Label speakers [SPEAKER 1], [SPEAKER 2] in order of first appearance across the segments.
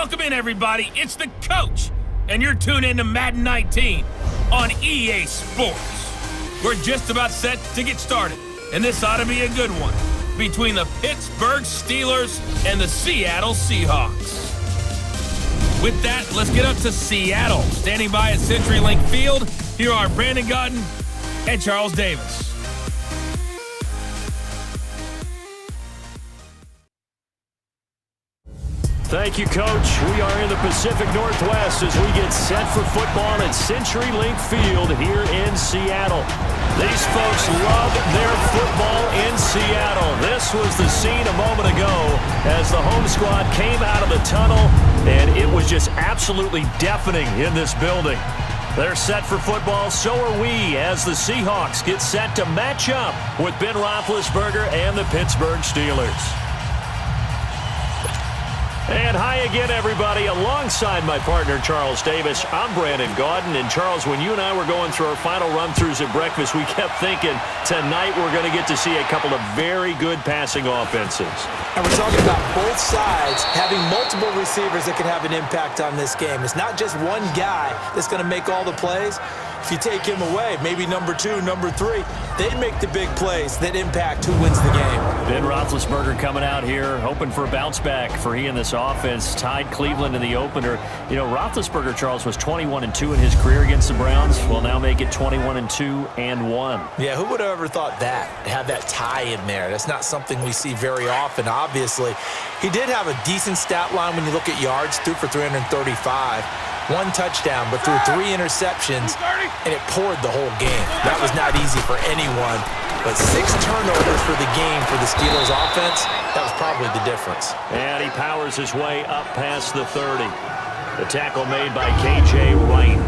[SPEAKER 1] Welcome in, everybody. It's the coach, and you're tuned in to Madden 19 on EA Sports. We're just about set to get started, and this ought to be a good one between the Pittsburgh Steelers and the Seattle Seahawks. With that, let's get up to Seattle. Standing by at CenturyLink Field, here are Brandon Gaudin and Charles Davis.
[SPEAKER 2] Thank you, Coach. We are in the Pacific Northwest as we get set for football at CenturyLink Field here in Seattle. These folks love their football in Seattle. This was the scene a moment ago as the home squad came out of the tunnel, and it was just absolutely deafening in this building. They're set for football, so are we, as the Seahawks get set to match up with Ben Roethlisberger and the Pittsburgh Steelers. And hi again, everybody. Alongside my partner, Charles Davis, I'm Brandon Gaudin. And Charles, when you and I were going through our final run-throughs at breakfast, we kept thinking tonight we're going to get to see a couple of very good passing offenses.
[SPEAKER 3] And we're talking about both sides having multiple receivers that can have an impact on this game. It's not just one guy that's going to make all the plays. If you take him away, maybe number 2, number 3, they make the big plays that impact who wins the game.
[SPEAKER 2] Ben Roethlisberger coming out here, hoping for a bounce back for he and this offense. Tied Cleveland in the opener. You know, Roethlisberger, Charles, was 21-2 in his career against the Browns. Will now make it 21-2 and 1.
[SPEAKER 3] Yeah, who would have ever thought that? Have that tie in there. That's not something we see very often, obviously. He did have a decent stat line when you look at yards, threw for 335. 1 touchdown, but threw 3 interceptions, and it poured the whole game. That was not easy for anyone, but 6 turnovers for the game for the Steelers offense, that was probably the difference.
[SPEAKER 2] And he powers his way up past the 30. The tackle made by K.J. Wright.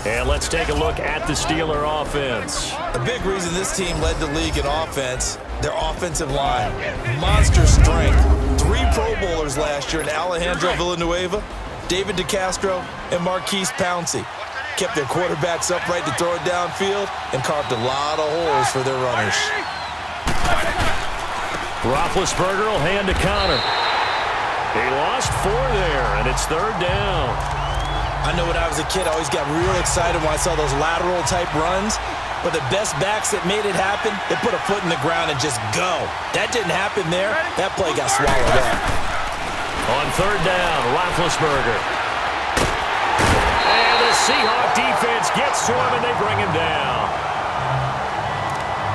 [SPEAKER 2] And let's take a look at the Steeler offense.
[SPEAKER 3] A big reason this team led the league in offense, their offensive line. Monster strength. 3 Pro Bowlers last year in Alejandro Villanueva, David DeCastro, and Marquise Pouncey. Kept their quarterbacks upright to throw it downfield and carved a lot of holes for their runners.
[SPEAKER 2] Roethlisberger will hand to Connor. He lost 4 there, and it's 3rd down.
[SPEAKER 3] I know when I was a kid, I always got real excited when I saw those lateral-type runs. But the best backs that made it happen, they put a foot in the ground and just go. That didn't happen there. That play got swallowed up.
[SPEAKER 2] On 3rd down, Roethlisberger. And the Seahawk defense gets to him, and they bring him down.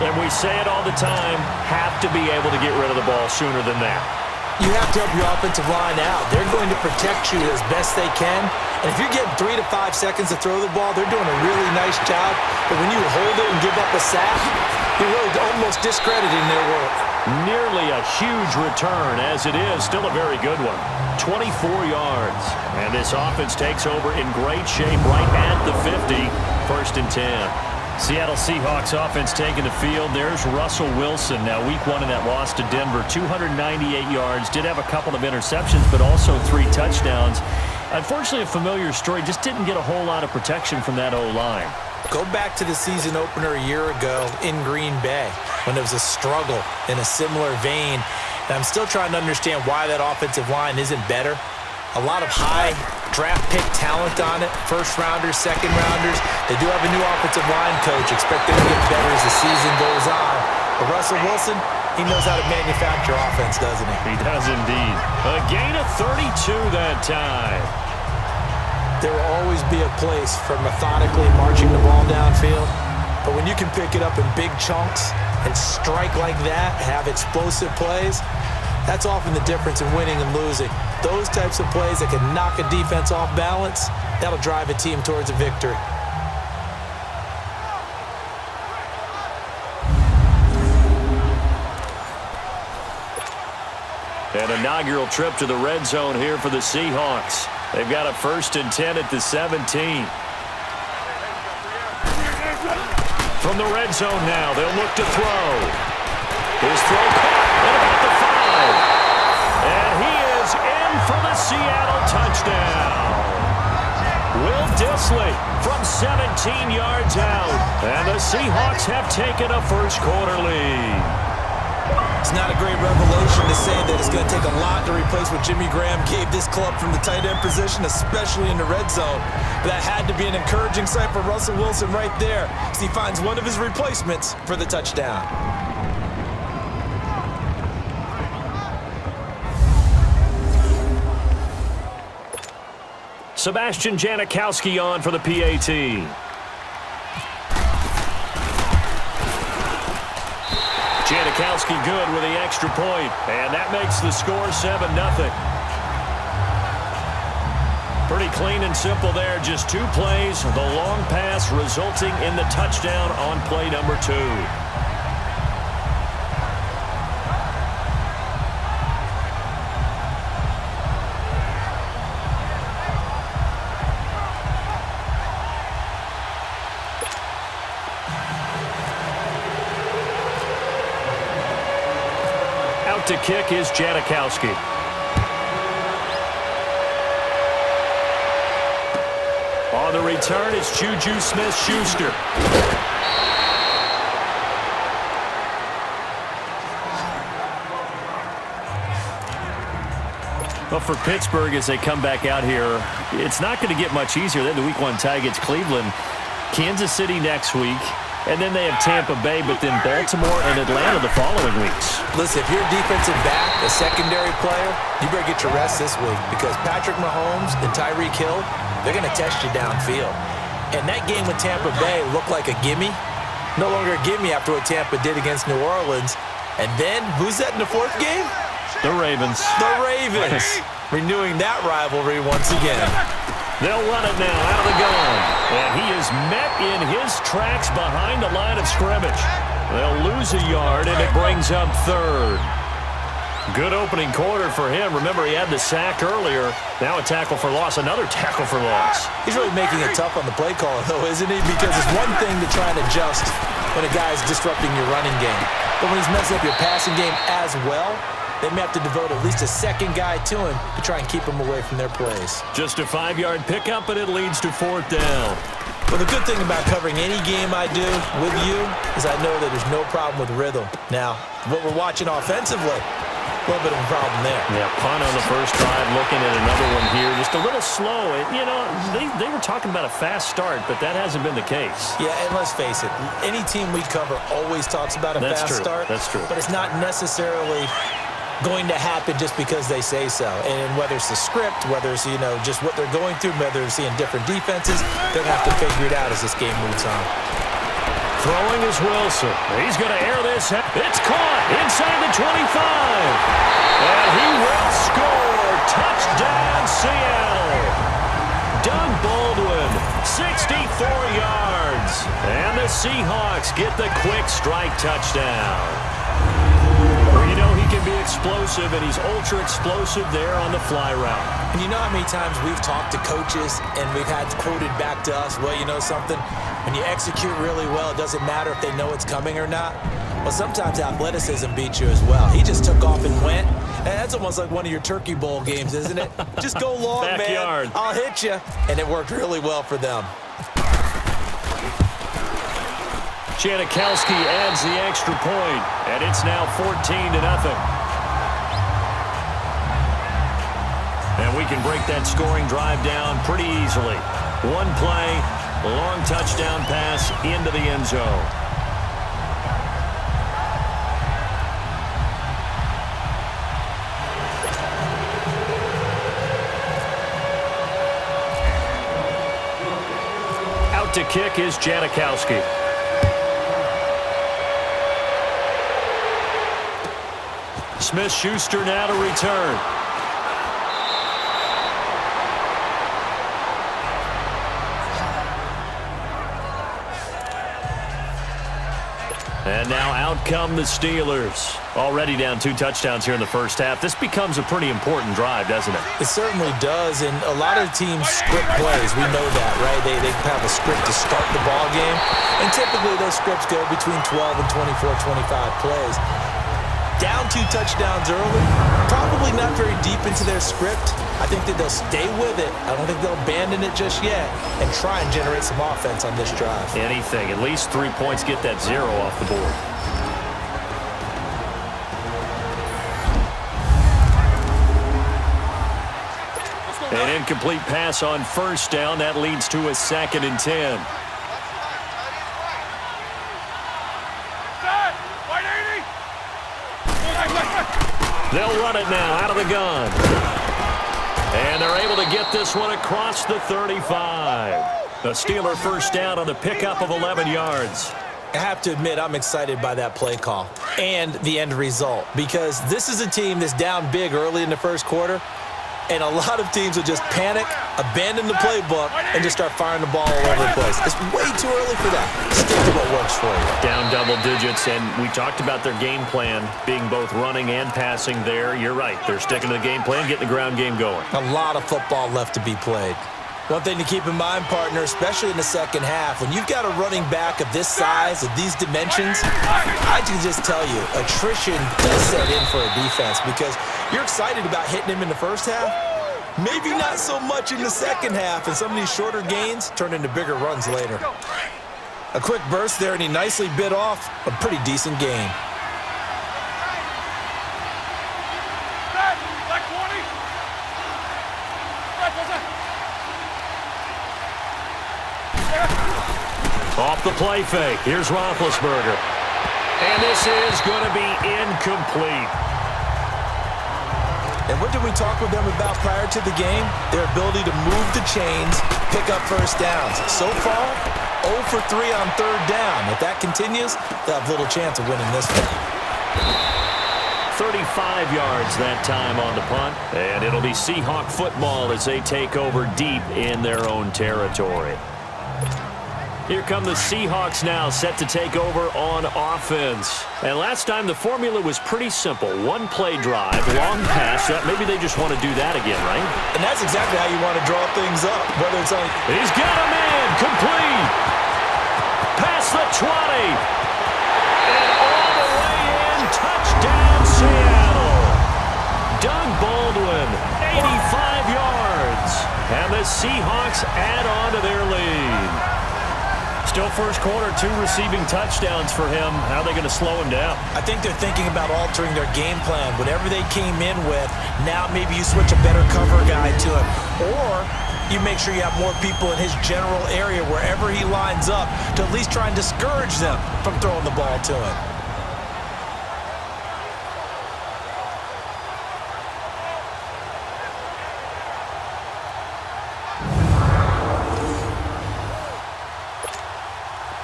[SPEAKER 2] And we say it all the time, have to be able to get rid of the ball sooner than that.
[SPEAKER 3] You have to help your offensive line out. They're going to protect you as best they can. And if you're getting 3 to 5 seconds to throw the ball, they're doing a really nice job. But when you hold it and give up a sack, you're really almost discrediting their work.
[SPEAKER 2] Nearly a huge return, as it is still a very good one. 24 yards. And this offense takes over in great shape right at the 50. 1st and 10. Seattle Seahawks offense taking the field. There's Russell Wilson. Now, week 1 in that loss to Denver, 298 yards. Did have a couple of interceptions, but also 3 touchdowns. Unfortunately, a familiar story. Just didn't get a whole lot of protection from that O-line.
[SPEAKER 3] Go back to the season opener a year ago in Green Bay when there was a struggle in a similar vein. And I'm still trying to understand why that offensive line isn't better. A lot of high draft pick talent on it, 1st-rounders, 2nd-rounders. They do have a new offensive line coach. Expect them to get better as the season goes on. But Russell Wilson, he knows how to manufacture offense, doesn't he?
[SPEAKER 2] He does indeed. A gain of 32 that time.
[SPEAKER 3] There will always be a place for methodically marching the ball downfield. But when you can pick it up in big chunks and strike like that, have explosive plays, that's often the difference in winning and losing. Those types of plays that can knock a defense off balance, that'll drive a team towards a victory.
[SPEAKER 2] An inaugural trip to the red zone here for the Seahawks. They've got a 1st and 10 at the 17. From the red zone now, they'll look to throw. His throw caught at about the 5. And he is in for the Seattle touchdown. Will Dissly from 17 yards out. And the Seahawks have taken a 1st quarter lead.
[SPEAKER 3] It's not a great revelation to say that it's going to take a lot to replace what Jimmy Graham gave this club from the tight end position, especially in the red zone. But that had to be an encouraging sight for Russell Wilson right there as he finds one of his replacements for the touchdown.
[SPEAKER 2] Sebastian Janikowski on for the PAT. Janikowski good with the extra point, and that makes the score 7-0. Pretty clean and simple there, just 2 plays, the long pass resulting in the touchdown on play number 2. To kick is Janikowski. On the return, it's Juju Smith-Schuster. Well, for Pittsburgh, as they come back out here, it's not going to get much easier. Then the Week 1 tie against Cleveland, Kansas City next week, and then they have Tampa Bay, but then Baltimore and Atlanta the following weeks.
[SPEAKER 3] Listen, if you're a defensive back, a secondary player, you better get your rest this week because Patrick Mahomes and Tyreek Hill, they're going to test you downfield. And that game with Tampa Bay looked like a gimme. No longer a gimme after what Tampa did against New Orleans. And then, who's that in the 4th game?
[SPEAKER 2] The Ravens.
[SPEAKER 3] The Ravens. Renewing that rivalry once again.
[SPEAKER 2] They'll run it now out of the gun. And he is met in his tracks behind the line of scrimmage. They'll lose a yard, and it brings up 3rd. Good opening quarter for him. Remember, he had the sack earlier. Now a tackle for loss, another tackle for loss.
[SPEAKER 3] He's really making it tough on the play caller, though, isn't he? Because it's one thing to try and adjust when a guy's disrupting your running game. But when he's messing up your passing game as well, they may have to devote at least a second guy to him to try and keep him away from their plays.
[SPEAKER 2] Just a 5-yard pickup, and it leads to 4th down.
[SPEAKER 3] Well, the good thing about covering any game I do with you is I know that there's no problem with rhythm. Now, what we're watching offensively, a little bit of a problem there.
[SPEAKER 2] Yeah, punt on the first drive, looking at another one here. Just a little slow. You know, they were talking about a fast start, but that hasn't been the case.
[SPEAKER 3] Yeah, and let's face it, any team we cover always talks about a fast start.
[SPEAKER 2] That's true.
[SPEAKER 3] But it's not necessarily going to happen just because they say so. And whether it's the script, whether it's, just what they're going through, whether they're seeing different defenses, they're going to have to figure it out as this game moves on.
[SPEAKER 2] Throwing is Wilson. He's going to air this. It's caught inside the 25. And he will score. Touchdown, Seattle. Doug Baldwin, 64 yards. And the Seahawks get the quick strike touchdown. You know he can be explosive, and he's ultra-explosive there on the fly route.
[SPEAKER 3] And you know how many times we've talked to coaches and we've had quoted back to us, well, you know something? When you execute really well, it doesn't matter if they know it's coming or not. Well, sometimes athleticism beats you as well. He just took off and went. And that's almost like one of your Turkey Bowl games, isn't it? Just go long,
[SPEAKER 2] Backyard.
[SPEAKER 3] man. I'll hit you. And it worked really well for them.
[SPEAKER 2] Janikowski adds the extra point, and it's now 14-0. And we can break that scoring drive down pretty easily. One play, long touchdown pass into the end zone. Out to kick is Janikowski. Smith-Schuster now to return. And now out come the Steelers. Already down 2 touchdowns here in the first half. This becomes a pretty important drive, doesn't it?
[SPEAKER 3] It certainly does, and a lot of teams script plays. We know that, right? They have a script to start the ball game, and typically those scripts go between 12 and 24, 25 plays. Down 2 touchdowns early, probably not very deep into their script. I think that they'll stay with it. I don't think they'll abandon it just yet and try and generate some offense on this drive.
[SPEAKER 2] Anything. At least 3 points, get that 0 off the board. incomplete pass on first down. That leads to a 2nd and 10. They'll run it now out of the gun. And they're able to get this one across the 35. The Steeler first down on the pickup of 11 yards.
[SPEAKER 3] I have to admit, I'm excited by that play call and the end result, because this is a team that's down big early in the first quarter, and a lot of teams will just panic, abandon the playbook, and just start firing the ball all over the place. It's way too early for that. Stick to what works for you.
[SPEAKER 2] Down double digits, and we talked about their game plan being both running and passing there. You're right. They're sticking to the game plan, getting the ground game going.
[SPEAKER 3] A lot of football left to be played. One thing to keep in mind, partner, especially in the second half, when you've got a running back of this size, of these dimensions, I can just tell you, attrition does set in for a defense, because you're excited about hitting him in the first half. Maybe not so much in the second half, and some of these shorter gains turn into bigger runs later. A quick burst there, and he nicely bit off a pretty decent gain.
[SPEAKER 2] Off the play fake. Here's Roethlisberger. And this is going to be incomplete.
[SPEAKER 3] And what did we talk with them about prior to the game? Their ability to move the chains, pick up first downs. So far, 0 for 3 on third down. If that continues, they'll have little chance of winning this one.
[SPEAKER 2] 35 yards that time on the punt. And it'll be Seahawk football as they take over deep in their own territory. Here come the Seahawks now, set to take over on offense. And last time the formula was pretty simple. One play drive, long pass. Maybe they just want to do that again, right?
[SPEAKER 3] And that's exactly how you want to draw things up. Whether it's on...
[SPEAKER 2] He's got a man, complete. Past the 20. And all the way in, touchdown Seattle. Doug Baldwin, 85 yards. And the Seahawks add on to their lead. Still first quarter, 2 receiving touchdowns for him. How are they going to slow him down?
[SPEAKER 3] I think they're thinking about altering their game plan. Whatever they came in with, now maybe you switch a better cover guy to him. Or you make sure you have more people in his general area wherever he lines up to at least try and discourage them from throwing the ball to him.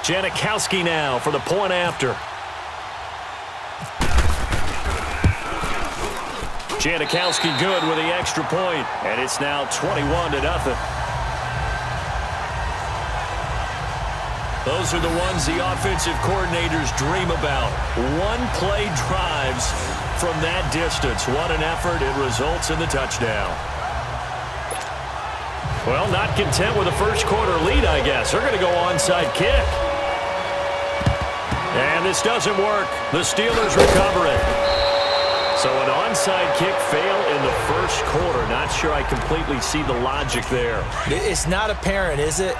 [SPEAKER 2] Janikowski now for the point after. Janikowski good with the extra point, and it's now 21-0. Those are the ones the offensive coordinators dream about. One-play drives from that distance. What an effort. It results in the touchdown. Well, not content with a first quarter lead, I guess. They're going to go onside kick. And this doesn't work. The Steelers recover it. So an onside kick fail in the first quarter. Not sure I completely see the logic there.
[SPEAKER 3] It's not apparent, is it?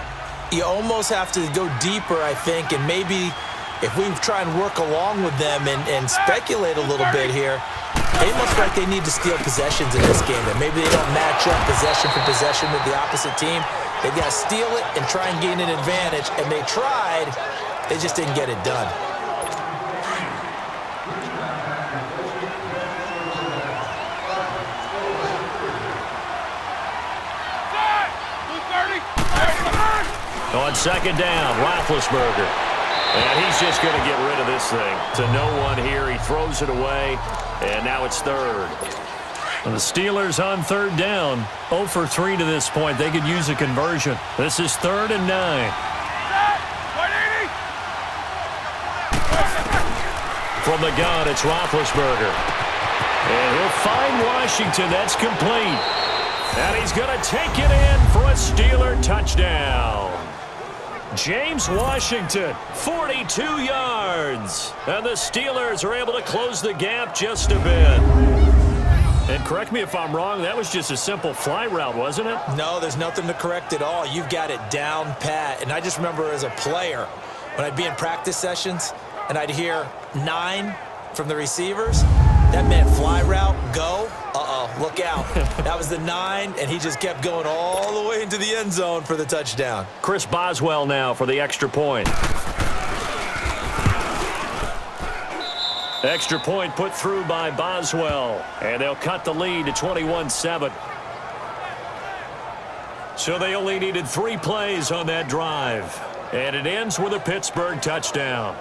[SPEAKER 3] You almost have to go deeper, I think, and maybe if we try and work along with them and speculate a little bit here, they must feel like they need to steal possessions in this game, and maybe they don't match up possession for possession with the opposite team. They've got to steal it and try and gain an advantage, and they tried. They just didn't get it done.
[SPEAKER 2] On second down, Roethlisberger. And he's just going to get rid of this thing. To no one here. He throws it away. And now it's third. And the Steelers on third down. 0 for 3 to this point. They could use a conversion. This is 3rd and 9. From the gun, it's Roethlisberger. And he'll find Washington. That's complete. And he's going to take it in for a Steeler touchdown. James Washington, 42 yards. And the Steelers are able to close the gap just a bit. And correct me if I'm wrong, that was just a simple fly route, wasn't it?
[SPEAKER 3] No, there's nothing to correct at all. You've got it down pat. And I just remember as a player, when I'd be in practice sessions and I'd hear 9 from the receivers, that meant fly route, go, uh-oh. Uh-oh, look out. That was the 9, and he just kept going all the way into the end zone for the touchdown.
[SPEAKER 2] Chris Boswell now for the extra point. Extra point put through by Boswell, and they'll cut the lead to 21-7. So they only needed 3 plays on that drive, and it ends with a Pittsburgh touchdown.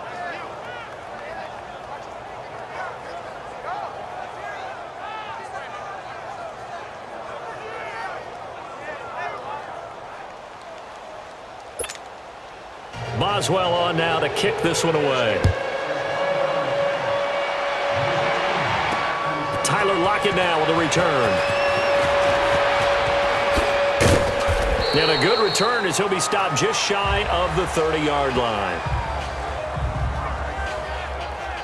[SPEAKER 2] Boswell on now to kick this one away. Tyler Lockett now with a return. And a good return as he'll be stopped just shy of the 30-yard line.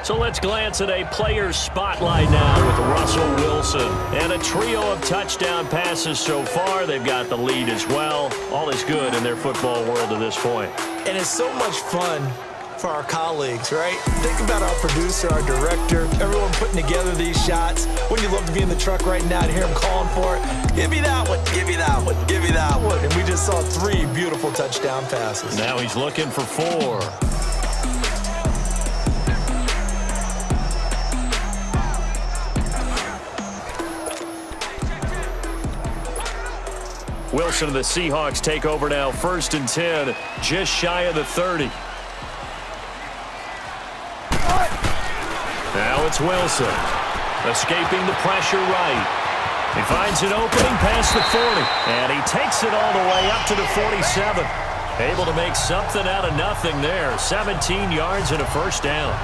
[SPEAKER 2] So let's glance at a player's spotlight now with Russell Wilson. And a trio of touchdown passes so far. They've got the lead as well. All is good in their football world to this point.
[SPEAKER 3] And it's so much fun for our colleagues, right? Think about our producer, our director, everyone putting together these shots. Wouldn't you love to be in the truck right now and hear him calling for it? Give me that one, give me that one, give me that one. And we just saw 3 beautiful touchdown passes.
[SPEAKER 2] Now he's looking for 4. Wilson and the Seahawks take over now, 1st and 10, just shy of the 30. Now it's Wilson, escaping the pressure right. He finds an opening past the 40, and he takes it all the way up to the 47. Able to make something out of nothing there, 17 yards and a first down.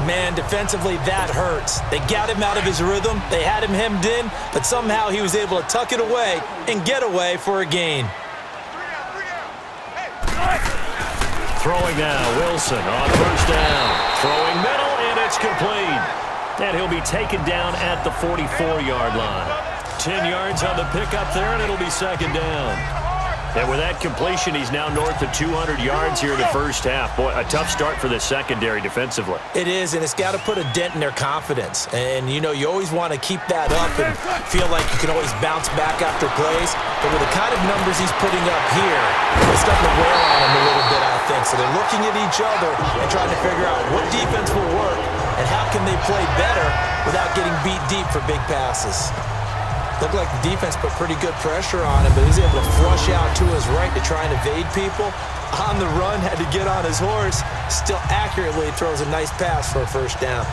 [SPEAKER 3] Man, defensively, that hurts. They got him out of his rhythm. They had him hemmed in, but somehow he was able to tuck it away and get away for a gain.
[SPEAKER 2] Throwing now, Wilson on first down. Throwing middle, and it's complete. And he'll be taken down at the 44-yard line. 10 yards on the pickup there, and it'll be 2nd down. And with that completion, he's now north of 200 yards here in the first half. Boy, a tough start for the secondary defensively.
[SPEAKER 3] It is, and it's got to put a dent in their confidence. And, you know, you always want to keep that up and feel like you can always bounce back after plays. But with the kind of numbers he's putting up here, it's starting to wear on him a little bit, I think. So they're looking at each other and trying to figure out what defense will work and how can they play better without getting beat deep for big passes. Looked like the defense put pretty good pressure on him, but he was able to flush out to his right to try and evade people. On the run, had to get on his horse. Still accurately throws a nice pass for a first down.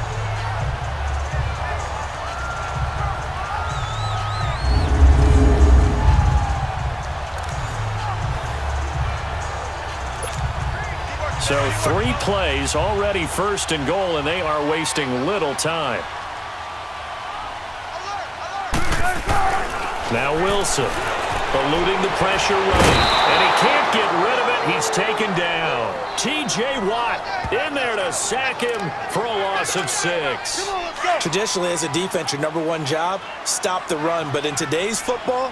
[SPEAKER 2] So 3 plays, already 1st and goal, and they are wasting little time. Now Wilson, eluding the pressure right, and he can't get rid of it. He's taken down. T.J. Watt in there to sack him for a loss of 6.
[SPEAKER 3] Traditionally, as a defense, your #1 job, stop the run. But in today's football,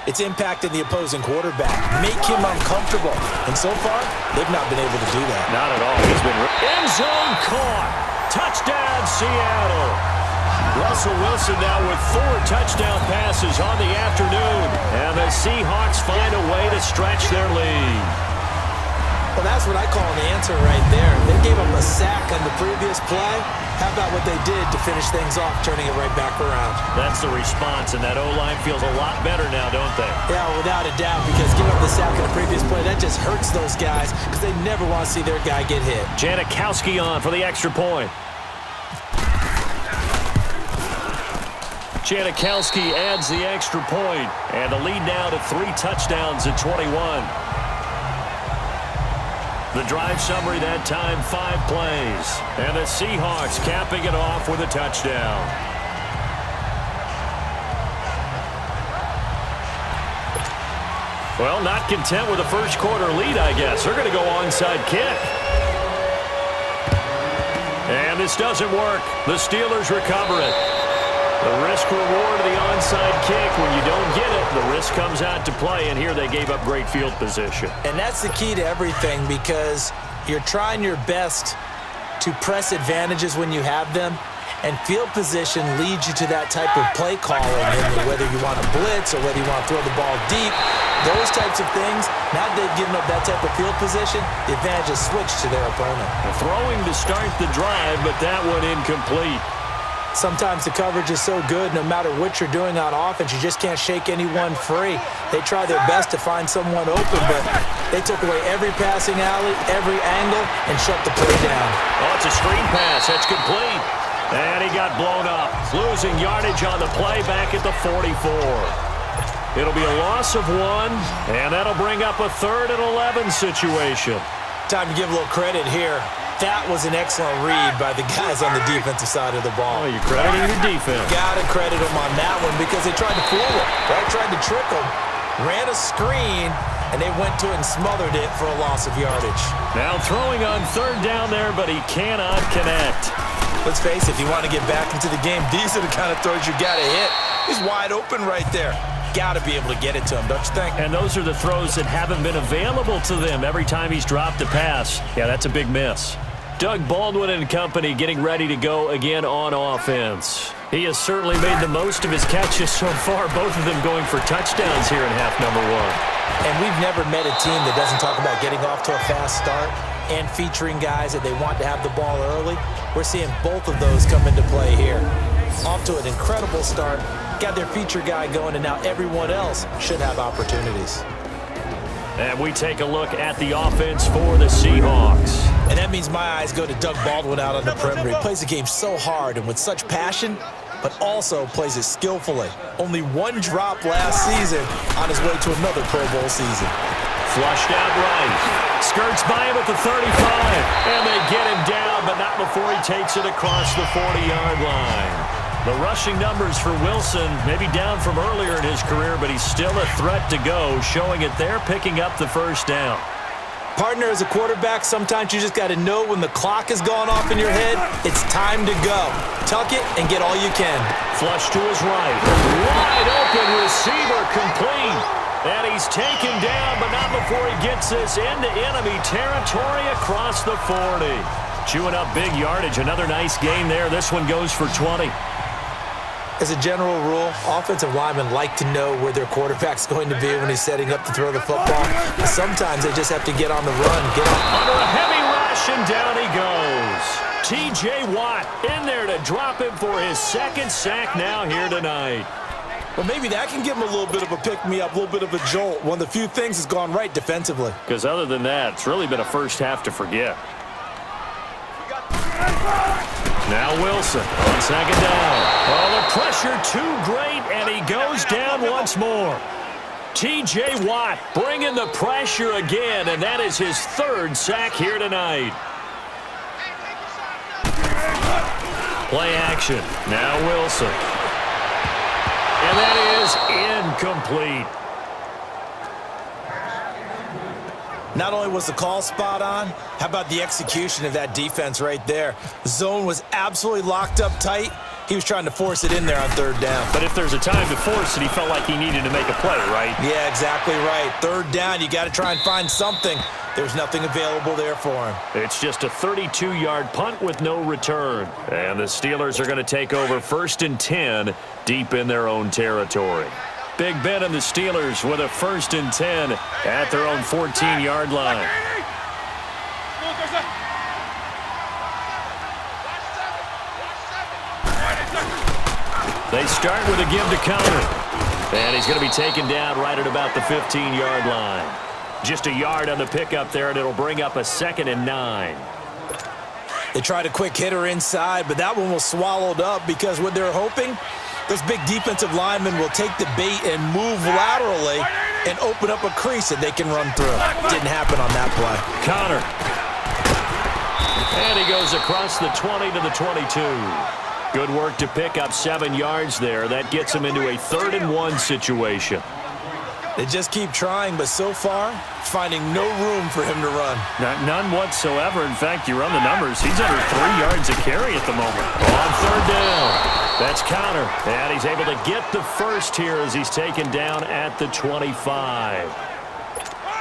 [SPEAKER 3] it's impacting the opposing quarterback. Make him uncomfortable. And so far, they've not been able to do that.
[SPEAKER 2] Not at all. He's been end zone caught. Touchdown, Seattle. Russell Wilson now with 4 touchdown passes on the afternoon. And the Seahawks find a way to stretch their lead.
[SPEAKER 3] Well, that's what I call an answer right there. They gave up a sack on the previous play. How about what they did to finish things off, turning it right back around?
[SPEAKER 2] That's the response, and that O-line feels a lot better now, don't they?
[SPEAKER 3] Yeah, without a doubt, because giving up the sack on the previous play, that just hurts those guys because they never want to see their guy get hit.
[SPEAKER 2] Janikowski on for the extra point. Janikowski adds the extra point, and the lead now to 3 touchdowns at 21. The drive summary that time, 5 plays. And the Seahawks capping it off with a touchdown. Well, not content with a first quarter lead, I guess. They're going to go onside kick. And this doesn't work. The Steelers recover it. The risk-reward of the onside kick, when you don't get it, the risk comes out to play, and here they gave up great field position.
[SPEAKER 3] And that's the key to everything, because you're trying your best to press advantages when you have them, And field position leads you to that type of play calling, whether you want to blitz or whether you want to throw the ball deep. Those types of things, now they've given up that type of field position, the advantage is switched to their opponent.
[SPEAKER 2] Throwing to start the drive, but that one incomplete.
[SPEAKER 3] Sometimes the coverage is so good, no matter what you're doing on offense, you just can't shake anyone free. They try their best to find someone open, but they took away every passing alley, every angle, and shut the play down.
[SPEAKER 2] Oh, it's a screen pass. That's complete. And he got blown up. Losing yardage on the play back at the 44. It'll be a loss of 1, and that'll bring up a 3rd and 11 situation.
[SPEAKER 3] Time to give a little credit here. That was an excellent read by the guys on the defensive side of the ball.
[SPEAKER 2] Oh, you're crediting your defense.
[SPEAKER 3] Got to credit them on that one because they tried to fool him, right? Tried to trick him, ran a screen, and they went to it and smothered it for a loss of yardage.
[SPEAKER 2] Now throwing on 3rd down there, but he cannot connect.
[SPEAKER 3] Let's face it, if you want to get back into the game, these are the kind of throws you got to hit. He's wide open right there. Got to be able to get it to him, don't you think?
[SPEAKER 2] And those are the throws that haven't been available to them every time he's dropped a pass. Yeah, that's a big miss. Doug Baldwin and company getting ready to go again on offense. He has certainly made the most of his catches so far, both of them going for touchdowns here in half number 1.
[SPEAKER 3] And we've never met a team that doesn't talk about getting off to a fast start and featuring guys that they want to have the ball early. We're seeing both of those come into play here. Off to an incredible start, got their feature guy going, and now everyone else should have opportunities.
[SPEAKER 2] And we take a look at the offense for the Seahawks.
[SPEAKER 3] And that means my eyes go to Doug Baldwin out on the perimeter. He plays the game so hard and with such passion, but also plays it skillfully. Only 1 drop last season on his way to another Pro Bowl season.
[SPEAKER 2] Flushed out right. Skirts by him at the 35. And they get him down, but not before he takes it across the 40-yard line. The rushing numbers for Wilson, maybe down from earlier in his career, but he's still a threat to go, showing it there, picking up the 1st down.
[SPEAKER 3] Partner, as a quarterback, sometimes you just got to know when the clock has gone off in your head, it's time to go. Tuck it and get all you can.
[SPEAKER 2] Flush to his right. Wide open receiver complete. And he's taken down, but not before he gets this into enemy territory across the 40. Chewing up big yardage. Another nice gain there. This one goes for 20.
[SPEAKER 3] As a general rule, offensive linemen like to know where their quarterback's going to be when he's setting up to throw the football. But sometimes they just have to get on the run. Get on.
[SPEAKER 2] Under a heavy rush, and down he goes. T.J. Watt in there to drop him for his 2nd sack now here tonight.
[SPEAKER 3] Well, maybe that can give him a little bit of a pick-me-up, a little bit of a jolt. One of the few things that's gone right defensively.
[SPEAKER 2] Because other than that, it's really been a first half to forget. Now Wilson on 2nd down. Oh, the pressure too great, and he goes down once more. T.J. Watt bringing the pressure again, and that is his 3rd sack here tonight. Play action. Now Wilson. And that is incomplete.
[SPEAKER 3] Not only was the call spot on, how about the execution of that defense right there? The zone was absolutely locked up tight. He was trying to force it in there on 3rd down.
[SPEAKER 2] But if there's a time to force it, he felt like he needed to make a play, right?
[SPEAKER 3] Yeah, exactly right. 3rd down, you got to try and find something. There's nothing available there for him.
[SPEAKER 2] It's just a 32-yard punt with no return. And the Steelers are going to take over 1st and 10 deep in their own territory. Big Ben and the Steelers with a 1st and 10 at their own 14-yard line. They start with a give to counter. And he's going to be taken down right at about the 15-yard line. Just a yard on the pickup there, and it'll bring up a 2nd and 9.
[SPEAKER 3] They tried a quick hitter inside, but that one was swallowed up because what they're hoping, those big defensive linemen will take the bait and move laterally and open up a crease that they can run through. Didn't happen on that play.
[SPEAKER 2] Connor. And he goes across the 20 to the 22. Good work to pick up 7 yards there. That gets him into a 3rd and 1 situation.
[SPEAKER 3] They just keep trying, but so far, finding no room for him to run.
[SPEAKER 2] None whatsoever. In fact, you run the numbers. He's under 3 yards a carry at the moment. On 3rd down. That's Connor. And he's able to get the first here as he's taken down at the 25.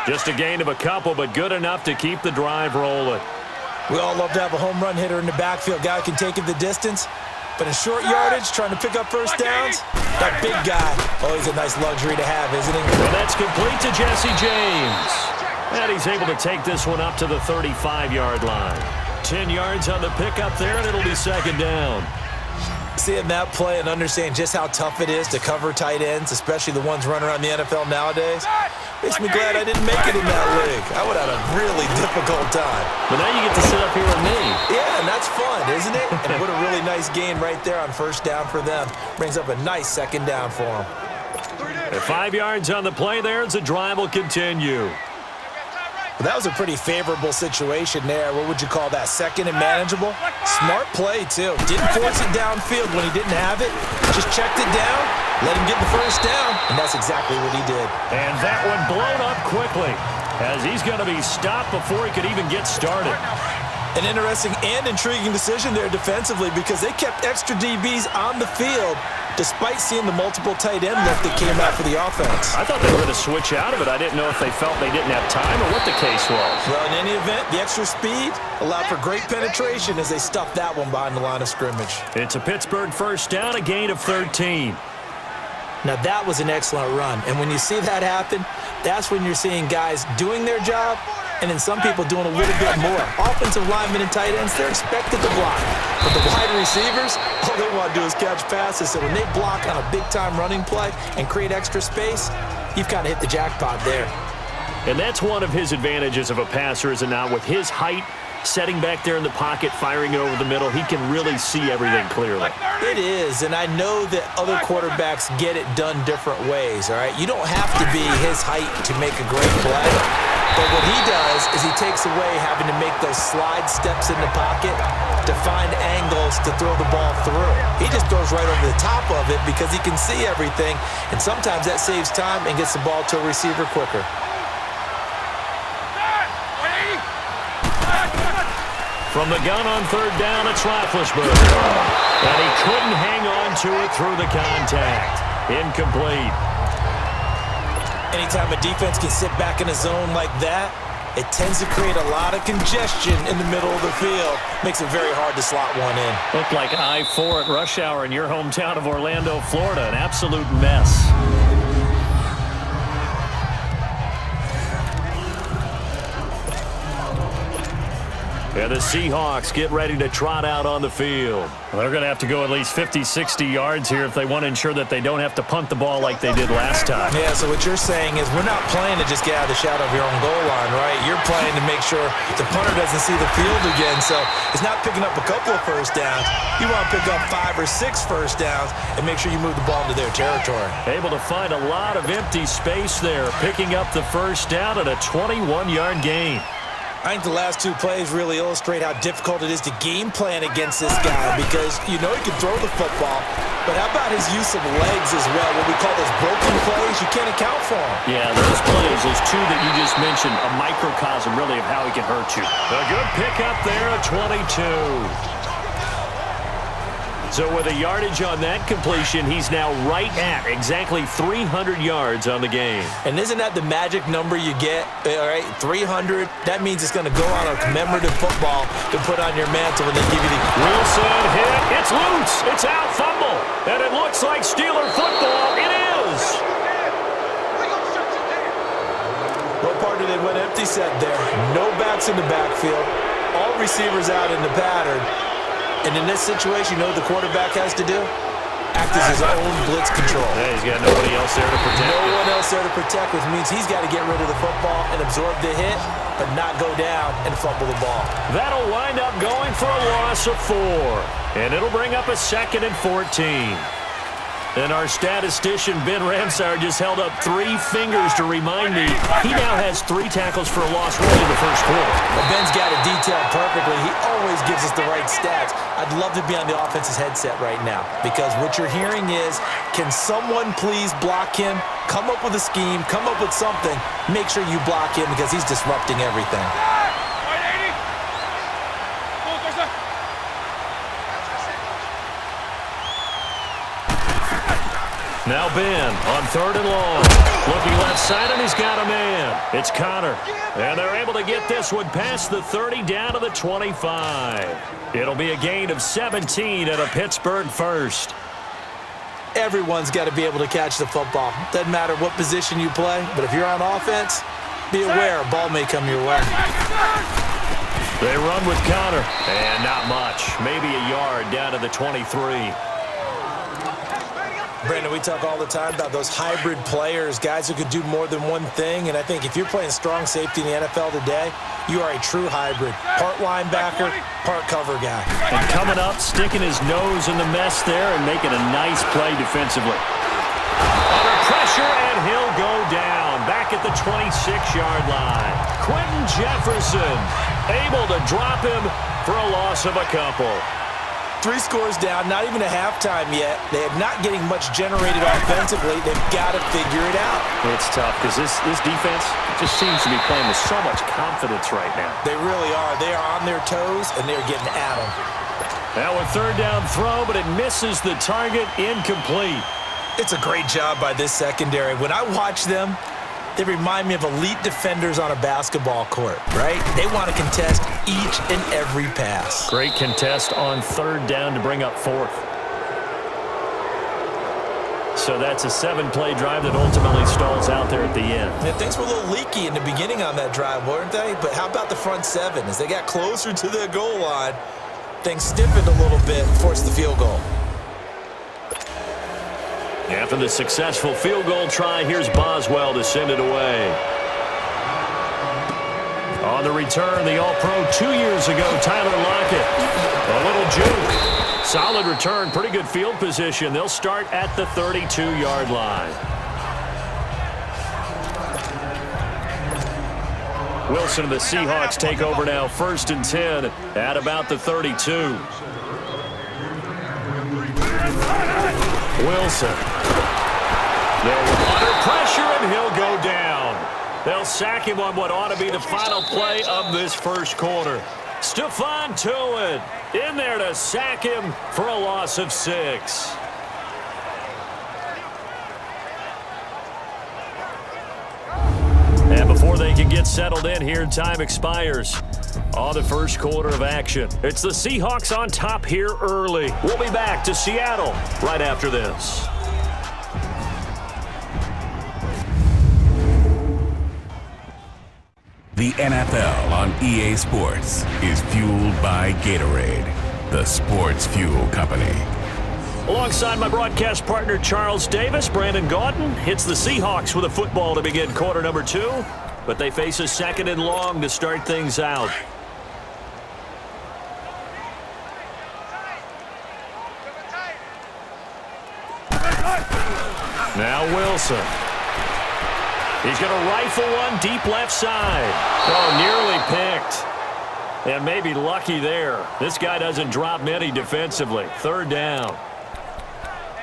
[SPEAKER 2] Just a gain of a couple, but good enough to keep the drive rolling.
[SPEAKER 3] We all love to have a home run hitter in the backfield. Guy can take it the distance. But in short yardage, trying to pick up first downs, that big guy, always a nice luxury to have, isn't he?
[SPEAKER 2] Well, that's complete to Jesse James. And he's able to take this one up to the 35-yard line. 10 yards on the pickup there, and it'll be second down.
[SPEAKER 3] Seeing that play and understanding just how tough it is to cover tight ends, especially the ones running around the NFL nowadays, makes me glad I didn't make it in that league. I would have had a really difficult time.
[SPEAKER 2] But now you get to sit up here with me.
[SPEAKER 3] Yeah, and that's fun, isn't it? And what a really nice gain right there on first down for them. Brings up a nice second down for them.
[SPEAKER 2] At 5 yards on the play there, as the drive will continue.
[SPEAKER 3] Well, that was a pretty favorable situation there. What would you call that? Second and manageable? Smart play, too. Didn't force it downfield when he didn't have it. Just checked it down, let him get the first down, and that's exactly what he did.
[SPEAKER 2] And that one blown up quickly, as he's going to be stopped before he could even get started.
[SPEAKER 3] An interesting and intriguing decision there defensively because they kept extra DBs on the field despite seeing the multiple tight end look that came out for the offense.
[SPEAKER 2] I thought they were going to switch out of it. I didn't know if they felt they didn't have time or what the case was.
[SPEAKER 3] Well, in any event, the extra speed allowed for great penetration as they stuffed that one behind the line of scrimmage.
[SPEAKER 2] It's a Pittsburgh first down, a gain of 13.
[SPEAKER 3] Now, that was an excellent run. And when you see that happen, that's when you're seeing guys doing their job and then some people doing a little bit more. Offensive linemen and tight ends, they're expected to block. But the wide receivers, all they want to do is catch passes. So when they block on a big-time running play and create extra space, you've kind of hit the jackpot there.
[SPEAKER 2] And that's one of his advantages of a passer, is it not? With his height, setting back there in the pocket, firing it over the middle, he can really see everything clearly.
[SPEAKER 3] It is, and I know that other quarterbacks get it done different ways, all right? You don't have to be his height to make a great play. But what he does is he takes away having to make those slide steps in the pocket to find angles to throw the ball through. He just throws right over the top of it because he can see everything, and sometimes that saves time and gets the ball to a receiver quicker.
[SPEAKER 2] From the gun on third down, it's Roethlisberger. And he couldn't hang on to it through the contact. Incomplete.
[SPEAKER 3] Anytime a defense can sit back in a zone like that, it tends to create a lot of congestion in the middle of the field. Makes it very hard to slot one in.
[SPEAKER 2] Looked like I-4 at rush hour in your hometown of Orlando, Florida. An absolute mess. And the Seahawks get ready to trot out on the field. Well, they're going to have to go at least 50, 60 yards here if they want to ensure that they don't have to punt the ball like they did last time.
[SPEAKER 3] Yeah, so what you're saying is we're not playing to just get out of the shadow of your own goal line, right? You're playing to make sure the punter doesn't see the field again. So it's not picking up a couple of first downs. You want to pick up 5 or 6 first downs and make sure you move the ball into their territory.
[SPEAKER 2] Able to find a lot of empty space there, picking up the first down at a 21-yard gain.
[SPEAKER 3] I think the last 2 plays really illustrate how difficult it is to game plan against this guy because you know he can throw the football, but how about his use of legs as well? What we call those broken plays, you can't account for them.
[SPEAKER 2] Yeah, those plays, those 2 that you just mentioned, a microcosm really of how he can hurt you. A good pickup there at 22. So with a yardage on that completion, he's now right at exactly 300 yards on the game.
[SPEAKER 3] And isn't that the magic number you get? All right, 300. That means it's going to go on a commemorative football to put on your mantle when they give you the...
[SPEAKER 2] Wilson hit. It's loose. It's out. Fumble. And it looks like Steeler football. It is.
[SPEAKER 3] What part did it went empty set there? No backs in the backfield. All receivers out in the pattern. And in this situation, you know what the quarterback has to do? Act as his own blitz control.
[SPEAKER 2] Yeah, he's got nobody else there to protect.
[SPEAKER 3] No one else there to protect, which means he's got to get rid of the football and absorb the hit, but not go down and fumble the ball.
[SPEAKER 2] That'll wind up going for a loss of 4. And it'll bring up a 2nd and 14. And our statistician, Ben Ramsauer, just held up 3 fingers to remind me he now has 3 tackles for a loss really in the first quarter.
[SPEAKER 3] Well, Ben's got it detailed perfectly. He always gives us the right stats. I'd love to be on the offense's headset right now because what you're hearing is, can someone please block him? Come up with a scheme. Come up with something. Make sure you block him because he's disrupting everything.
[SPEAKER 2] Now Ben on 3rd and long. Looking left side, and he's got a man. It's Connor. And they're able to get this one past the 30 down to the 25. It'll be a gain of 17 and a Pittsburgh first.
[SPEAKER 3] Everyone's got to be able to catch the football. Doesn't matter what position you play, but if you're on offense, be aware a ball may come your way.
[SPEAKER 2] They run with Connor, and not much. Maybe a yard down to the 23.
[SPEAKER 3] Brandon, we talk all the time about those hybrid players, guys who could do more than one thing, and I think if you're playing strong safety in the NFL today, you are a true hybrid. Part linebacker, part cover guy.
[SPEAKER 2] And coming up, sticking his nose in the mess there and making a nice play defensively. Under pressure, and he'll go down back at the 26-yard line. Quentin Jefferson able to drop him for a loss of a couple.
[SPEAKER 3] 3 scores down, not even a halftime yet. They are not getting much generated offensively. They've got to figure it out.
[SPEAKER 2] It's tough because this defense just seems to be playing with so much confidence right now.
[SPEAKER 3] They really are. They are on their toes, and they're getting at them.
[SPEAKER 2] Now a third down throw, but it misses the target, incomplete.
[SPEAKER 3] It's a great job by this secondary. When I watch them, they remind me of elite defenders on a basketball court, right? They want to contest each and every pass.
[SPEAKER 2] Great contest on third down to bring up fourth. So that's a 7-play drive that ultimately stalls out there at the end.
[SPEAKER 3] And things were a little leaky in the beginning on that drive, weren't they? But how about the front 7? As they got closer to the goal line, things stiffened a little bit and forced the field goal.
[SPEAKER 2] After the successful field goal try, here's Boswell to send it away. On the return, the All-Pro 2 years ago, Tyler Lockett. A little juke. Solid return, pretty good field position. They'll start at the 32-yard line. Wilson and the Seahawks take over now, 1st and 10 at about the 32. Wilson. They're under pressure, and he'll go down. They'll sack him on what ought to be the final play of this first quarter. Stephon Tuitt in there to sack him for a loss of 6. And before they can get settled in here, time expires on the first quarter of action. It's the Seahawks on top here early. We'll be back to Seattle right after this.
[SPEAKER 4] The NFL on EA Sports is fueled by Gatorade, the sports fuel company.
[SPEAKER 2] Alongside my broadcast partner Charles Davis, Brandon Gaudin hits the Seahawks with a football to begin quarter number 2, but they face a 2nd and long to start things out. Now Wilson. He's going to rifle one deep left side. Oh, nearly picked. And maybe lucky there. This guy doesn't drop many defensively. 3rd down.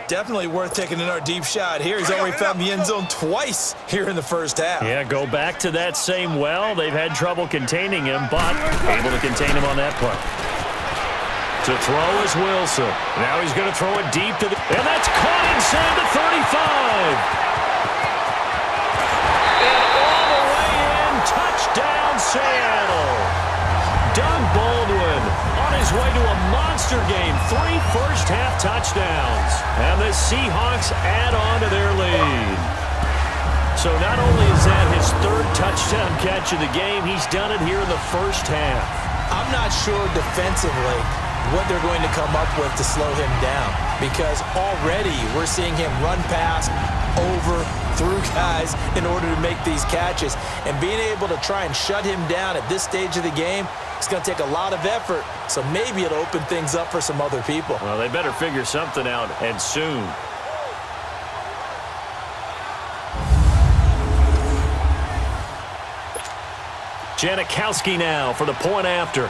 [SPEAKER 3] Definitely worth taking in our deep shot here. He's already found the end zone twice here in the first half.
[SPEAKER 2] Yeah, go back to that same well. They've had trouble containing him, but able to contain him on that play. To throw is Wilson. Now he's going to throw it deep to the... And that's caught inside the 35. Touchdown, Seattle. Doug Baldwin on his way to a monster game. 3 first-half touchdowns. And the Seahawks add on to their lead. So not only is that his 3rd touchdown catch of the game, he's done it here in the first half.
[SPEAKER 3] I'm not sure defensively what they're going to come up with to slow him down, because already we're seeing him run past, over, through guys in order to make these catches. And being able to try and shut him down at this stage of the game, it's going to take a lot of effort. So maybe it'll open things up for some other people.
[SPEAKER 2] Well, they better figure something out, and soon. Janikowski now for the point after.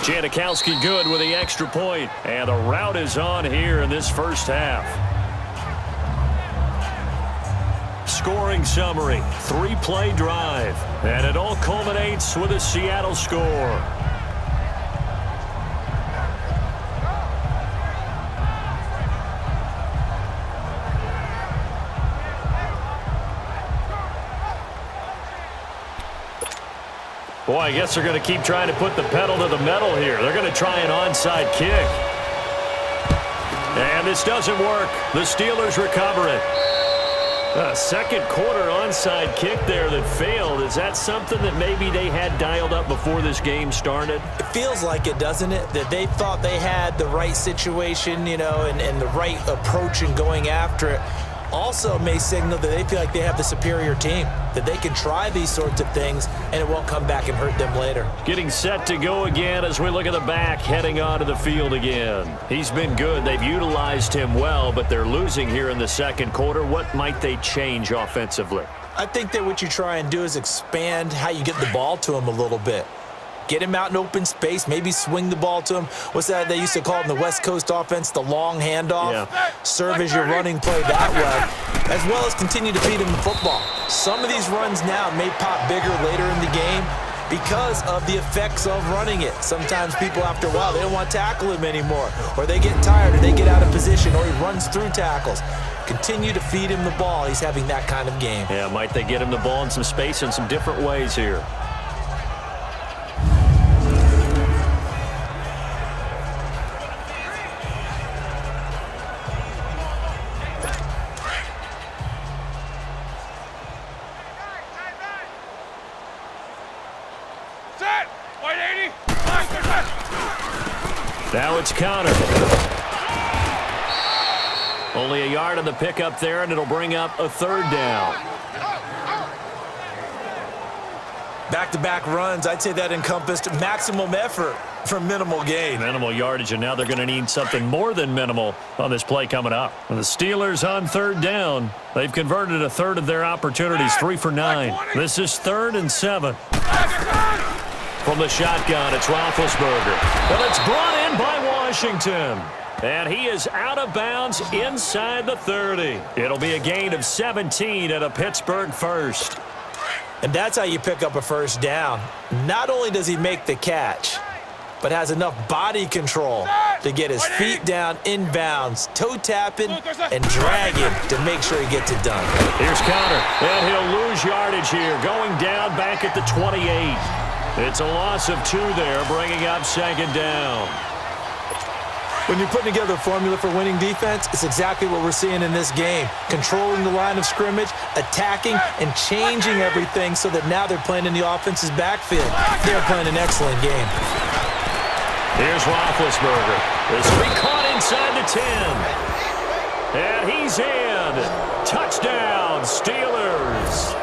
[SPEAKER 2] Janikowski good with the extra point. And the route is on here in this first half. Scoring summary, 3-play drive. And it all culminates with a Seattle score. Boy, I guess they're going to keep trying to put the pedal to the metal here. They're going to try an onside kick. And this doesn't work. The Steelers recover it. A second quarter onside kick there that failed. Is that something that maybe they had dialed up before this game started?
[SPEAKER 3] It feels like it, doesn't it? That they thought they had the right situation, and the right approach in going after it. Also may signal that they feel like they have the superior team, that they can try these sorts of things and it won't come back and hurt them later.
[SPEAKER 2] Getting set to go again as we look at the back, heading onto the field again. He's been good. They've utilized him well, but they're losing here in the second quarter. What might they change offensively?
[SPEAKER 3] I think that what you try and do is expand how you get the ball to him a little bit. Get him out in open space, maybe swing the ball to him. What's that they used to call it in the West Coast offense, the long handoff?
[SPEAKER 2] Yeah.
[SPEAKER 3] Serve as your running play that way, as well as continue to feed him the football. Some of these runs now may pop bigger later in the game because of the effects of running it. Sometimes people, after a while, they don't want to tackle him anymore, or they get tired, or they get out of position, or he runs through tackles. Continue to feed him the ball. He's having that kind of game.
[SPEAKER 2] Yeah, might they get him the ball in some space in some different ways here? Now it's Connor. Only a yard on the pickup there, and it'll bring up a third down.
[SPEAKER 3] Back-to-back runs, I'd say that encompassed maximum effort for minimal gain.
[SPEAKER 2] Minimal yardage, and now they're going to need something more than minimal on this play coming up. And the Steelers on third down. They've converted a third of their opportunities, 3 for 9. This is 3rd and 7. From the shotgun, it's Roethlisberger. But it's brought in by Washington. And he is out of bounds inside the 30. It'll be a gain of 17 at a Pittsburgh first.
[SPEAKER 3] And that's how you pick up a first down. Not only does he make the catch, but has enough body control to get his feet down inbounds, toe tapping, and dragging to make sure he gets it done.
[SPEAKER 2] Here's Connor, and he'll lose yardage here, going down back at the 28. It's a loss of 2 there, bringing up 2nd down.
[SPEAKER 3] When you're putting together a formula for winning defense, it's exactly what we're seeing in this game. Controlling the line of scrimmage, attacking, and changing everything so that now they're playing in the offense's backfield. They're playing an excellent game.
[SPEAKER 2] Here's Roethlisberger. This will be caught inside the 10. And he's in. Touchdown, Steelers.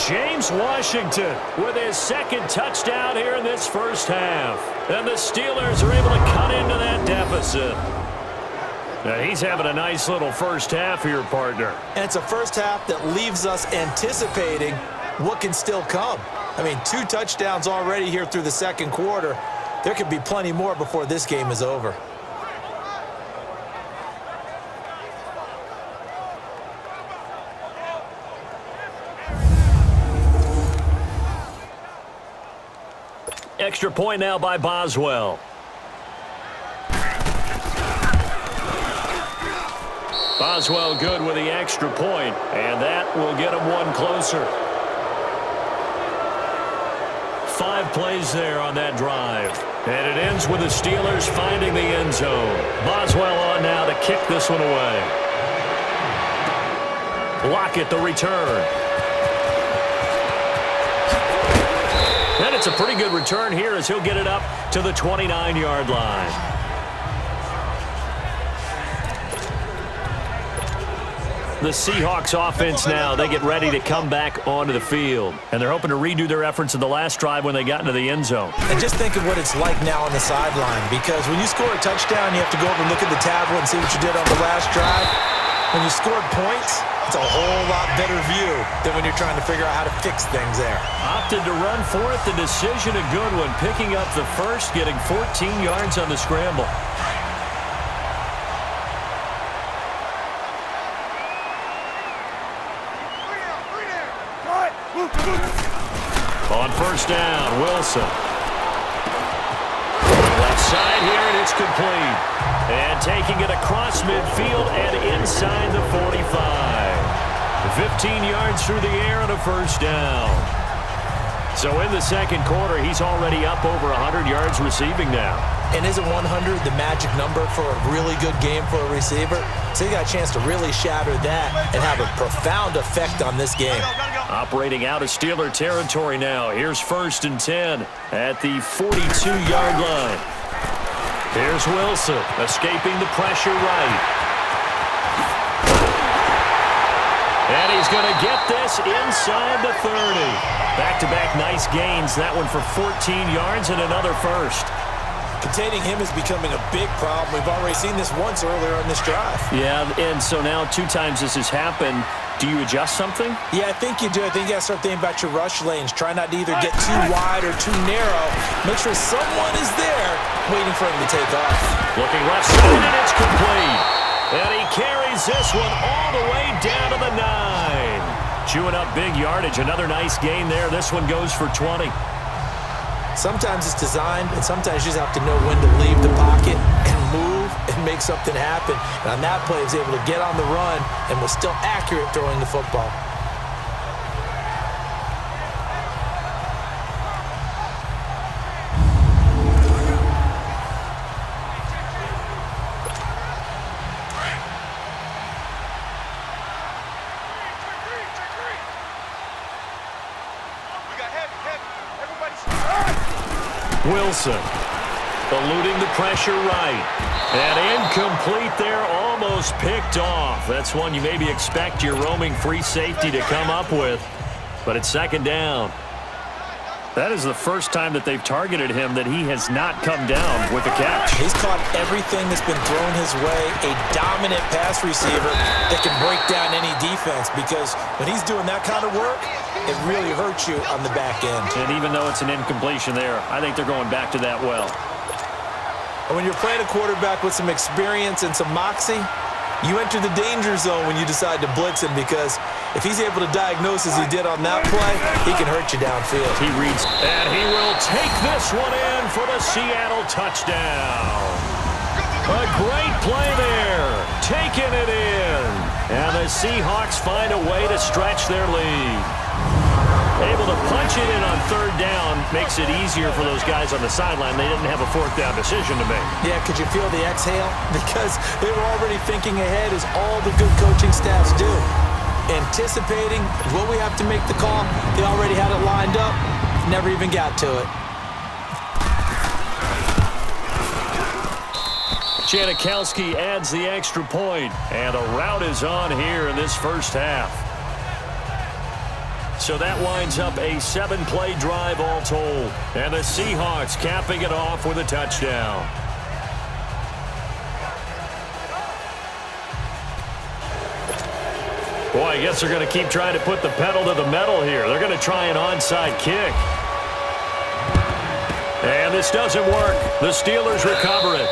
[SPEAKER 2] James Washington with his 2nd touchdown here in this first half. And the Steelers are able to cut into that deficit. Now he's having a nice little first half here, partner.
[SPEAKER 3] And it's a first half that leaves us anticipating what can still come. I mean, 2 touchdowns already here through the second quarter. There could be plenty more before this game is over.
[SPEAKER 2] Extra point now by Boswell. Boswell good with the extra point, and that will get him 1 closer. 5 plays there on that drive. And it ends with the Steelers finding the end zone. Boswell on now to kick this one away. Lockett the return. And it's a pretty good return here as he'll get it up to the 29-yard line. The Seahawks offense now, they get ready to come back onto the field. And they're hoping to redo their efforts in the last drive when they got into the end zone.
[SPEAKER 3] And just think of what it's like now on the sideline, because when you score a touchdown, you have to go over and look at the tablet and see what you did on the last drive. When you scored points, it's a whole lot better view than when you're trying to figure out how to fix things there.
[SPEAKER 2] Opted to run for it. The decision a good one. Picking up the first, getting 14 yards on the scramble. On first down, Wilson. Left side here, and it's complete. And taking it across midfield and inside the 45. 15 yards through the air and a first down. So in the second quarter, he's already up over 100 yards receiving now.
[SPEAKER 3] And isn't 100 the magic number for a really good game for a receiver? So he got a chance to really shatter that and have a profound effect on this game.
[SPEAKER 2] Operating out of Steeler territory now. Here's 1st and 10 at the 42-yard line. Here's Wilson escaping the pressure right. And he's going to get this inside the 30. Back-to-back nice gains. That one for 14 yards and another first.
[SPEAKER 3] Containing him is becoming a big problem. We've already seen this once earlier on this drive.
[SPEAKER 2] Yeah, and so now 2 times this has happened. Do you adjust something?
[SPEAKER 3] Yeah, I think you do. I think you got to start thinking about your rush lanes. Try not to either get too wide or too narrow. Make sure someone is there waiting for him to take off.
[SPEAKER 2] Looking left side, and it's complete. And he carries this one all the way down to the 9. Chewing up big yardage. Another nice gain there. This one goes for 20.
[SPEAKER 3] Sometimes it's designed, and sometimes you just have to know when to leave the pocket and move and make something happen. And on that play, he was able to get on the run and was still accurate throwing the football.
[SPEAKER 2] Wilson eluding the pressure right. And incomplete there, almost picked off. That's one you maybe expect your roaming free safety to come up with. But it's 2nd down. That is the first time that they've targeted him that he has not come down with a catch.
[SPEAKER 3] He's caught everything that's been thrown his way. A dominant pass receiver that can break down any defense, because when he's doing that kind of work, it really hurts you on the back end.
[SPEAKER 2] And even though it's an incompletion there, I think they're going back to that well.
[SPEAKER 3] And when you're playing a quarterback with some experience and some moxie, you enter the danger zone when you decide to blitz him, because if he's able to diagnose as he did on that play, he can hurt you downfield.
[SPEAKER 2] He reads, and he will take this one in for the Seattle touchdown. A great play there, taking it in. And the Seahawks find a way to stretch their lead. Able to punch it in on 3rd down makes it easier for those guys on the sideline. They didn't have a 4th down decision to make.
[SPEAKER 3] Yeah, could you feel the exhale? Because they were already thinking ahead, as all the good coaching staffs do. Anticipating, will we have to make the call? They already had it lined up, never even got to it.
[SPEAKER 2] Janikowski adds the extra point, and a rout is on here in this first half. So that winds up a 7-play drive all told. And the Seahawks capping it off with a touchdown. Boy, I guess they're going to keep trying to put the pedal to the metal here. They're going to try an onside kick. And this doesn't work. The Steelers recover it.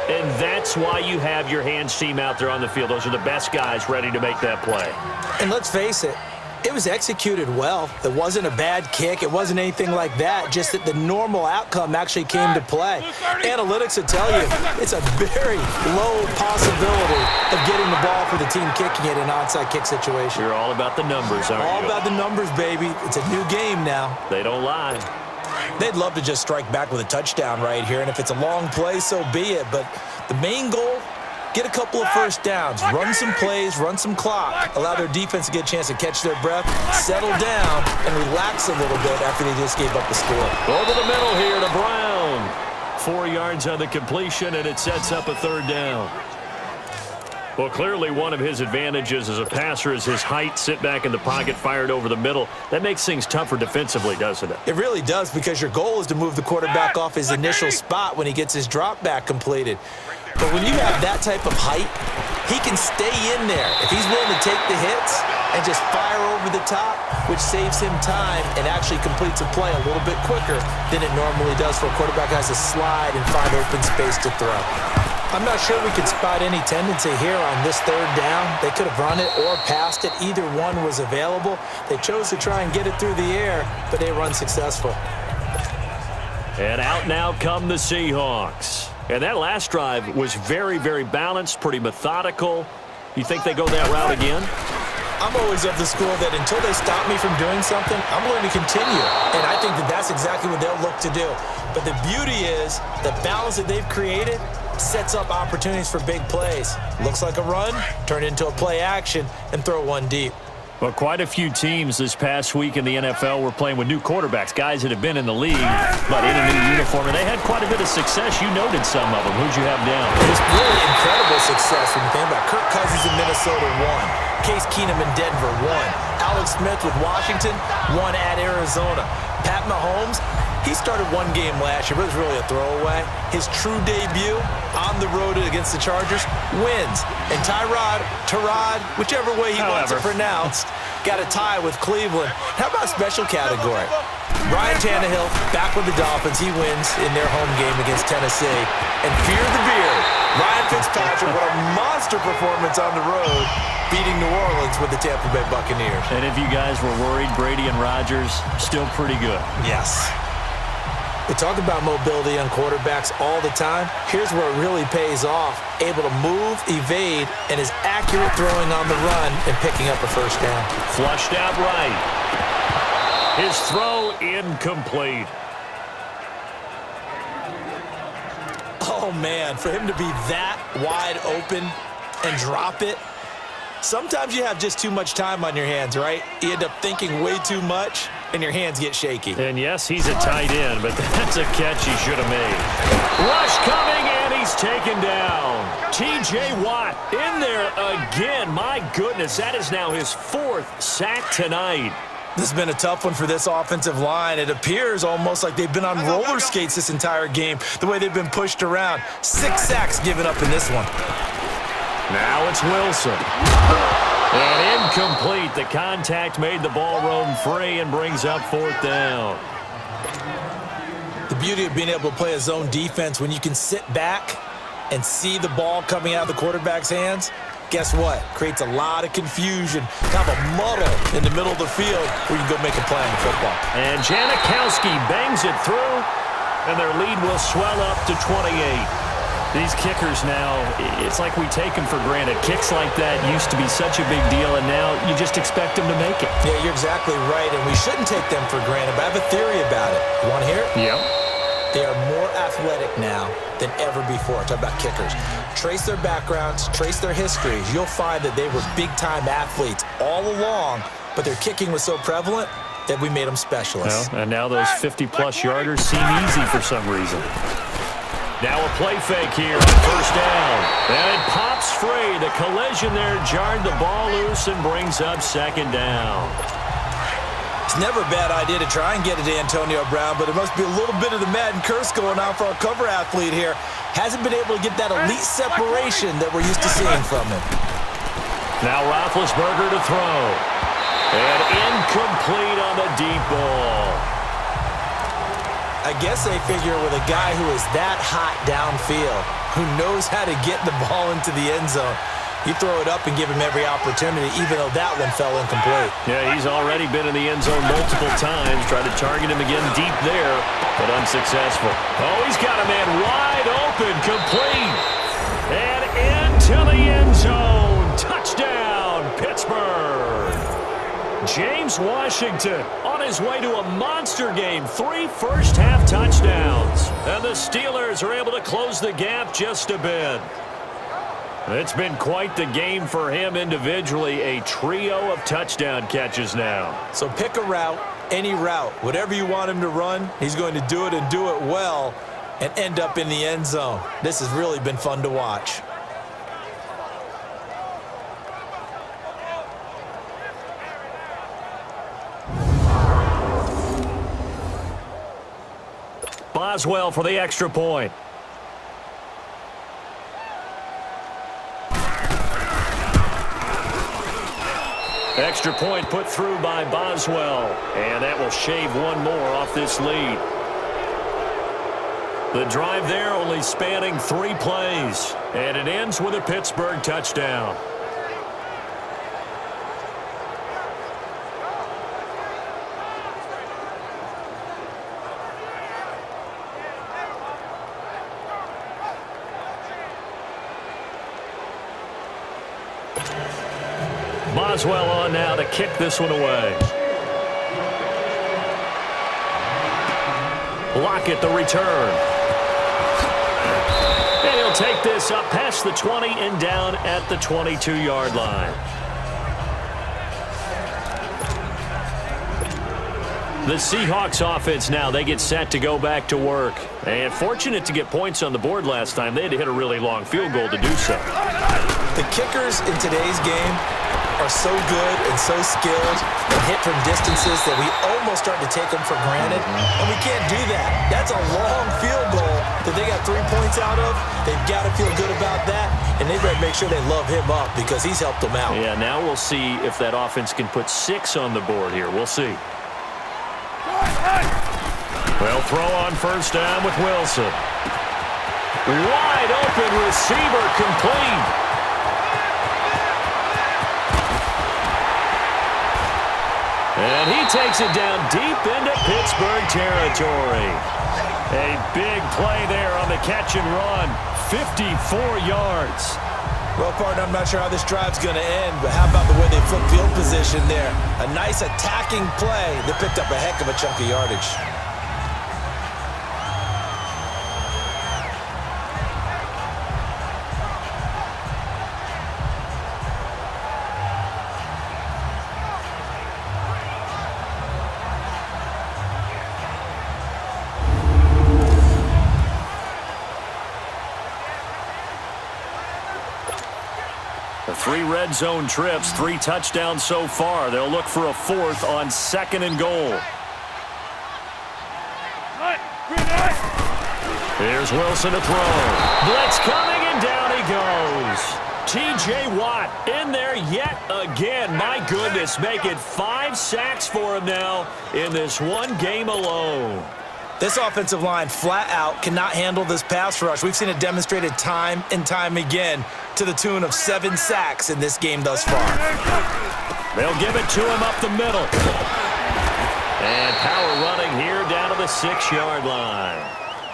[SPEAKER 2] And that's why you have your hands team out there on the field. Those are the best guys ready to make that play.
[SPEAKER 3] And let's face it, it was executed well. It wasn't a bad kick. It wasn't anything like that. Just that the normal outcome actually came to play. Analytics will tell you it's a very low possibility of getting the ball for the team kicking it in an onside kick situation.
[SPEAKER 2] You're all about the numbers, aren't you?
[SPEAKER 3] All about the numbers, baby. It's a new game now.
[SPEAKER 2] They don't lie.
[SPEAKER 3] They'd love to just strike back with a touchdown right here, and if it's a long play, so be it. But the main goal, get a couple of first downs, run some plays, run some clock, allow their defense to get a chance to catch their breath, settle down, and relax a little bit after they just gave up the score.
[SPEAKER 2] Over the middle here to Brown. 4 yards on the completion, and it sets up a 3rd down. Well, clearly one of his advantages as a passer is his height, sit back in the pocket, fired over the middle. That makes things tougher defensively, doesn't it?
[SPEAKER 3] It really does, because your goal is to move the quarterback off his initial spot when he gets his drop back completed. But when you have that type of height, he can stay in there if he's willing to take the hits and just fire over the top, which saves him time and actually completes a play a little bit quicker than it normally does for a quarterback who has to slide and find open space to throw. I'm not sure we could spot any tendency here on this 3rd down. They could have run it or passed it. Either one was available. They chose to try and get it through the air, but they were unsuccessful.
[SPEAKER 2] And out now come the Seahawks. And that last drive was very, very balanced, pretty methodical. You think they go that route again?
[SPEAKER 3] I'm always of the school that until they stop me from doing something, I'm going to continue. And I think that that's exactly what they'll look to do. But the beauty is the balance that they've created sets up opportunities for big plays. Looks like a run, turn it into a play action, and throw one deep.
[SPEAKER 2] Well, quite a few teams this past week in the NFL were playing with new quarterbacks, guys that have been in the league, but in a new uniform. And they had quite a bit of success. You noted some of them. Who'd you have down?
[SPEAKER 3] It was really incredible success when you think about Kirk Cousins in Minnesota, 1. Case Keenum in Denver, 1. Alex Smith with Washington, 1 at Arizona. Pat Mahomes, he started one game last year, but it was really a throwaway. His true debut on the road against the Chargers wins. And Tyrod, whichever way he wants it pronounced, got a tie with Cleveland. How about special category? Ryan Tannehill back with the Dolphins. He wins in their home game against Tennessee. And fear the beard, Ryan Fitzpatrick, what a monster performance on the road, beating New Orleans with the Tampa Bay Buccaneers.
[SPEAKER 2] And if you guys were worried, Brady and Rodgers, still pretty good.
[SPEAKER 3] Yes. We talk about mobility on quarterbacks all the time. Here's where it really pays off. Able to move, evade, and is accurate throwing on the run and picking up a first down.
[SPEAKER 2] Flushed out right. His throw incomplete.
[SPEAKER 3] Oh, man, for him to be that wide open and drop it. Sometimes you have just too much time on your hands, right? You end up thinking way too much, and your hands get shaky.
[SPEAKER 2] And yes, he's a tight end, but that's a catch he should have made. Rush coming, and he's taken down. T.J. Watt in there again. My goodness, that is now his 4th sack tonight.
[SPEAKER 3] This has been a tough one for this offensive line. It appears almost like they've been on roller skates this entire game, the way they've been pushed around. 6 sacks given up in this one.
[SPEAKER 2] Now it's Wilson. And incomplete. The contact made the ball roam free and brings up 4th down.
[SPEAKER 3] The beauty of being able to play a zone defense when you can sit back and see the ball coming out of the quarterback's hands, guess what? Creates a lot of confusion, kind of a muddle in the middle of the field where you can go make a play on the football.
[SPEAKER 2] And Janikowski bangs it through, and their lead will swell up to 28. These kickers now, it's like we take them for granted. Kicks like that used to be such a big deal, and now you just expect them to make it.
[SPEAKER 3] Yeah, you're exactly right, and we shouldn't take them for granted, but I have a theory about it. You want to hear it?
[SPEAKER 2] Yep.
[SPEAKER 3] They are more athletic now than ever before. Talk about kickers. Trace their backgrounds, trace their histories. You'll find that they were big-time athletes all along, but their kicking was so prevalent that we made them specialists.
[SPEAKER 2] Well, and now those 50-plus yarders seem easy for some reason. Now a play fake here on 1st down. And it pops free. The collision there jarred the ball loose and brings up 2nd down.
[SPEAKER 3] It's never a bad idea to try and get it to Antonio Brown, but there must be a little bit of the Madden curse going on for our cover athlete here. Hasn't been able to get that elite separation that we're used to seeing from him.
[SPEAKER 2] Now Roethlisberger to throw. And incomplete on the deep ball.
[SPEAKER 3] I guess they figure with a guy who is that hot downfield, who knows how to get the ball into the end zone, you throw it up and give him every opportunity, even though that one fell incomplete.
[SPEAKER 2] Yeah, he's already been in the end zone multiple times. Tried to target him again deep there, but unsuccessful. Oh, he's got a man wide open, complete. And into the end zone. Touchdown, Pittsburgh. James Washington on his way to a monster game. 3 first-half touchdowns. And the Steelers are able to close the gap just a bit. It's been quite the game for him individually. A trio of touchdown catches now.
[SPEAKER 3] So pick a route, any route. Whatever you want him to run, he's going to do it and do it well and end up in the end zone. This has really been fun to watch.
[SPEAKER 2] Boswell for the extra point. Extra point put through by Boswell. And that will shave one more off this lead. The drive there only spanning 3 plays. And it ends with a Pittsburgh touchdown. Boswell on now to kick this one away. Lockett the return. And he'll take this up past the 20 and down at the 22-yard line. The Seahawks offense now, they get set to go back to work. And fortunate to get points on the board last time. They had to hit a really long field goal to do so.
[SPEAKER 3] The kickers in today's game are so good and so skilled and hit from distances that we almost start to take them for granted. And we can't do that. That's a long field goal that they got 3 points out of. They've got to feel good about that. And they better make sure they love him up because he's helped them out.
[SPEAKER 2] Yeah, now we'll see if that offense can put 6 on the board here. We'll see. Well, throw on first down with Wilson. Wide open receiver complete. And he takes it down deep into Pittsburgh territory. A big play there on the catch and run. 54 yards.
[SPEAKER 3] Well, partner, I'm not sure how this drive's going to end, but how about the way they flipped field position there? A nice attacking play that picked up a heck of a chunk of yardage.
[SPEAKER 2] Three red zone trips, 3 touchdowns so far. They'll look for a 4th on 2nd and goal. Here's Wilson to throw. Blitz coming, and down he goes. T.J. Watt in there yet again. My goodness, making 5 sacks for him now in this one game alone.
[SPEAKER 3] This offensive line flat out cannot handle this pass rush. We've seen it demonstrated time and time again to the tune of 7 sacks in this game thus far.
[SPEAKER 2] They'll give it to him up the middle. And power running here down to the 6-yard line.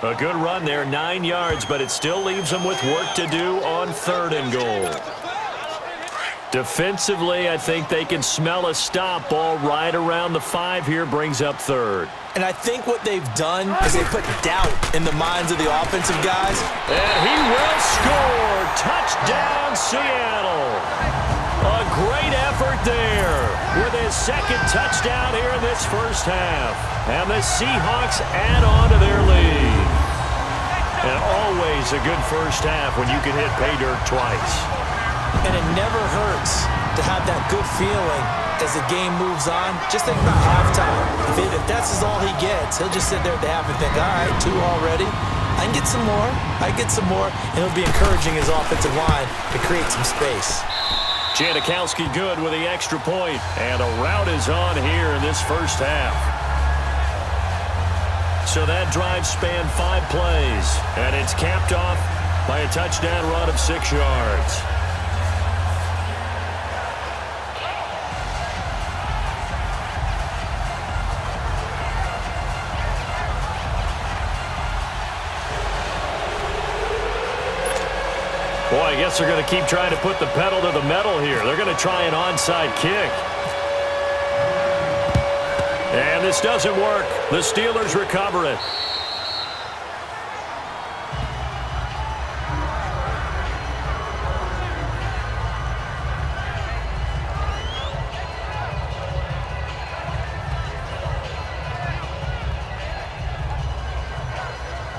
[SPEAKER 2] A good run there, 9 yards, but it still leaves them with work to do on 3rd and goal. Defensively, I think they can smell a stop. Ball right around the 5 here, brings up 3rd.
[SPEAKER 3] And I think what they've done is they put doubt in the minds of the offensive guys.
[SPEAKER 2] And he will score. Touchdown, Seattle. A great effort there with his 2nd touchdown here in this first half. And the Seahawks add on to their lead. And always a good first half when you can hit pay dirt twice.
[SPEAKER 3] And it never hurts to have that good feeling as the game moves on. Just think about halftime. If that's all he gets, he'll just sit there at the half and think, all right, 2 already. I can get some more. I can get some more. And he'll be encouraging his offensive line to create some space.
[SPEAKER 2] Janikowski good with the extra point. And a rout is on here in this first half. So that drive spanned 5 plays. And it's capped off by a touchdown run of 6 yards. Boy, I guess they're going to keep trying to put the pedal to the metal here. They're going to try an onside kick. And this doesn't work. The Steelers recover it.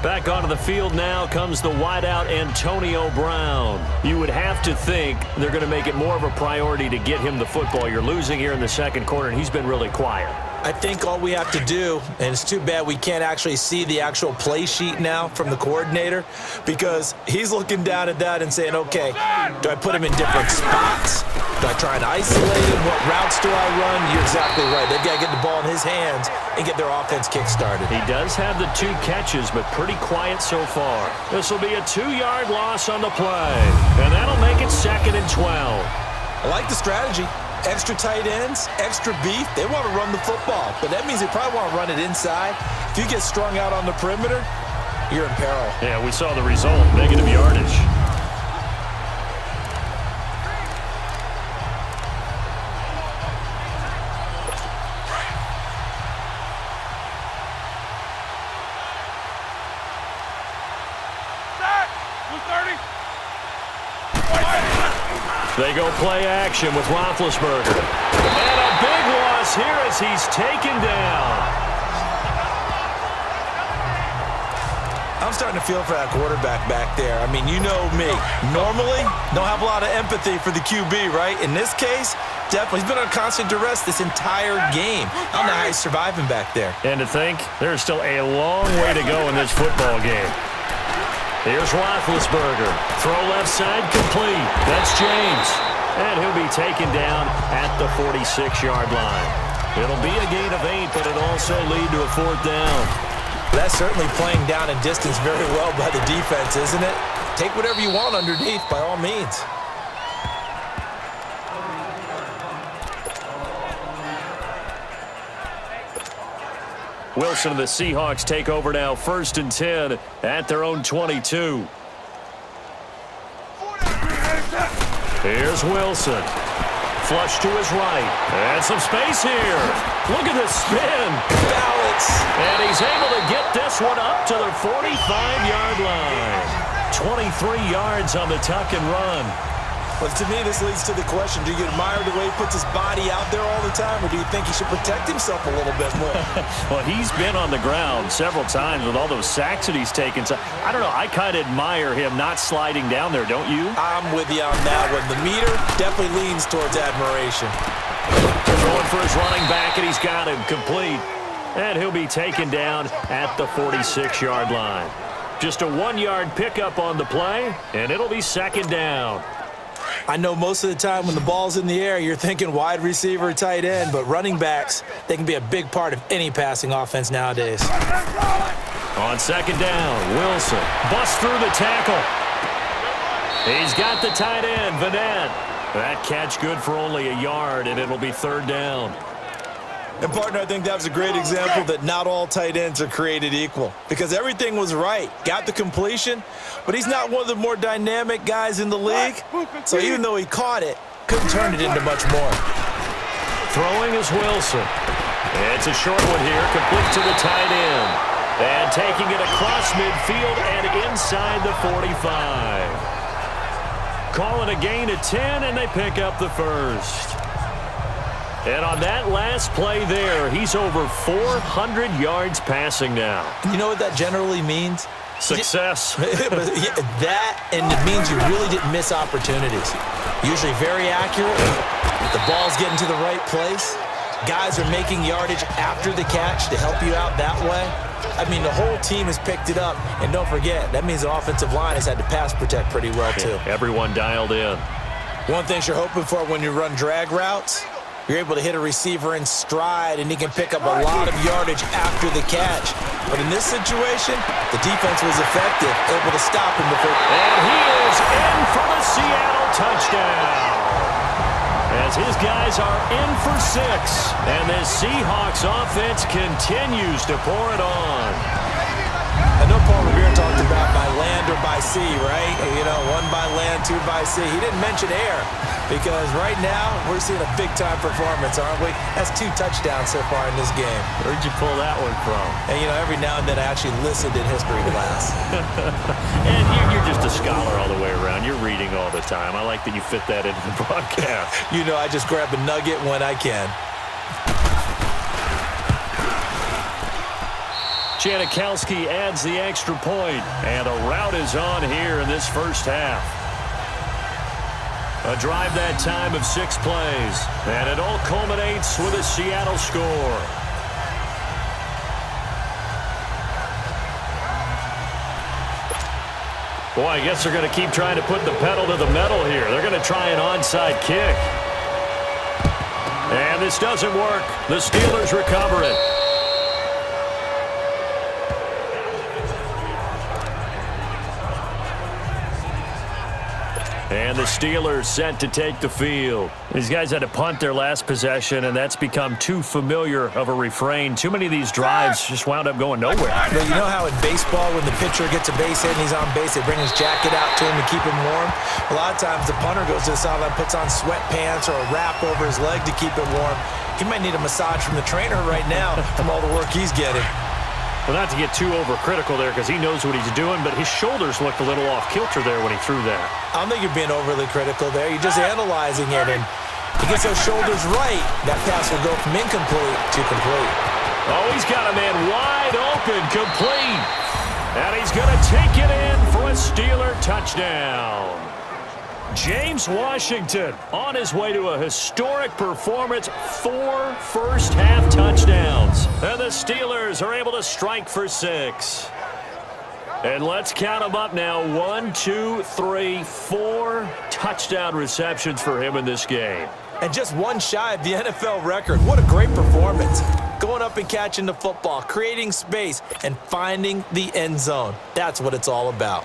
[SPEAKER 2] Back onto the field now comes the wideout Antonio Brown. You would have to think they're going to make it more of a priority to get him the football. You're losing here in the 2nd quarter, and he's been really quiet.
[SPEAKER 3] I think all we have to do, and it's too bad we can't actually see the actual play sheet now from the coordinator, because he's looking down at that and saying, okay, do I put him in different spots? Do I try and isolate him? What routes do I run? You're exactly right. They've got to get the ball in his hands and get their offense kick-started.
[SPEAKER 2] He does have the 2 catches, but pretty quiet so far. This will be a 2-yard loss on the play, and that'll make it 2nd and 12.
[SPEAKER 3] I like the strategy. Extra tight ends, extra beef. They want to run the football, but that means they probably want to run it inside. If you get strung out on the perimeter, you're in peril.
[SPEAKER 2] Yeah, we saw the result, negative yardage. They go play action with Roethlisberger. And a big loss here as he's taken down.
[SPEAKER 3] I'm starting to feel for that quarterback back there. I mean, you know me. Normally, don't have a lot of empathy for the QB, right? In this case, definitely. He's been on constant duress this entire game. I don't know how he's surviving back there.
[SPEAKER 2] And to think, there's still a long way to go in this football game. Here's Roethlisberger. Throw left side complete. That's James. And he'll be taken down at the 46-yard line. It'll be a gain of 8, but it'll also lead to a 4th down.
[SPEAKER 3] That's certainly playing down in distance very well by the defense, isn't it? Take whatever you want underneath, by all means.
[SPEAKER 2] Wilson and the Seahawks take over now, 1st and 10 at their own 22. Here's Wilson. Flush to his right. And some space here. Look at the spin.
[SPEAKER 3] Balance.
[SPEAKER 2] And he's able to get this one up to the 45-yard line. 23 yards on the tuck and run.
[SPEAKER 3] But to me, this leads to the question, do you admire the way he puts his body out there all the time, or do you think he should protect himself a little bit more?
[SPEAKER 2] Well, he's been on the ground several times with all those sacks that he's taken. So, I don't know. I kind of admire him not sliding down there, don't you?
[SPEAKER 3] I'm with you on that one. The meter definitely leans towards admiration.
[SPEAKER 2] Throwing for his running back, and he's got him complete. And he'll be taken down at the 46-yard line. Just a 1-yard pickup on the play, and it'll be 2nd down.
[SPEAKER 3] I know most of the time when the ball's in the air, you're thinking wide receiver, tight end, but running backs, they can be a big part of any passing offense nowadays.
[SPEAKER 2] On 2nd down, Wilson busts through the tackle. He's got the tight end, Vanette. That catch good for only a yard, and it'll be 3rd down.
[SPEAKER 3] And, partner, I think that was a great example that not all tight ends are created equal because everything was right. Got the completion, but he's not one of the more dynamic guys in the league. So even though he caught it, couldn't turn it into much more.
[SPEAKER 2] Throwing is Wilson. It's a short one here, complete to the tight end. And taking it across midfield and inside the 45. Calling a gain of 10, and they pick up the 1st. And on that last play there, he's over 400 yards passing now.
[SPEAKER 3] You know what that generally means?
[SPEAKER 2] Success.
[SPEAKER 3] That, and it means you really didn't miss opportunities. Usually very accurate. The ball's getting to the right place. Guys are making yardage after the catch to help you out that way. I mean, the whole team has picked it up. And don't forget, that means the offensive line has had to pass protect pretty well, too.
[SPEAKER 2] Everyone dialed in.
[SPEAKER 3] One thing you're hoping for when you run drag routes, you're able to hit a receiver in stride, and he can pick up a lot of yardage after the catch. But in this situation, the defense was effective, able to stop him before.
[SPEAKER 2] And he is in for the Seattle touchdown. As his guys are in for 6, and this Seahawks offense continues to pour it on.
[SPEAKER 3] I know Paul Revere talked about by land or by sea, right? You know, 1 by land, 2 by sea. He didn't mention air because right now we're seeing a big-time performance, aren't we? That's 2 touchdowns so far in this game.
[SPEAKER 2] Where'd you pull that one from?
[SPEAKER 3] And, you know, every now and then I actually listened in history class.
[SPEAKER 2] And you're just a scholar all the way around. You're reading all the time. I like that you fit that into the broadcast.
[SPEAKER 3] You know, I just grab a nugget when I can.
[SPEAKER 2] Janikowski adds the extra point, and a rout is on here in this first half. A drive that time of 6 plays, and it all culminates with a Seattle score. Boy, I guess they're going to keep trying to put the pedal to the metal here. They're going to try an onside kick. And this doesn't work. The Steelers recover it. And the Steelers set to take the field. These guys had to punt their last possession, and that's become too familiar of a refrain. Too many of these drives just wound up going nowhere.
[SPEAKER 3] But you know how in baseball, when the pitcher gets a base hit and he's on base, they bring his jacket out to him to keep him warm? A lot of times the punter goes to the sideline, puts on sweatpants or a wrap over his leg to keep it warm. He might need a massage from the trainer right now from all the work he's getting.
[SPEAKER 2] Well, not to get too overcritical there because he knows what he's doing, but his shoulders looked a little off kilter there when he threw that.
[SPEAKER 3] I don't think you're being overly critical there. You're just analyzing it, and he gets those shoulders right. That pass will go from incomplete to complete.
[SPEAKER 2] Oh, he's got a man wide open, complete. And he's going to take it in for a Steeler touchdown. James Washington on his way to a historic performance, 4 first-half touchdowns. And the Steelers are able to strike for 6. And let's count them up now. 1, 2, 3, 4 touchdown receptions for him in this game.
[SPEAKER 3] And just one shy of the NFL record. What a great performance. Going up and catching the football, creating space, and finding the end zone. That's what it's all about.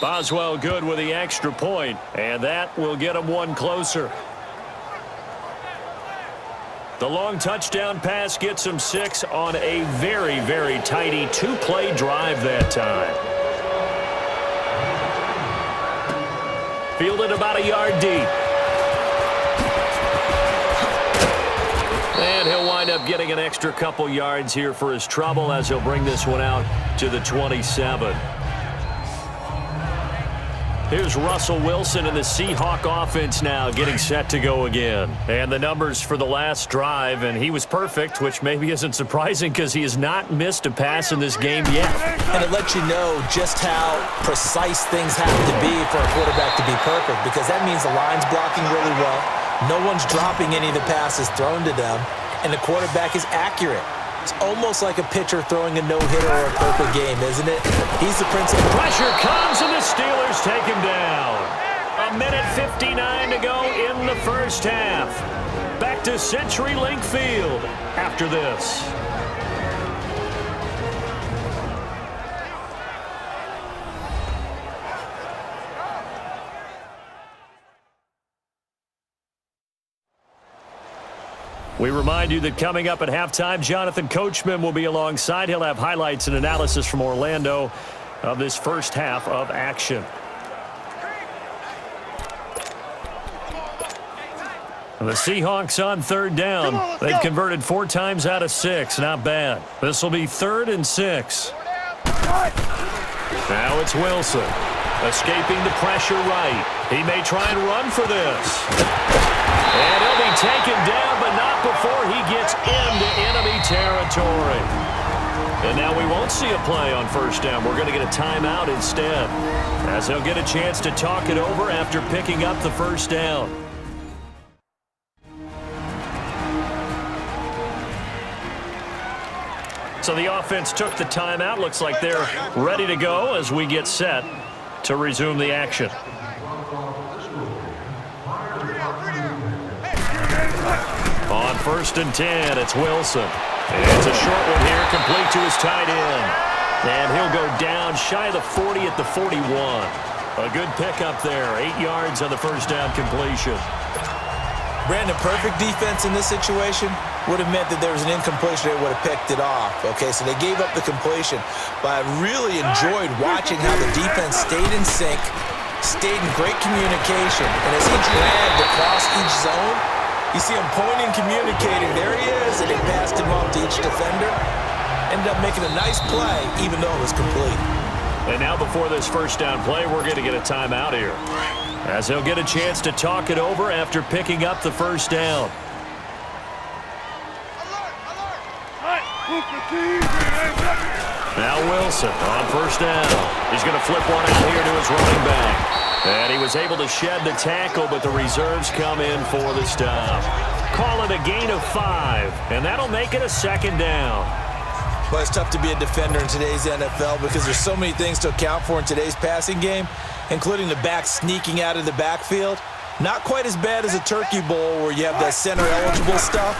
[SPEAKER 2] Boswell good with the extra point, and that will get him one closer. The long touchdown pass gets him 6 on a very, very tidy 2-play drive that time. Fielded about a yard deep. And he'll wind up getting an extra couple yards here for his trouble as he'll bring this one out to the 27. Here's Russell Wilson and the Seahawk offense now getting set to go again. And the numbers for the last drive, and he was perfect, which maybe isn't surprising because he has not missed a pass in this game yet.
[SPEAKER 3] And it lets you know just how precise things have to be for a quarterback to be perfect, because that means the line's blocking really well, no one's dropping any of the passes thrown to them, and the quarterback is accurate. It's almost like a pitcher throwing a no-hitter or a perfect game, isn't it? He's the principal.
[SPEAKER 2] Pressure comes, and the Steelers take him down. 1:59 to go in the first half. Back to CenturyLink Field after this. We remind you that coming up at halftime, Jonathan Coachman will be alongside. He'll have highlights and analysis from Orlando of this first half of action. And the Seahawks on third down. They've converted 4 times out of 6. Not bad. This will be 3rd and 6. Now it's Wilson. Escaping the pressure right. He may try and run for this. And he'll be taken down, but not before he gets into enemy territory. And now we won't see a play on first down. We're going to get a timeout instead, as he'll get a chance to talk it over after picking up the first down. So the offense took the timeout. Looks like they're ready to go as we get set to resume the action. On 1st and 10, it's Wilson. And it's a short one here, complete to his tight end. And he'll go down shy of the 40 at the 41. A good pickup there, 8 yards on the first down completion.
[SPEAKER 3] Brandon, perfect defense in this situation would have meant that there was an incompletion. They would have picked it off. Okay, so they gave up the completion. But I really enjoyed watching how the defense stayed in sync, stayed in great communication. And as he dragged across each zone, you see him pointing, communicating. There he is, and he passed him off to each defender. Ended up making a nice play, even though it was complete.
[SPEAKER 2] And now before this first down play, we're going to get a timeout here, as he'll get a chance to talk it over after picking up the first down. Now Wilson on first down. He's going to flip one out here to his running back. And he was able to shed the tackle, but the reserves come in for the stop. Call it a gain of 5, and that'll make it a 2nd down.
[SPEAKER 3] Well, it's tough to be a defender in today's NFL because there's so many things to account for in today's passing game, including the back sneaking out of the backfield. Not quite as bad as a turkey bowl where you have that center-eligible stuff,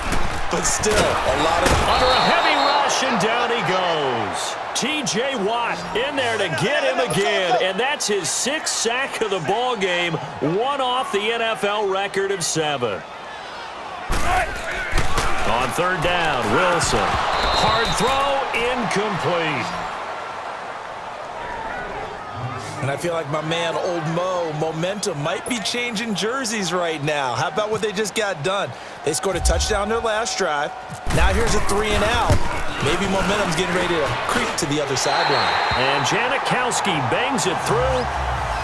[SPEAKER 3] but still a lot of...
[SPEAKER 2] Under a heavy rush, and down he goes. T.J. Watt in there to get him again, and that's his 6th sack of the ball game, one off the NFL record of 7. On 3rd down, Wilson. Hard throw, incomplete.
[SPEAKER 3] And I feel like my man, Old Mo, momentum might be changing jerseys right now. How about what they just got done? They scored a touchdown their last drive. Now here's a 3-and-out. Maybe momentum's getting ready to creep to the other sideline.
[SPEAKER 2] And Janikowski bangs it through.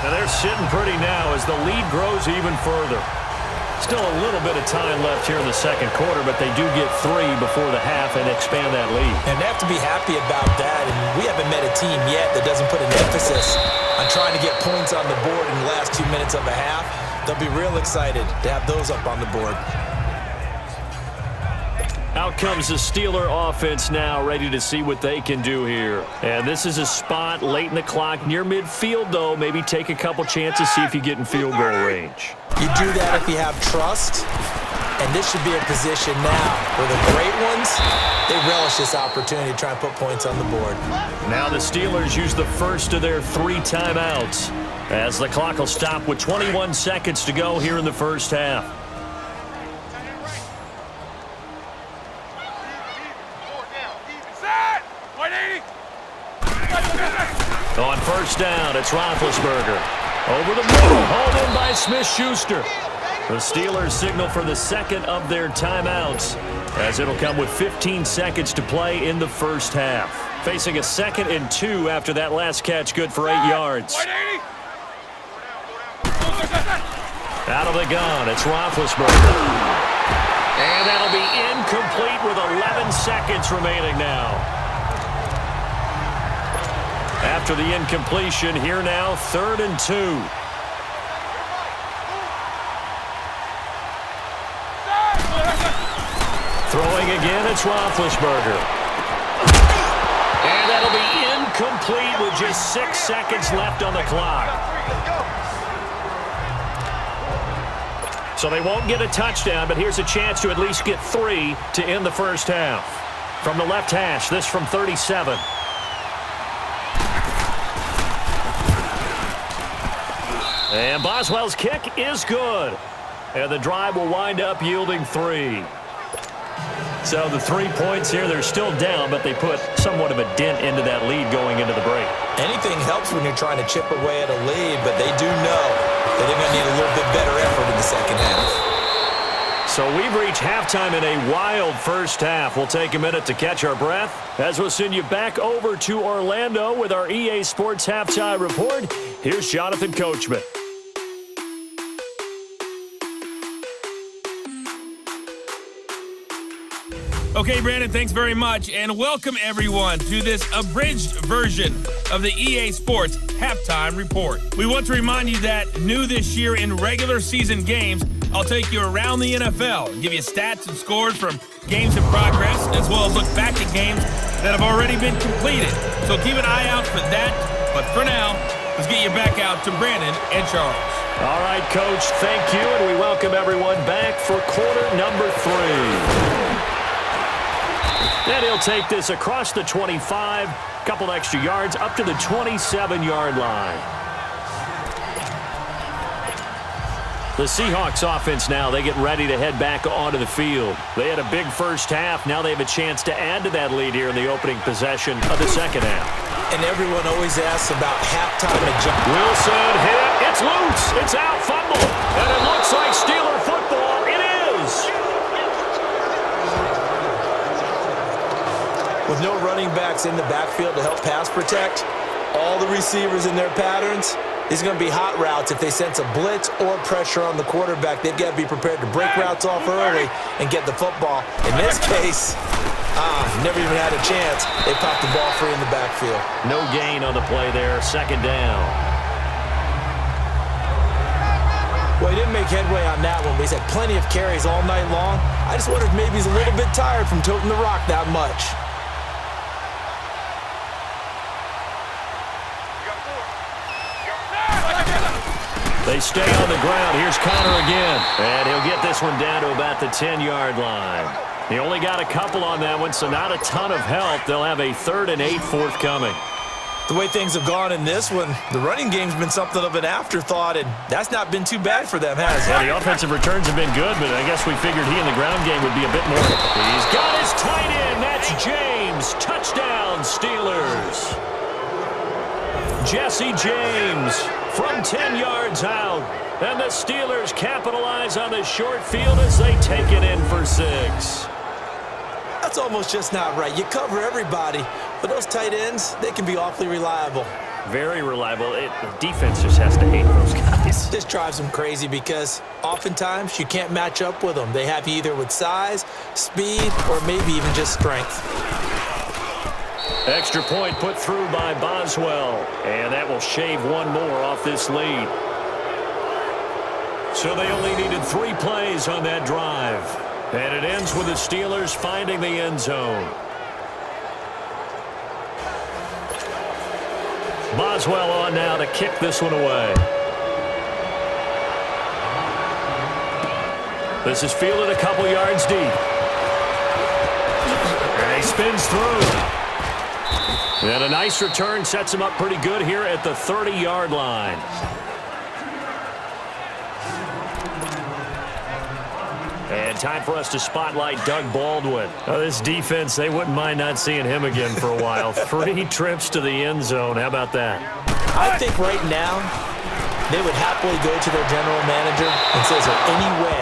[SPEAKER 2] And they're sitting pretty now as the lead grows even further. Still a little bit of time left here in the second quarter, but they do get 3 before the half and expand that lead.
[SPEAKER 3] And they have to be happy about that. And we haven't met a team yet that doesn't put an emphasis on trying to get points on the board in the last 2 minutes of a half. They'll be real excited to have those up on the board.
[SPEAKER 2] Out comes the Steeler offense now, ready to see what they can do here. And this is a spot late in the clock, near midfield, though. Maybe take a couple chances, see if you get in field goal range.
[SPEAKER 3] You do that if you have trust. And this should be a position now where the great ones, they relish this opportunity to try and put points on the board.
[SPEAKER 2] Now the Steelers use the first of their 3 timeouts as the clock will stop with 21 seconds to go here in the first half. On first down, it's Roethlisberger. Over the middle, hauled in by Smith-Schuster. The Steelers signal for the second of their timeouts as it'll come with 15 seconds to play in the first half. Facing a 2nd and 2 after that last catch, good for 8 yards. Out of the gun, it's Roethlisberger. And that'll be incomplete with 11 seconds remaining now. After the incompletion, here now, 3rd and 2. Throwing again, it's Roethlisberger. And that'll be incomplete with just 6 seconds left on the clock. So they won't get a touchdown, but here's a chance to at least get 3 to end the first half. From the left hash, this from 37. And Boswell's kick is good. And the drive will wind up yielding 3. So the 3 points here, they're still down, but they put somewhat of a dent into that lead going into the break.
[SPEAKER 3] Anything helps when you're trying to chip away at a lead, but they do know that they're going to need a little bit better effort in the second half.
[SPEAKER 2] So we've reached halftime in a wild first half. We'll take a minute to catch our breath as we'll send you back over to Orlando with our EA Sports Halftime Report. Here's Jonathan Coachman.
[SPEAKER 1] Okay, Brandon, thanks very much, and welcome everyone to this abridged version of the EA Sports Halftime Report. We want to remind you that new this year in regular season games, I'll take you around the NFL and give you stats and scores from games in progress, as well as look back at games that have already been completed. So keep an eye out for that, but for now, let's get you back out to Brandon and Charles.
[SPEAKER 2] All right, Coach, thank you, and we welcome everyone back for quarter number 3. And he'll take this across the 25, couple extra yards, up to the 27-yard line. The Seahawks offense now, they get ready to head back onto the field. They had a big first half. Now they have a chance to add to that lead here in the opening possession of the second half.
[SPEAKER 3] And everyone always asks about halftime adjustment.
[SPEAKER 2] Wilson hit. It's loose. It's out. Fumble. And it looks like Steeler football. It is.
[SPEAKER 3] With no running backs in the backfield to help pass protect, all the receivers in their patterns, these are going to be hot routes. If they sense a blitz or pressure on the quarterback, they've got to be prepared to break routes off early and get the football. In this case, never even had a chance. They popped the ball free in the backfield.
[SPEAKER 2] No gain on the play there. Second down.
[SPEAKER 3] Well, he didn't make headway on that one, but he's had plenty of carries all night long. I just wonder if maybe he's a little bit tired from toting the rock that much.
[SPEAKER 2] They stay on the ground. Here's Connor again. And he'll get this one down to about the 10-yard line. He only got a couple on that one, so not a ton of help. They'll have a 3rd and 8 forthcoming.
[SPEAKER 3] The way things have gone in this one, the running game's been something of an afterthought, and that's not been too bad for them, has it?
[SPEAKER 2] Yeah, the offensive returns have been good, but I guess we figured he in the ground game would be a bit more. He's got his tight end. That's James. Touchdown, Steelers. Jesse James from 10 yards out. And the Steelers capitalize on the short field as they take it in for 6.
[SPEAKER 3] That's almost just not right. You cover everybody, but those tight ends, they can be awfully reliable.
[SPEAKER 2] Very reliable. The defense just has to hate those guys.
[SPEAKER 3] This drives them crazy because oftentimes you can't match up with them. They have you either with size, speed, or maybe even just strength.
[SPEAKER 2] Extra point put through by Boswell, and that will shave one more off this lead. So they only needed 3 plays on that drive. And it ends with the Steelers finding the end zone. Boswell on now to kick this one away. This is fielded a couple yards deep. And he spins through. And a nice return sets him up pretty good here at the 30-yard line. And time for us to spotlight Doug Baldwin. This defense, they wouldn't mind not seeing him again for a while. 3 trips to the end zone. How about that?
[SPEAKER 3] I think right now they would happily go to their general manager and say, is there any way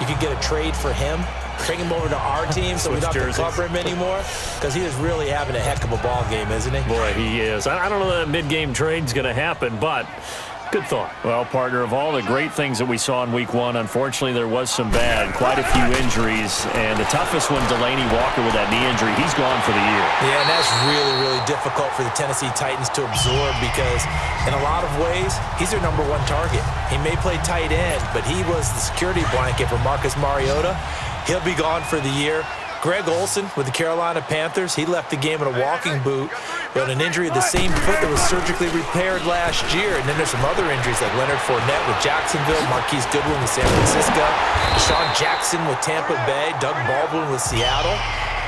[SPEAKER 3] you could get a trade for him? Bring him over to our team so we don't have to cover him anymore? Because he is really having a heck of a ball game, isn't he?
[SPEAKER 2] Boy, he is. I don't know that mid-game trade's going to happen, but good thought. Well, partner, of all the great things that we saw in Week 1, unfortunately there was some bad, quite a few injuries, and the toughest one, Delaney Walker with that knee injury, he's gone for the year.
[SPEAKER 3] Yeah, and that's really, really difficult for the Tennessee Titans to absorb because in a lot of ways, he's their #1 target. He may play tight end, but he was the security blanket for Marcus Mariota. He'll be gone for the year. Greg Olsen with the Carolina Panthers, he left the game in a walking boot with an injury of the same foot that was surgically repaired last year. And then there's some other injuries like Leonard Fournette with Jacksonville, Marquise Goodwin with San Francisco, Deshaun Jackson with Tampa Bay, Doug Baldwin with Seattle.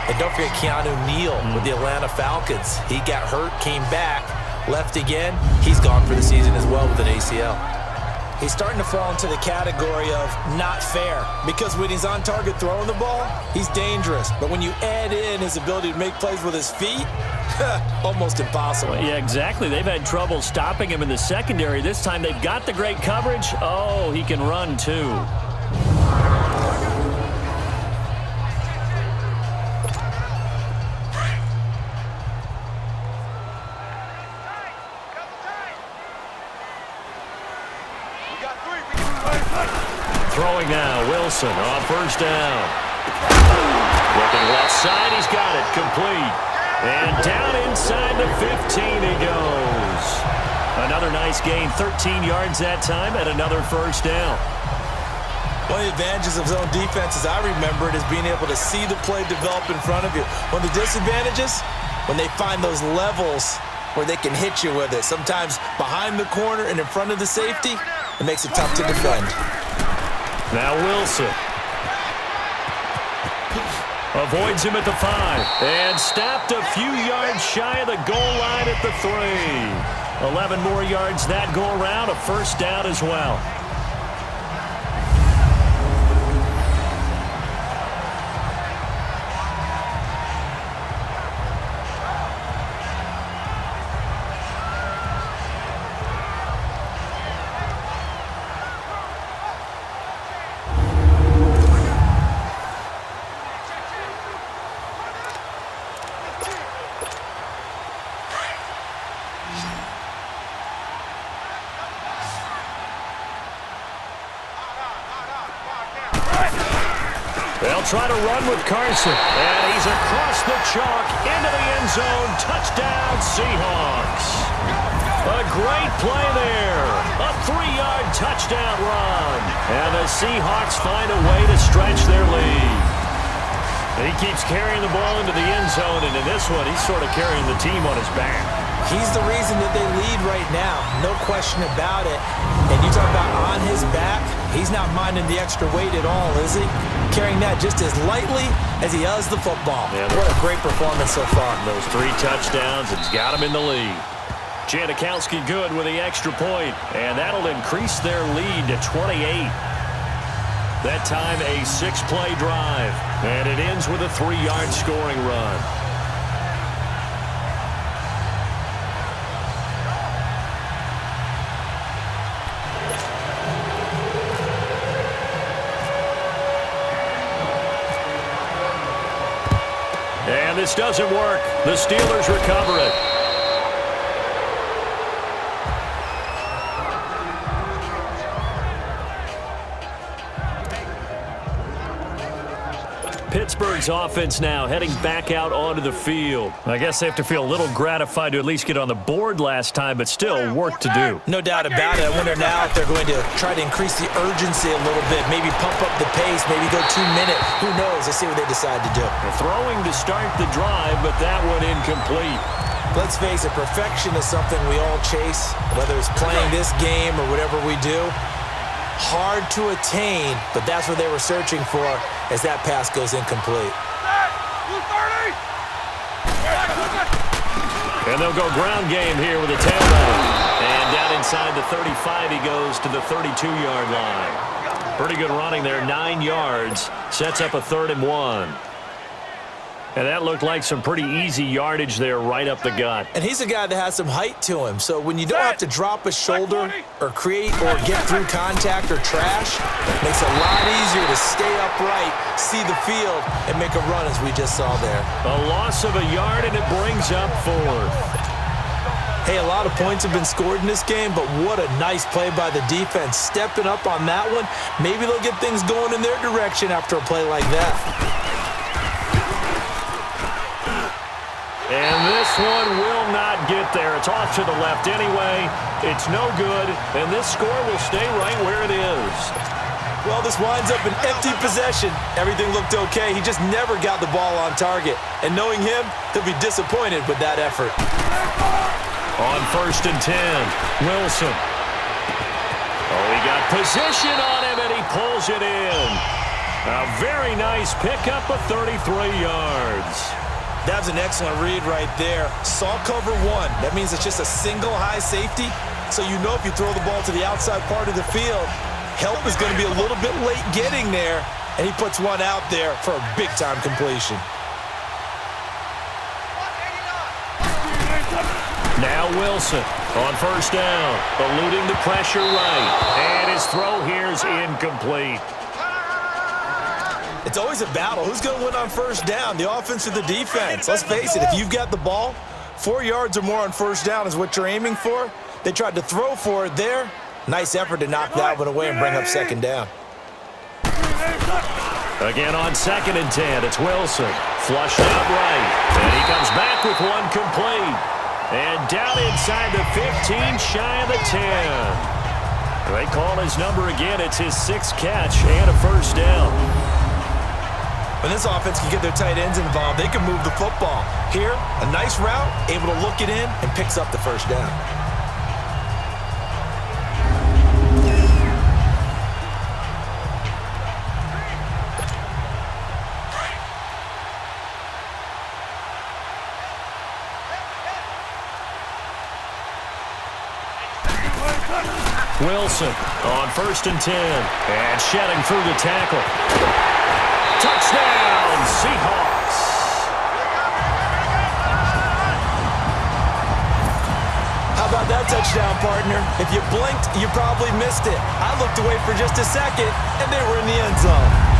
[SPEAKER 3] And don't forget Keanu Neal with the Atlanta Falcons. He got hurt, came back, left again. He's gone for the season as well with an ACL. He's starting to fall into the category of not fair because when he's on target throwing the ball, he's dangerous. But when you add in his ability to make plays with his feet, almost impossible.
[SPEAKER 2] Well, yeah, exactly. They've had trouble stopping him in the secondary. This time they've got the great coverage. Oh, he can run too. Throwing now, Wilson on first down. Looking left side, he's got it, complete. And down inside the 15 he goes. Another nice gain, 13 yards that time, and another first down.
[SPEAKER 3] One of the advantages of zone defense, as I remember it, is being able to see the play develop in front of you. One of the disadvantages, when they find those levels where they can hit you with it, sometimes behind the corner and in front of the safety, it makes it tough to defend.
[SPEAKER 2] Now Wilson avoids him at the 5 and stopped a few yards shy of the goal line at the 3. 11 more yards that go around, a first down as well. They'll try to run with Carson, and he's across the chalk into the end zone. Touchdown, Seahawks. A great play there. A 3-yard touchdown run. And the Seahawks find a way to stretch their lead. And he keeps carrying the ball into the end zone, and in this one, he's sort of carrying the team on his back.
[SPEAKER 3] He's the reason that they lead right now, no question about it. And you talk about on his back, he's not minding the extra weight at all, is he? Carrying that just as lightly as he does the football. Yeah, what a great performance so far.
[SPEAKER 2] Those 3 touchdowns, it's got him in the lead. Janikowski good with the extra point, and that'll increase their lead to 28. That time a 6-play drive, and it ends with a 3-yard scoring run. And this doesn't work. The Steelers recover it. Pittsburgh's offense now heading back out onto the field. I guess they have to feel a little gratified to at least get on the board last time, but still work to do.
[SPEAKER 3] No doubt about it. I wonder now if they're going to try to increase the urgency a little bit, maybe pump up the pace, maybe go 2-minute. Who knows? Let's see what they decide to do.
[SPEAKER 2] They're throwing to start the drive, but that one incomplete.
[SPEAKER 3] Let's face it, perfection is something we all chase, whether it's playing this game or whatever we do. Hard to attain, but that's what they were searching for as that pass goes incomplete.
[SPEAKER 2] And they'll go ground game here with a tailback. And down inside the 35, he goes to the 32-yard line. Pretty good running there, 9 yards. Sets up a 3rd and 1. And that looked like some pretty easy yardage there right up the gut.
[SPEAKER 3] And he's a guy that has some height to him, so when you don't have to drop a shoulder or create or get through contact or trash, it makes it a lot easier to stay upright, see the field, and make a run as we just saw there.
[SPEAKER 2] A loss of a yard, and it brings up 4th.
[SPEAKER 3] Hey, a lot of points have been scored in this game, but what a nice play by the defense. Stepping up on that one, maybe they'll get things going in their direction after a play like that.
[SPEAKER 2] And this one will not get there. It's off to the left anyway. It's no good, and this score will stay right where it is.
[SPEAKER 3] Well, this winds up an empty possession. Everything looked okay. He just never got the ball on target. And knowing him, he'll be disappointed with that effort.
[SPEAKER 2] On 1st and 10, Wilson. Oh, he got position on him, and he pulls it in. A very nice pickup of 33 yards.
[SPEAKER 3] That's an excellent read right there. Saw cover 1. That means it's just a single high safety. So you know if you throw the ball to the outside part of the field, help is going to be a little bit late getting there. And he puts one out there for a big-time completion.
[SPEAKER 2] Now Wilson on 1st down, eluding the pressure right. And his throw here is incomplete.
[SPEAKER 3] It's always a battle. Who's going to win on 1st down, the offense or the defense? Let's face it, if you've got the ball, 4 yards or more on 1st down is what you're aiming for. They tried to throw for it there. Nice effort to knock that one away and bring up 2nd down.
[SPEAKER 2] Again on 2nd and 10, it's Wilson. Flushed out right. And he comes back with one complete. And down inside the 15, shy of the 10. They call his number again. It's his 6th catch and a 1st down.
[SPEAKER 3] When this offense can get their tight ends involved, they can move the football. Here, a nice route, able to look it in, and picks up the 1st down.
[SPEAKER 2] Wilson on 1st and 10. And shedding through the tackle. Touchdown, Seahawks.
[SPEAKER 3] How about that touchdown, partner? If you blinked, you probably missed it. I looked away for just a second, and they were in the end zone.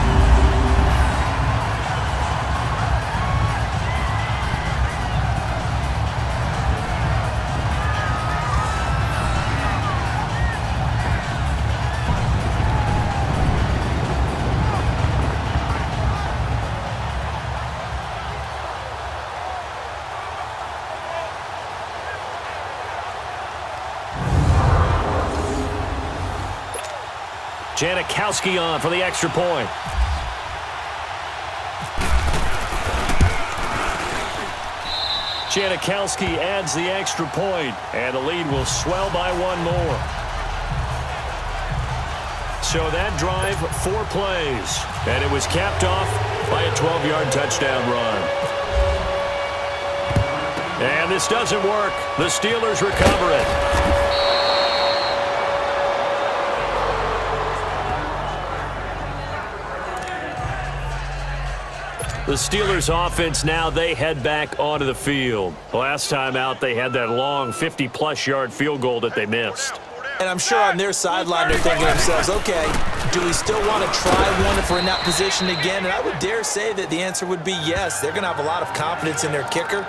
[SPEAKER 2] Janikowski on for the extra point. Janikowski adds the extra point, and the lead will swell by one more. So that drive, 4 plays, and it was capped off by a 12-yard touchdown run. And this doesn't work. The Steelers recover it. The Steelers offense now, they head back onto the field. Last time out, they had that long 50-plus yard field goal that they missed.
[SPEAKER 3] And I'm sure on their sideline they're thinking to themselves, okay, do we still want to try one if we're in that position again? And I would dare say that the answer would be yes. They're going to have a lot of confidence in their kicker.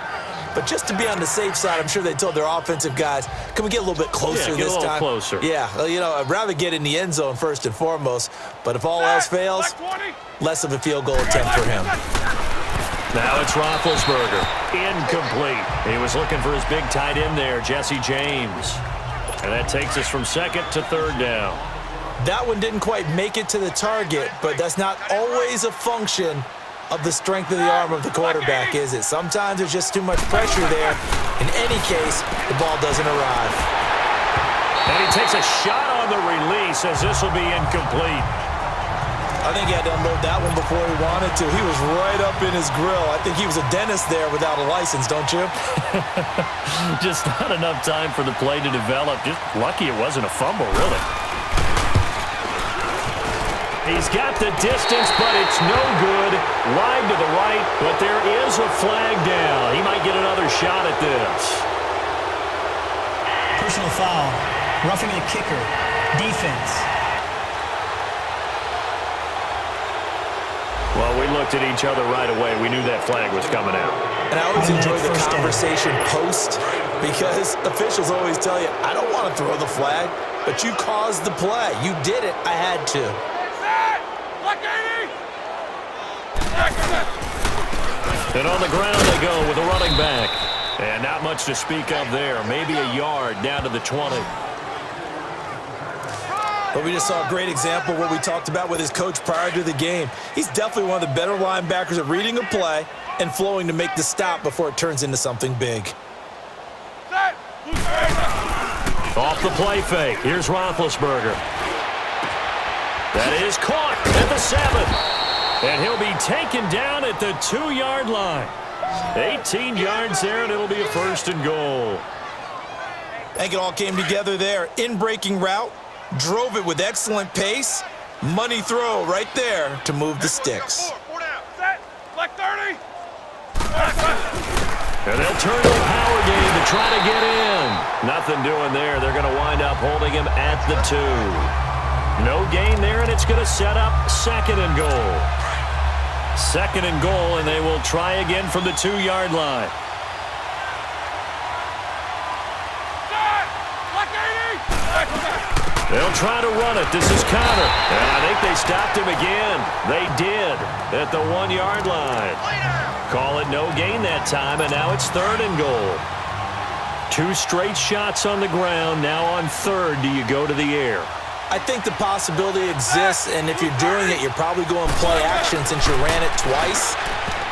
[SPEAKER 3] But just to be on the safe side, I'm sure they told their offensive guys, can we get a little bit closer this time?
[SPEAKER 2] Get a little closer.
[SPEAKER 3] Yeah, you know, I'd rather get in the end zone first and foremost. But if all else fails, less of a field goal attempt for him.
[SPEAKER 2] Now it's Roethlisberger. Incomplete. He was looking for his big tight end there, Jesse James. And that takes us from second to third down.
[SPEAKER 3] That one didn't quite make it to the target, but that's not always a function of the strength of the arm of the quarterback, is it? Sometimes there's just too much pressure there. In any case, the ball doesn't arrive.
[SPEAKER 2] And he takes a shot on the release as this will be incomplete.
[SPEAKER 3] I think he had to unload that one before he wanted to. He was right up in his grill. I think he was a dentist there without a license, don't you?
[SPEAKER 2] Just not enough time for the play to develop. Just lucky it wasn't a fumble, really. He's got the distance, but it's no good. Wide to the right, but there is a flag down. He might get another shot at this.
[SPEAKER 5] Personal foul. Roughing the kicker. Defense.
[SPEAKER 2] Well, we looked at each other right away. We knew that flag was coming out.
[SPEAKER 3] And I always enjoy the conversation post because officials always tell you, I don't want to throw the flag, but you caused the play. You did it. I had to.
[SPEAKER 2] And on the ground they go with a running back. And not much to speak of there. Maybe a yard down to the 20.
[SPEAKER 3] But we just saw a great example of what we talked about with his coach prior to the game. He's definitely one of the better linebackers at reading a play and flowing to make the stop before it turns into something big.
[SPEAKER 2] Off the play fake. Here's Roethlisberger. That is caught at the 7. And he'll be taken down at the 2-yard line. 18 yards there, and it'll be a first and goal.
[SPEAKER 3] I think it all came together there. In-breaking route, drove it with excellent pace. Money throw right there to move the sticks.
[SPEAKER 2] And they'll turn to a power game to try to get in. Nothing doing there. They're going to wind up holding him at the 2. No gain there, and it's going to set up second and goal. Second and goal, and they will try again from the 2-yard line. They'll try to run it. This is Connor. And I think they stopped him again. They did at the 1-yard line. Call it no gain that time, and now it's third and goal. 2 straight shots on the ground. Now on third, do you go to the air?
[SPEAKER 3] I think the possibility exists, and if you're doing it, you're probably going play action since you ran it twice.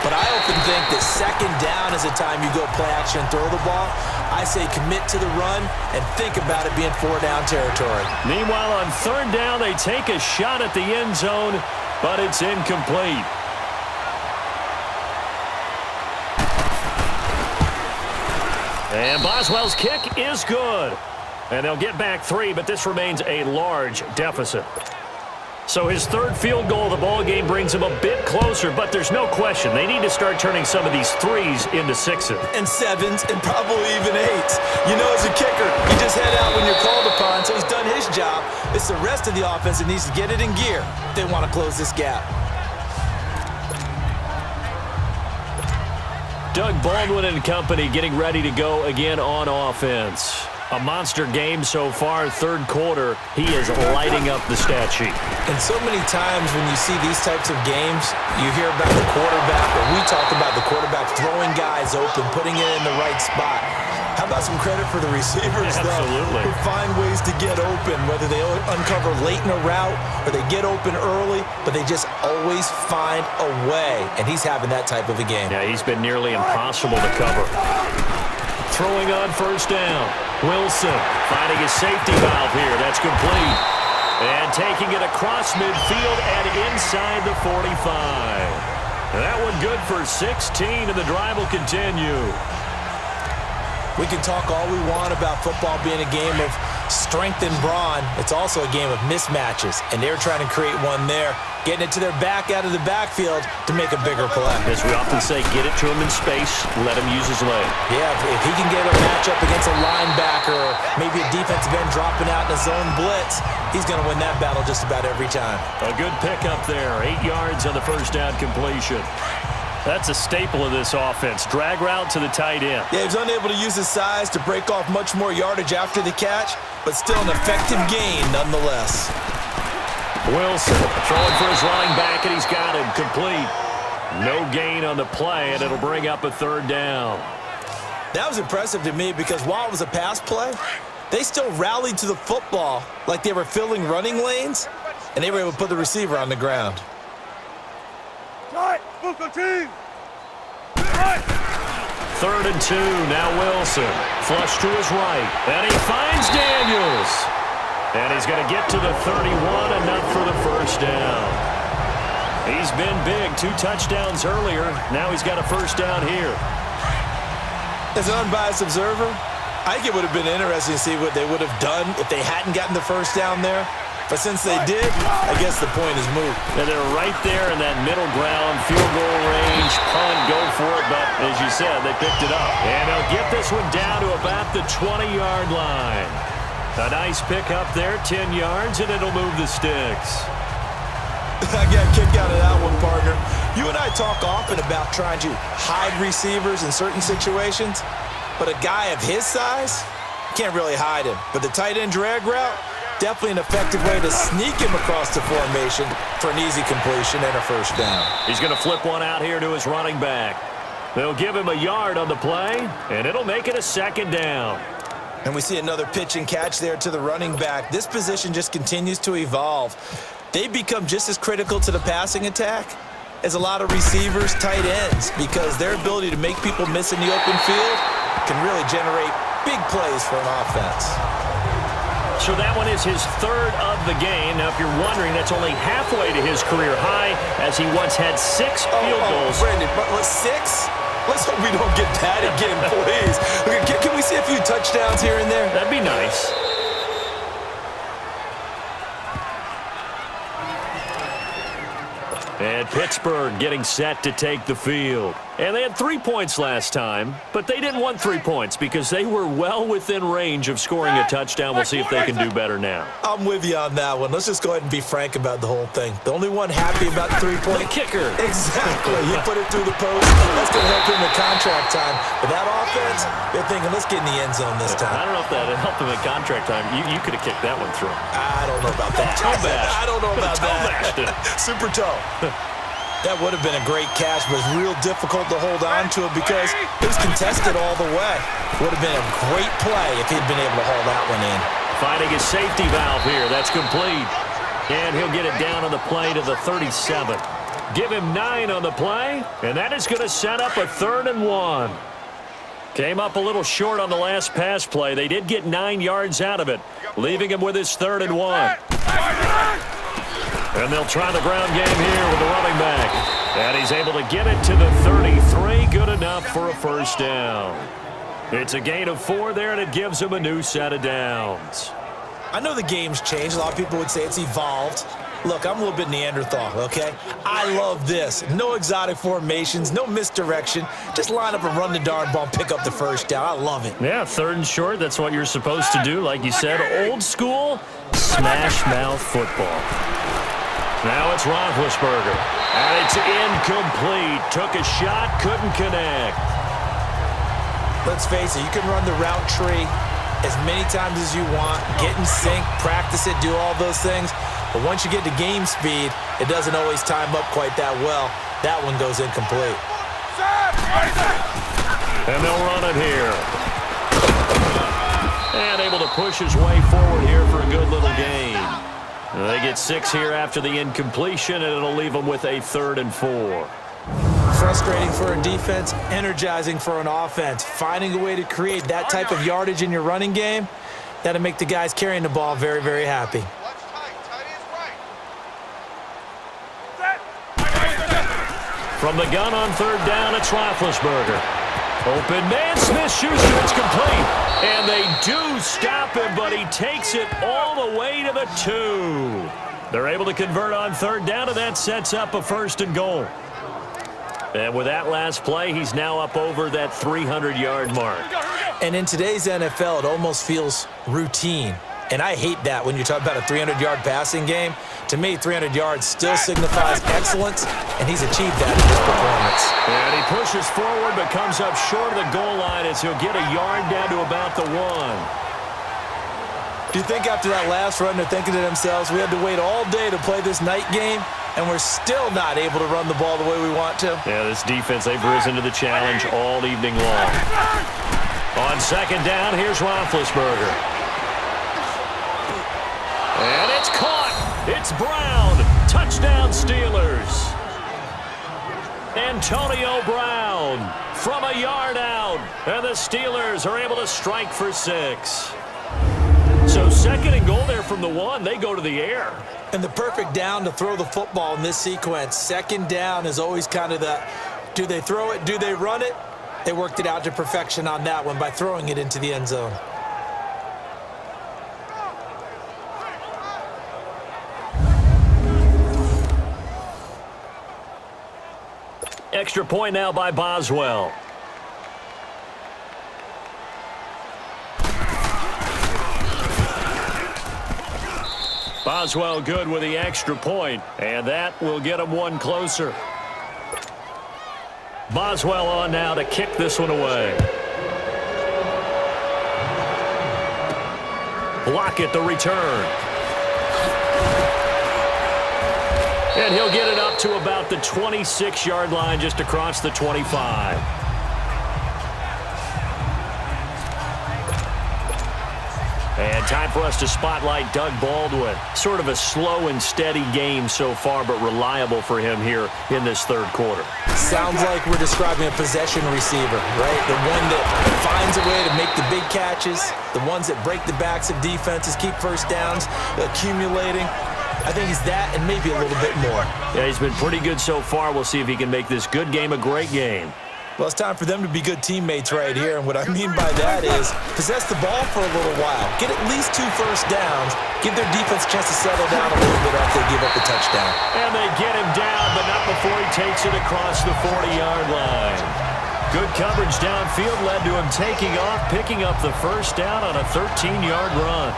[SPEAKER 3] But I often think that second down is the time you go play action and throw the ball. I say commit to the run and think about it being 4-down territory.
[SPEAKER 2] Meanwhile, on third down, they take a shot at the end zone, but it's incomplete. And Boswell's kick is good. And they'll get back 3, but this remains a large deficit. So his third field goal of the ball game brings him a bit closer, but there's no question they need to start turning some of these 3s into 6s.
[SPEAKER 3] And 7s, and probably even 8s. You know, as a kicker, you just head out when you're called upon, so he's done his job. It's the rest of the offense that needs to get it in gear if they want to close this gap.
[SPEAKER 2] Doug Baldwin and company getting ready to go again on offense. A monster game so far, third quarter. He is lighting up the stat sheet.
[SPEAKER 3] And so many times when you see these types of games, you hear about the quarterback, or we talk about the quarterback throwing guys open, putting it in the right spot. How about some credit for the receivers, though,
[SPEAKER 2] absolutely,
[SPEAKER 3] who find ways to get open, whether they uncover late in a route or they get open early, but they just always find a way. And he's having that type of a game.
[SPEAKER 2] Yeah, he's been nearly impossible to cover. Throwing on first down. Wilson finding his safety valve here. That's complete. And taking it across midfield and inside the 45. That one good for 16, and the drive will continue.
[SPEAKER 3] We can talk all we want about football being a game of strength and brawn. It's also a game of mismatches, and they're trying to create one there. getting it to their back out of the backfield to make a bigger play.
[SPEAKER 2] As we often say, get it to him in space, let him use his leg.
[SPEAKER 3] Yeah, if he can get a matchup against a linebacker or maybe a defensive end dropping out in a zone blitz, he's going to win that battle just about every time.
[SPEAKER 2] A good pickup there, 8 yards on the first down completion. That's a staple of this offense. Drag route to the tight end.
[SPEAKER 3] Yeah, he's unable to use his size to break off much more yardage after the catch, but still an effective gain nonetheless.
[SPEAKER 2] Wilson throwing for his running back, and he's got him complete. No gain on the play, and it'll bring up a third down.
[SPEAKER 3] That was impressive to me because while it was a pass play, they still rallied to the football like they were filling running lanes, and they were able to put the receiver on the ground.
[SPEAKER 2] Third and 2, now Wilson. Flush to his right, and he finds Daniels. And he's going to get to the 31, enough for the first down. He's been big, 2 touchdowns earlier. Now he's got a first down here.
[SPEAKER 3] As an unbiased observer, I think it would have been interesting to see what they would have done if they hadn't gotten the first down there. But since they did, I guess the point is moot.
[SPEAKER 2] And they're right there in that middle ground, field goal range, punt, go for it. But as you said, they picked it up. And they'll get this one down to about the 20-yard line. A nice pick up there, 10 yards, and it'll move the sticks.
[SPEAKER 3] I got a kick out of that one, partner. You and I talk often about trying to hide receivers in certain situations, but a guy of his size can't really hide him. But the tight end drag route, definitely an effective way to sneak him across the formation for an easy completion and a first down.
[SPEAKER 2] He's going to flip one out here to his running back. They'll give him a yard on the play, and it'll make it a second down.
[SPEAKER 3] And we see another pitch and catch there to the running back. This position just continues to evolve. They become just as critical to the passing attack as a lot of receivers, tight ends, because their ability to make people miss in the open field can really generate big plays for an offense.
[SPEAKER 2] So that one is his third of the game. Now, if you're wondering, that's only halfway to his career high, as he once had 6 field goals.
[SPEAKER 3] Brandon, but 6? Let's hope we don't get that again, please. Can we see a few touchdowns here and there?
[SPEAKER 2] That'd be nice. And Pittsburgh getting set to take the field. And they had 3 points last time, but they didn't want 3 points because they were well within range of scoring a touchdown. We'll see if they can do better now.
[SPEAKER 3] I'm with you on that one. Let's just go ahead and be frank about the whole thing. The only one happy about the 3-point...
[SPEAKER 2] The kicker.
[SPEAKER 3] Exactly. He put it through the post. That's going to help him in contract time. But that offense, they're thinking, let's get in the end zone this time.
[SPEAKER 2] I don't know if that helped him in contract time. You could have kicked that one through.
[SPEAKER 3] I don't know about that.
[SPEAKER 2] Toe bash.
[SPEAKER 3] I don't know about that. Super toe. That would have been a great catch, but it's real difficult to hold on to it because it was contested all the way. Would have been a great play if he'd been able to haul that one in.
[SPEAKER 2] Finding his safety valve here. That's complete. And he'll get it down on the play to the 37. Give him 9 on the play, and that is going to set up a 3rd and 1. Came up a little short on the last pass play. They did get 9 yards out of it, leaving him with his 3rd and 1. And they'll try the ground game here with the running back. And he's able to get it to the 33. Good enough for a first down. It's a gain of 4 there, and it gives him a new set of downs.
[SPEAKER 3] I know the game's changed. A lot of people would say it's evolved. Look, I'm a little bit Neanderthal, okay? I love this. No exotic formations, no misdirection. Just line up and run the darn ball and pick up the first down. I love it.
[SPEAKER 2] Yeah, 3rd and short. That's what you're supposed to do. Like you said, old school smash mouth football. Now it's Roethlisberger, and it's incomplete. Took a shot, couldn't connect.
[SPEAKER 3] Let's face it, you can run the route tree as many times as you want, get in sync, practice it, do all those things. But once you get to game speed, it doesn't always time up quite that well. That one goes incomplete.
[SPEAKER 2] And they'll run it here. And able to push his way forward here for a good little gain. They get 6 here after the incompletion, and it'll leave them with a 3rd and 4.
[SPEAKER 3] Frustrating for a defense, energizing for an offense. Finding a way to create that type of yardage in your running game, that'll make the guys carrying the ball very, very happy.
[SPEAKER 2] From the gun on 3rd down, it's Roethlisberger. Open man, Smith-Schuster, it's complete. And they do stop him, but he takes it all the way to the 2. They're able to convert on third down, and that sets up a 1st and goal. And with that last play, he's now up over that 300-yard mark.
[SPEAKER 3] And in today's NFL, it almost feels routine. And I hate that when you're talking about a 300-yard passing game. To me, 300 yards still signifies excellence, and he's achieved that in this performance.
[SPEAKER 2] And he pushes forward but comes up short of the goal line as he'll get a yard down to about the 1.
[SPEAKER 3] Do you think after that last run they're thinking to themselves, we had to wait all day to play this night game, and we're still not able to run the ball the way we want to?
[SPEAKER 2] Yeah, this defense, they've risen to the challenge all evening long. On 2nd down, here's Roethlisberger. And it's caught. It's Brown. Touchdown, Steelers. Antonio Brown from a yard out. And the Steelers are able to strike for 6. So 2nd and goal there from the 1. They go to the air.
[SPEAKER 3] And the perfect down to throw the football in this sequence. 2nd down is always kind of the, do they throw it, do they run it? They worked it out to perfection on that one by throwing it into the end zone.
[SPEAKER 2] Extra point now by Boswell. Boswell good with the extra point, and that will get him one closer. Boswell on now to kick this one away. Lockett the return. And he'll get it up to about the 26-yard line, just across the 25. And time for us to spotlight Doug Baldwin. Sort of a slow and steady game so far, but reliable for him here in this 3rd quarter.
[SPEAKER 3] Sounds like we're describing a possession receiver, right? The one that finds a way to make the big catches, the ones that break the backs of defenses, keep 1st downs, accumulating. I think he's that and maybe a little bit more.
[SPEAKER 2] Yeah, he's been pretty good so far. We'll see if he can make this good game a great game.
[SPEAKER 3] Well, it's time for them to be good teammates right here, and what I mean by that is possess the ball for a little while, get at least 2 first downs, give their defense a chance to settle down a little bit after they give up the touchdown.
[SPEAKER 2] And they get him down, but not before he takes it across the 40-yard line. Good coverage downfield led to him taking off, picking up the 1st down on a 13-yard run.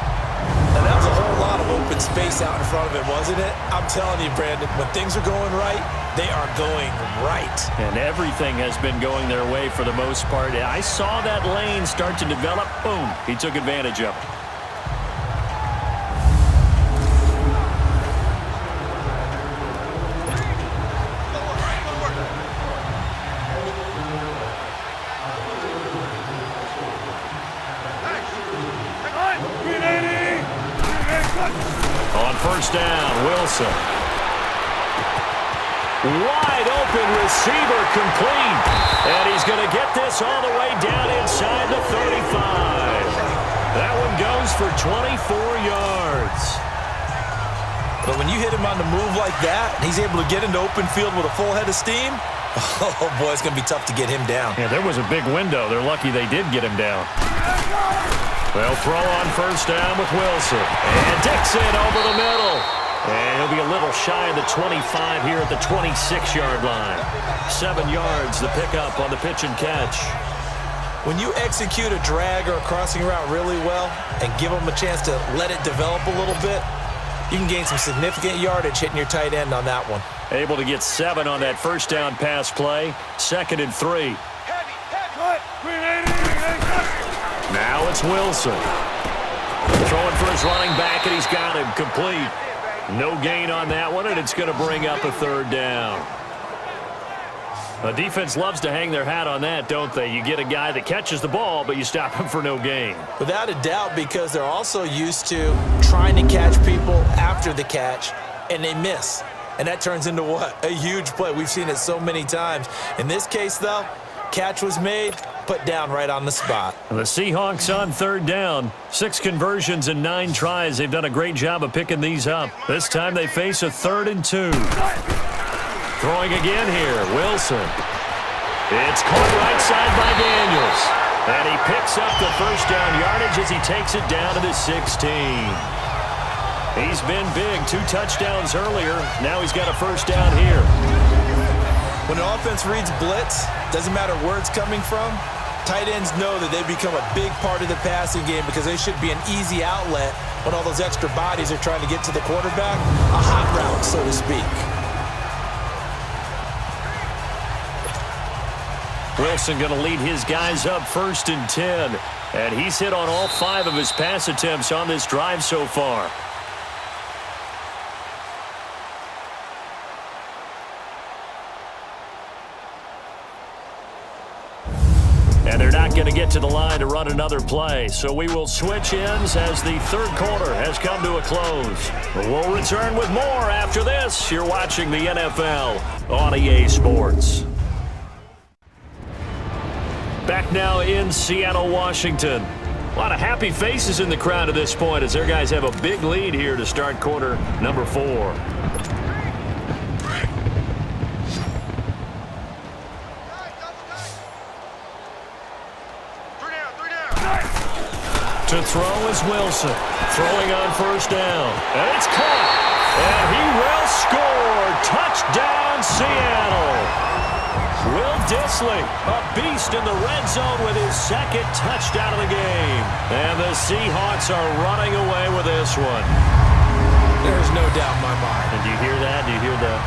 [SPEAKER 3] Now, that was a whole lot of open space out in front of him, wasn't it? I'm telling you, Brandon, when things are going right, they are going right.
[SPEAKER 2] And everything has been going their way for the most part. I saw that lane start to develop. Boom. He took advantage of it. On 1st down, Wilson. Wide open receiver complete. And he's going to get this all the way down inside the 35. That one goes for 24 yards.
[SPEAKER 3] But when you hit him on the move like that, and he's able to get into open field with a full head of steam, oh boy, it's going to be tough to get him down.
[SPEAKER 2] Yeah, there was a big window. They're lucky they did get him down. They'll throw on 1st down with Wilson. And Dixon over the middle. And he'll be a little shy of the 25 here at the 26-yard line. 7 yards, the pickup on the pitch and catch.
[SPEAKER 3] When you execute a drag or a crossing route really well and give them a chance to let it develop a little bit, you can gain some significant yardage hitting your tight end on that one.
[SPEAKER 2] Able to get 7 on that 1st down pass play. 2nd and 3. Now it's Wilson. Throwing for his running back, and he's got him complete. No gain on that one, and it's going to bring up a 3rd down. The defense loves to hang their hat on that, don't they? You get a guy that catches the ball, but you stop him for no gain.
[SPEAKER 3] Without a doubt, because they're also used to trying to catch people after the catch, and they miss. And that turns into what? A huge play. We've seen it so many times. In this case, though, catch was made, put down right on the spot.
[SPEAKER 2] The Seahawks on 3rd down. 6 conversions and 9 tries. They've done a great job of picking these up. This time they face a 3rd and 2. Throwing again here, Wilson. It's caught right side by Daniels. And he picks up the 1st down yardage as he takes it down to the 16. He's been big. 2 touchdowns earlier. Now he's got a first down here.
[SPEAKER 3] When an offense reads blitz, doesn't matter where it's coming from, tight ends know that they become a big part of the passing game because they should be an easy outlet when all those extra bodies are trying to get to the quarterback. A hot route, so to speak.
[SPEAKER 2] Wilson going to lead his guys up 1st and 10. And he's hit on all 5 of his pass attempts on this drive so far. And they're not going to get to the line to run another play. So we will switch ends as the 3rd quarter has come to a close. We'll return with more after this. You're watching the NFL on EA Sports. Back now in Seattle, Washington. A lot of happy faces in the crowd at this point as their guys have a big lead here to start quarter number 4. To throw is Wilson. Throwing on 1st down. And it's caught. And he will score. Touchdown, Seattle. Will Dissly, a beast in the red zone with his 2nd touchdown of the game. And the Seahawks are running away with this one.
[SPEAKER 3] There's no doubt in my mind.
[SPEAKER 2] And do you hear that? Do you hear that?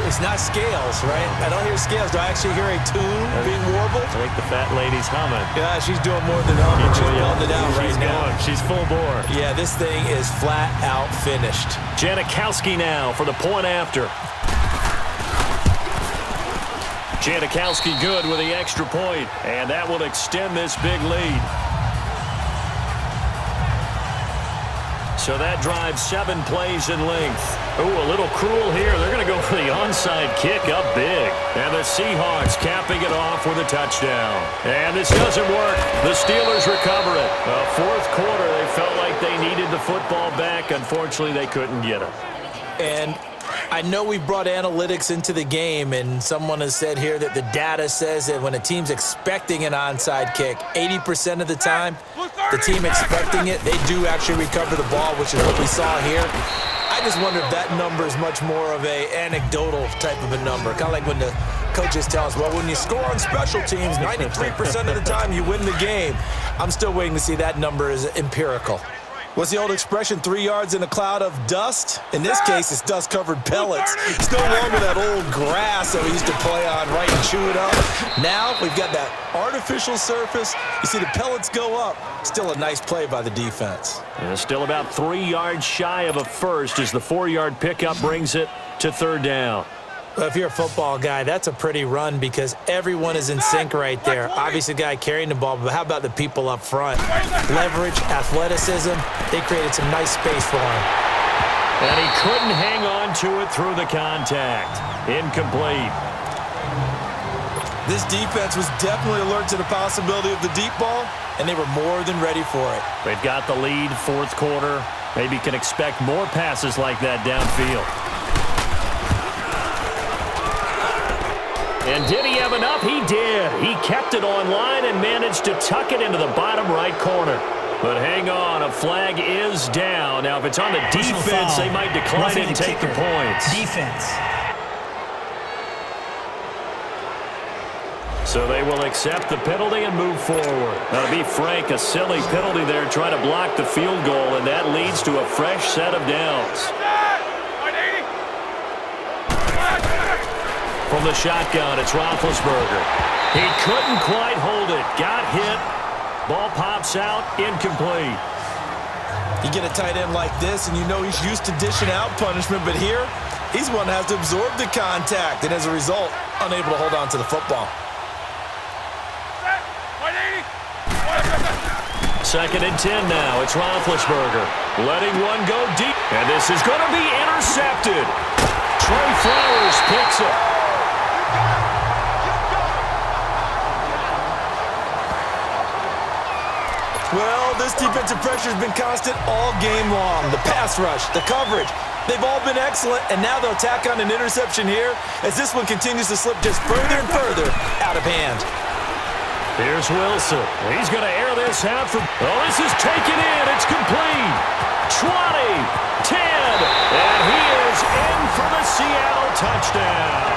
[SPEAKER 3] It's not scales, right? I don't hear scales. Do I actually hear a tune being warbled?
[SPEAKER 2] I think the fat lady's humming.
[SPEAKER 3] Yeah, she's doing more than humming. She's belting it out right now.
[SPEAKER 2] She's full bore.
[SPEAKER 3] Yeah, this thing is flat out finished.
[SPEAKER 2] Janikowski now for the point after. Janikowski good with the extra point, and that will extend this big lead. So that drives 7 plays in length. Ooh, a little cruel here. They're going to go for the onside kick up big. And the Seahawks capping it off with a touchdown. And this doesn't work. The Steelers recover it. 4th quarter, they felt like they needed the football back. Unfortunately, they couldn't get it.
[SPEAKER 3] And I know we brought analytics into the game, and someone has said here that the data says that when a team's expecting an onside kick, 80% of the time, the team expecting it, they do actually recover the ball, which is what we saw here. I just wonder if that number is much more of a anecdotal type of a number, kind of like when the coaches tell us, well, when you score on special teams, 93% of the time you win the game. I'm still waiting to see that number is empirical. What's the old expression, 3 yards in a cloud of dust? In this case, it's dust-covered pellets. It's no longer that old grass that we used to play on, right, and chew it up. Now we've got that artificial surface. You see the pellets go up. Still a nice play by the defense.
[SPEAKER 2] And still about 3 yards shy of a first as the 4-yard pickup brings it to 3rd down.
[SPEAKER 3] Well, if you're a football guy, that's a pretty run because everyone is in sync right there. Obviously, the guy carrying the ball, but how about the people up front? Leverage, athleticism, they created some nice space for him.
[SPEAKER 2] And he couldn't hang on to it through the contact. Incomplete.
[SPEAKER 3] This defense was definitely alert to the possibility of the deep ball, and they were more than ready for it.
[SPEAKER 2] They've got the lead, 4th quarter. Maybe can expect more passes like that downfield. And did he have enough? He did. He kept it online and managed to tuck it into the bottom right corner. But hang on, a flag is down. Now, if it's on the defense, they might decline it and take the points.
[SPEAKER 5] Defense.
[SPEAKER 2] So they will accept the penalty and move forward. Now, to be frank, a silly penalty there trying to block the field goal, and that leads to a fresh set of downs. From the shotgun, it's Roethlisberger. He couldn't quite hold it. Got hit. Ball pops out. Incomplete.
[SPEAKER 3] You get a tight end like this, and you know he's used to dishing out punishment, but here, he's one that has to absorb the contact, and as a result, unable to hold on to the football.
[SPEAKER 2] 2nd and 10 now. It's Roethlisberger. Letting one go deep. And this is going to be intercepted. Trey Flowers picks it.
[SPEAKER 3] Well, this defensive pressure has been constant all game long. The pass rush, the coverage, they've all been excellent, and now they'll tack on an interception here as this one continues to slip just further and further out of hand.
[SPEAKER 2] Here's Wilson. He's going to air this out for... Oh, this is taken in. It's complete. 20, 10, and he is in for the Seattle touchdown.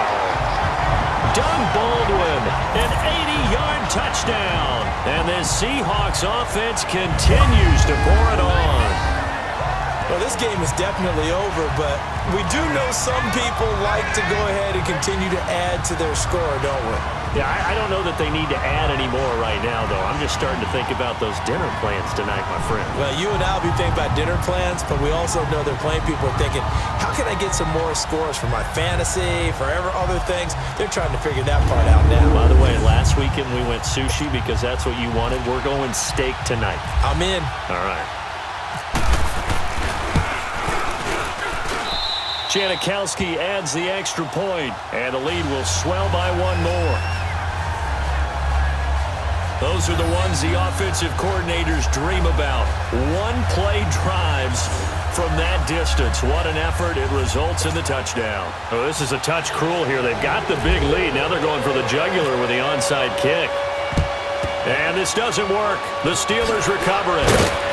[SPEAKER 2] Doug Baldwin, an 80-yard touchdown. And this Seahawks offense continues to pour it on.
[SPEAKER 3] Well, this game is definitely over, but we do know some people like to go ahead and continue to add to their score, don't we?
[SPEAKER 2] Yeah, I don't know that they need to add any more right now, though. I'm just starting to think about those dinner plans tonight, my friend.
[SPEAKER 3] Well, you and I will be thinking about dinner plans, but we also know there are plenty of people are thinking, how can I get some more scores for my fantasy, for other things? They're trying to figure that part out now.
[SPEAKER 2] By the way, last weekend we went sushi because that's what you wanted. We're going steak tonight.
[SPEAKER 3] I'm in.
[SPEAKER 2] All right. Janikowski adds the extra point, and the lead will swell by one more. Those are the ones the offensive coordinators dream about. One-play drives from that distance. What an effort. It results in the touchdown. Oh, this is a touch cruel here. They've got the big lead. Now they're going for the jugular with the onside kick. And this doesn't work. The Steelers recover it.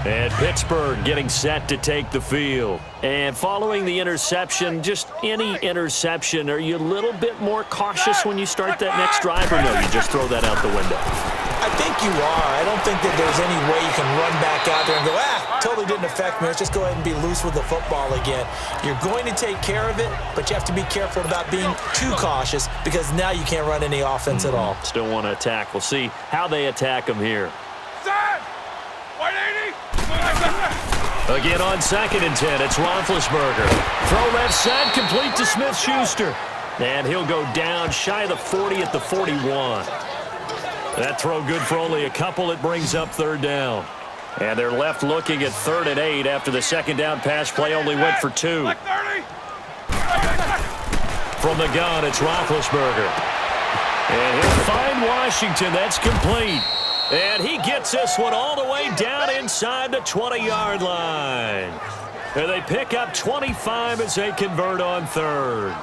[SPEAKER 2] And Pittsburgh getting set to take the field. And following the interception, just any interception, are you a little bit more cautious when you start that next drive, or no, you just throw that out the window?
[SPEAKER 3] I think you are. I don't think that there's any way you can run back out there and go, totally didn't affect me. Let's just go ahead and be loose with the football again. You're going to take care of it, but you have to be careful about being too cautious because now you can't run any offense at all.
[SPEAKER 2] Still want to attack. We'll see how they attack them here. Again on 2nd and 10, it's Roethlisberger. Throw left side, complete to Smith-Schuster. And he'll go down shy of the 40 at the 41. That throw good for only a couple. It brings up 3rd down. And they're left looking at 3rd and 8 after the 2nd down pass play only went for 2. From the gun, it's Roethlisberger. And he'll find Washington. That's complete. And he gets this one all the way down inside the 20-yard line. And they pick up 25 as they convert on 3rd.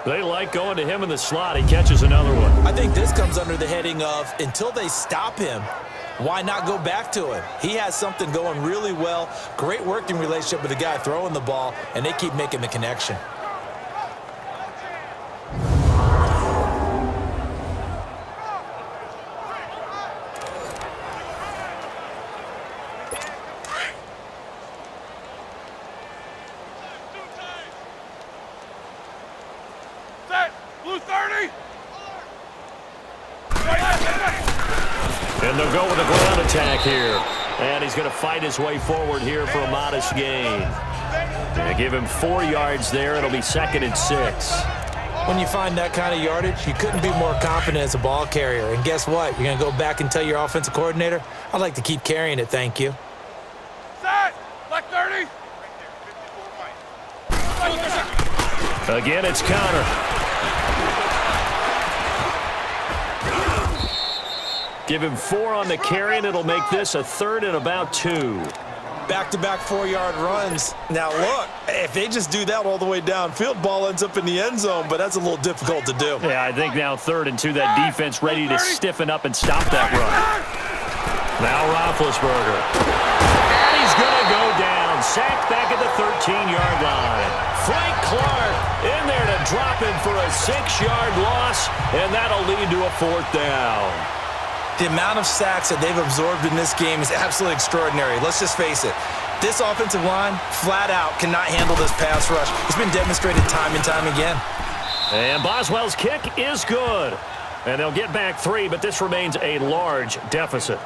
[SPEAKER 2] They like going to him in the slot. He catches another one.
[SPEAKER 3] I think this comes under the heading of until they stop him, why not go back to him? He has something going really well. Great working relationship with the guy throwing the ball, and they keep making the connection.
[SPEAKER 2] And they'll go with a ground attack here. And he's going to fight his way forward here for a modest gain. They give him 4 yards there. It'll be 2nd and 6.
[SPEAKER 3] When you find that kind of yardage, you couldn't be more confident as a ball carrier. And guess what? You're going to go back and tell your offensive coordinator, I'd like to keep carrying it, thank you.
[SPEAKER 6] Set! Black 30!
[SPEAKER 2] Again, it's counter. Give him 4 on the carry, and it'll make this a 3rd and about 2.
[SPEAKER 3] Back-to-back 4-yard runs. Now, look, if they just do that all the way downfield, ball ends up in the end zone, but that's a little difficult to do.
[SPEAKER 2] Yeah, I think now 3rd and 2, that defense ready to stiffen up and stop that run. Now Roethlisberger. And he's going to go down. Sacked back at the 13-yard line. Frank Clark in there to drop him for a 6-yard loss, and that'll lead to a 4th down.
[SPEAKER 3] The amount of sacks that they've absorbed in this game is absolutely extraordinary. Let's just face it. This offensive line, flat out, cannot handle this pass rush. It's been demonstrated time and time again.
[SPEAKER 2] And Boswell's kick is good. And they'll get back 3, but this remains a large deficit.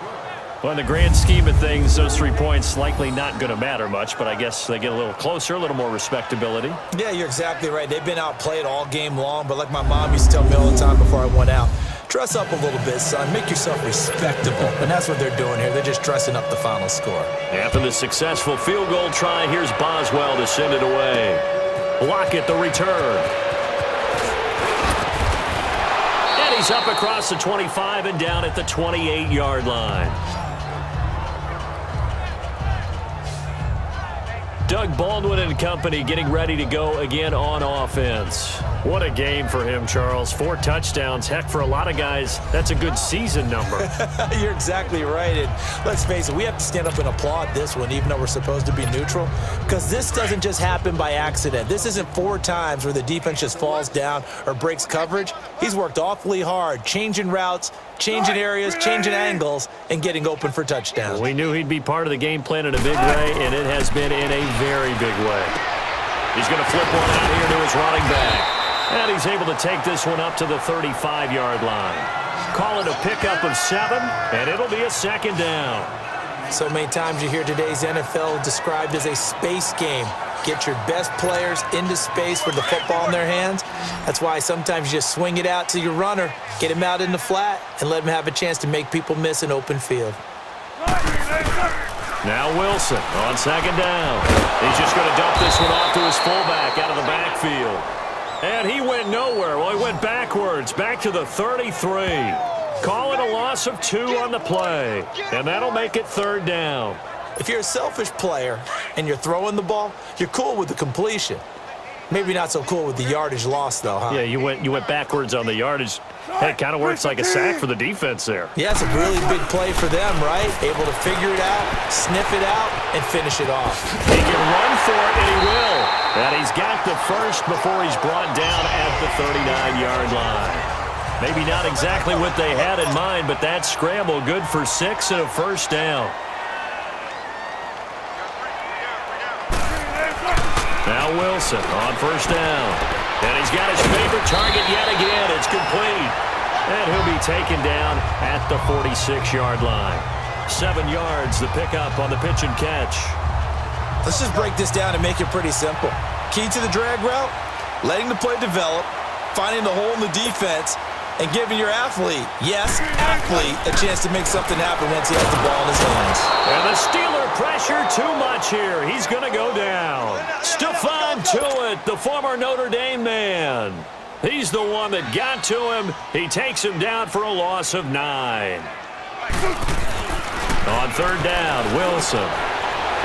[SPEAKER 2] Well, in the grand scheme of things, those 3 points likely not going to matter much, but I guess they get a little closer, a little more respectability.
[SPEAKER 3] Yeah, you're exactly right. They've been outplayed all game long, but like my mom used to tell me all the time before I went out, dress up a little bit, son. Make yourself respectable. And that's what they're doing here. They're just dressing up the final score.
[SPEAKER 2] After the successful field goal try, here's Boswell to send it away. Lockett the return. And he's up across the 25 and down at the 28-yard line. Doug Baldwin and company getting ready to go again on offense. What a game for him, Charles. 4 touchdowns. Heck, for a lot of guys, that's a good season number.
[SPEAKER 3] You're exactly right. And let's face it, we have to stand up and applaud this one, even though we're supposed to be neutral, because this doesn't just happen by accident. This isn't 4 times where the defense just falls down or breaks coverage. He's worked awfully hard, changing routes, changing areas, changing angles, and getting open for touchdowns.
[SPEAKER 2] We knew he'd be part of the game plan in a big way, and it has been in a very big way. He's going to flip one out here to his running back. And he's able to take this one up to the 35-yard line. Call it a pickup of 7, and it'll be a 2nd down.
[SPEAKER 3] So many times you hear today's NFL described as a space game. Get your best players into space with the football in their hands. That's why sometimes you just swing it out to your runner, get him out in the flat, and let him have a chance to make people miss an open field.
[SPEAKER 2] Now Wilson on 2nd down. He's just going to dump this one off to his fullback out of the backfield. And he went nowhere. Well, he went backwards, back to the 33. Call it a loss of 2 on the play. And that'll make it 3rd down.
[SPEAKER 3] If you're a selfish player and you're throwing the ball, you're cool with the completion. Maybe not so cool with the yardage loss, though, huh?
[SPEAKER 2] Yeah, you went backwards on the yardage. Hey, it kind of works like a sack for the defense there.
[SPEAKER 3] Yeah, it's a really big play for them, right? Able to figure it out, sniff it out, and finish it off.
[SPEAKER 2] He can run for it, and he will. And he's got the first before he's brought down at the 39-yard line. Maybe not exactly what they had in mind, but that scramble good for 6 and a 1st down. Now Wilson on 1st down. And he's got his favorite target yet again. It's complete. And he'll be taken down at the 46-yard line. 7 yards, the pickup on the pitch and catch.
[SPEAKER 3] Let's just break this down and make it pretty simple. Key to the drag route, letting the play develop, finding the hole in the defense, and giving your athlete, yes, athlete, a chance to make something happen once he has the ball in his hands.
[SPEAKER 2] And the Steeler pressure too much here. He's going to go down. Stephon Tuitt, the former Notre Dame man. He's the one that got to him. He takes him down for a loss of 9. On 3rd down, Wilson.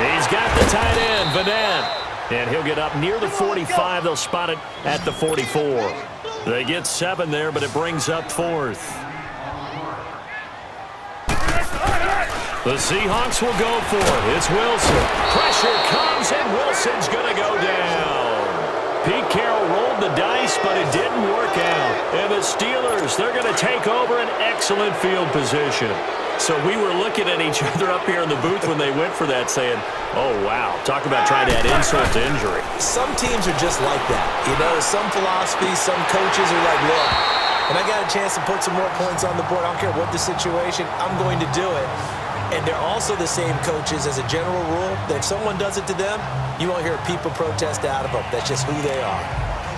[SPEAKER 2] He's got the tight end, Vanette. And he'll get up near the 45. They'll spot it at the 44. They get 7 there, but it brings up 4th. The Seahawks will go for it. It's Wilson. Pressure comes, and Wilson's going to go down. Pete Carroll rolled the dice, but it didn't work out. And the Steelers, they're going to take over an excellent field position. So we were looking at each other up here in the booth when they went for that saying, oh, wow, talk about trying to add insult to injury.
[SPEAKER 3] Some teams are just like that. You know, some philosophies, some coaches are like, look, when I got a chance to put some more points on the board, I don't care what the situation, I'm going to do it. And they're also the same coaches as a general rule that if someone does it to them, you won't hear a peep of protest out of them. That's just who they are.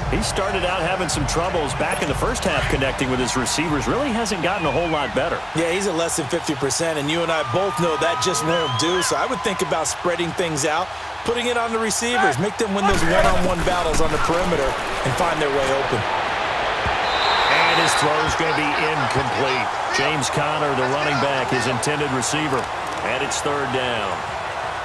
[SPEAKER 2] He started out having some troubles back in the first half connecting with his receivers. Really hasn't gotten a whole lot better.
[SPEAKER 3] Yeah, he's at less than 50%, and you and I both know that just won't do. So I would think about spreading things out, putting it on the receivers, make them win those one-on-one battles on the perimeter, and find their way open.
[SPEAKER 2] And his throw is going to be incomplete. James Conner, the running back, his intended receiver. And it's 3rd down.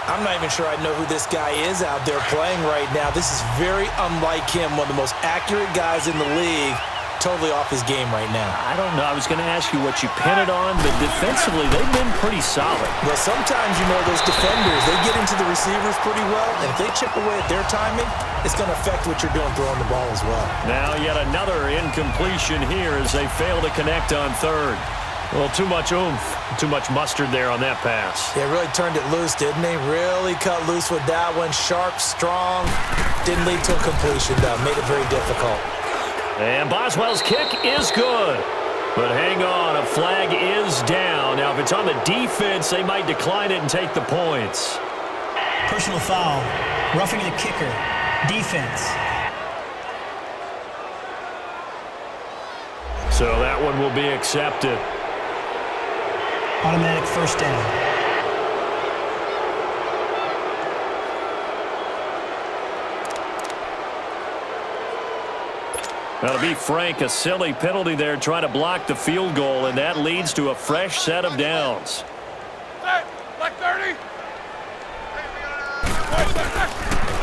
[SPEAKER 3] I'm not even sure I know who this guy is out there playing right now. This is very unlike him, one of the most accurate guys in the league, totally off his game right now.
[SPEAKER 2] I don't know. I was going to ask you what you pin it on, but defensively, they've been pretty solid.
[SPEAKER 3] Well, sometimes, you know, those defenders, they get into the receivers pretty well, and if they chip away at their timing, it's going to affect what you're doing throwing the ball as well.
[SPEAKER 2] Now yet another incompletion here as they fail to connect on 3rd. Well, too much oomph, too much mustard there on that pass.
[SPEAKER 3] Yeah, really turned it loose, didn't he? Really cut loose with that one. Sharp, strong. Didn't lead to a completion, though. Made it very difficult.
[SPEAKER 2] And Boswell's kick is good. But hang on, a flag is down. Now, if it's on the defense, they might decline it and take the points.
[SPEAKER 5] Personal foul. Roughing the kicker. Defense.
[SPEAKER 2] So that one will be accepted.
[SPEAKER 5] Automatic 1st down.
[SPEAKER 2] Now, to be frank, a silly penalty there trying to block the field goal, and that leads to a fresh set of downs.
[SPEAKER 6] Set, like 30.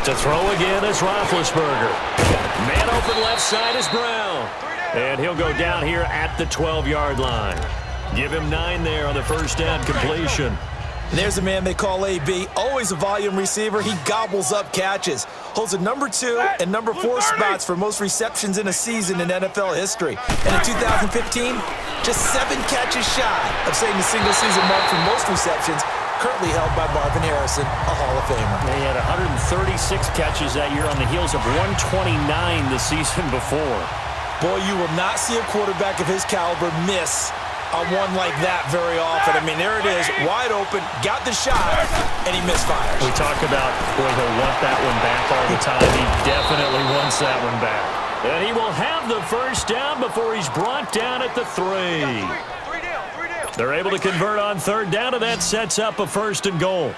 [SPEAKER 2] To throw again is Roethlisberger. Man open left side is Brown. And he'll go down here at the 12-yard line. Give him 9 there on the first down completion.
[SPEAKER 3] There's a man they call AB, always a volume receiver. He gobbles up catches, holds a number 2 and number 4 spots for most receptions in a season in NFL history. And in 2015, just 7 catches shy of setting the single-season mark for most receptions, currently held by Marvin Harrison, a Hall of Famer.
[SPEAKER 2] He had 136 catches that year on the heels of 129 the season before.
[SPEAKER 3] Boy, you will not see a quarterback of his caliber miss on one like that very often. I mean, there it is, wide open, got the shot, and he misfires.
[SPEAKER 2] We talk about, boy, he'll want that one back all the time. He definitely wants that one back. And he will have the first down before he's brought down at the 3. They're able to convert on third down, and that sets up a first and goal.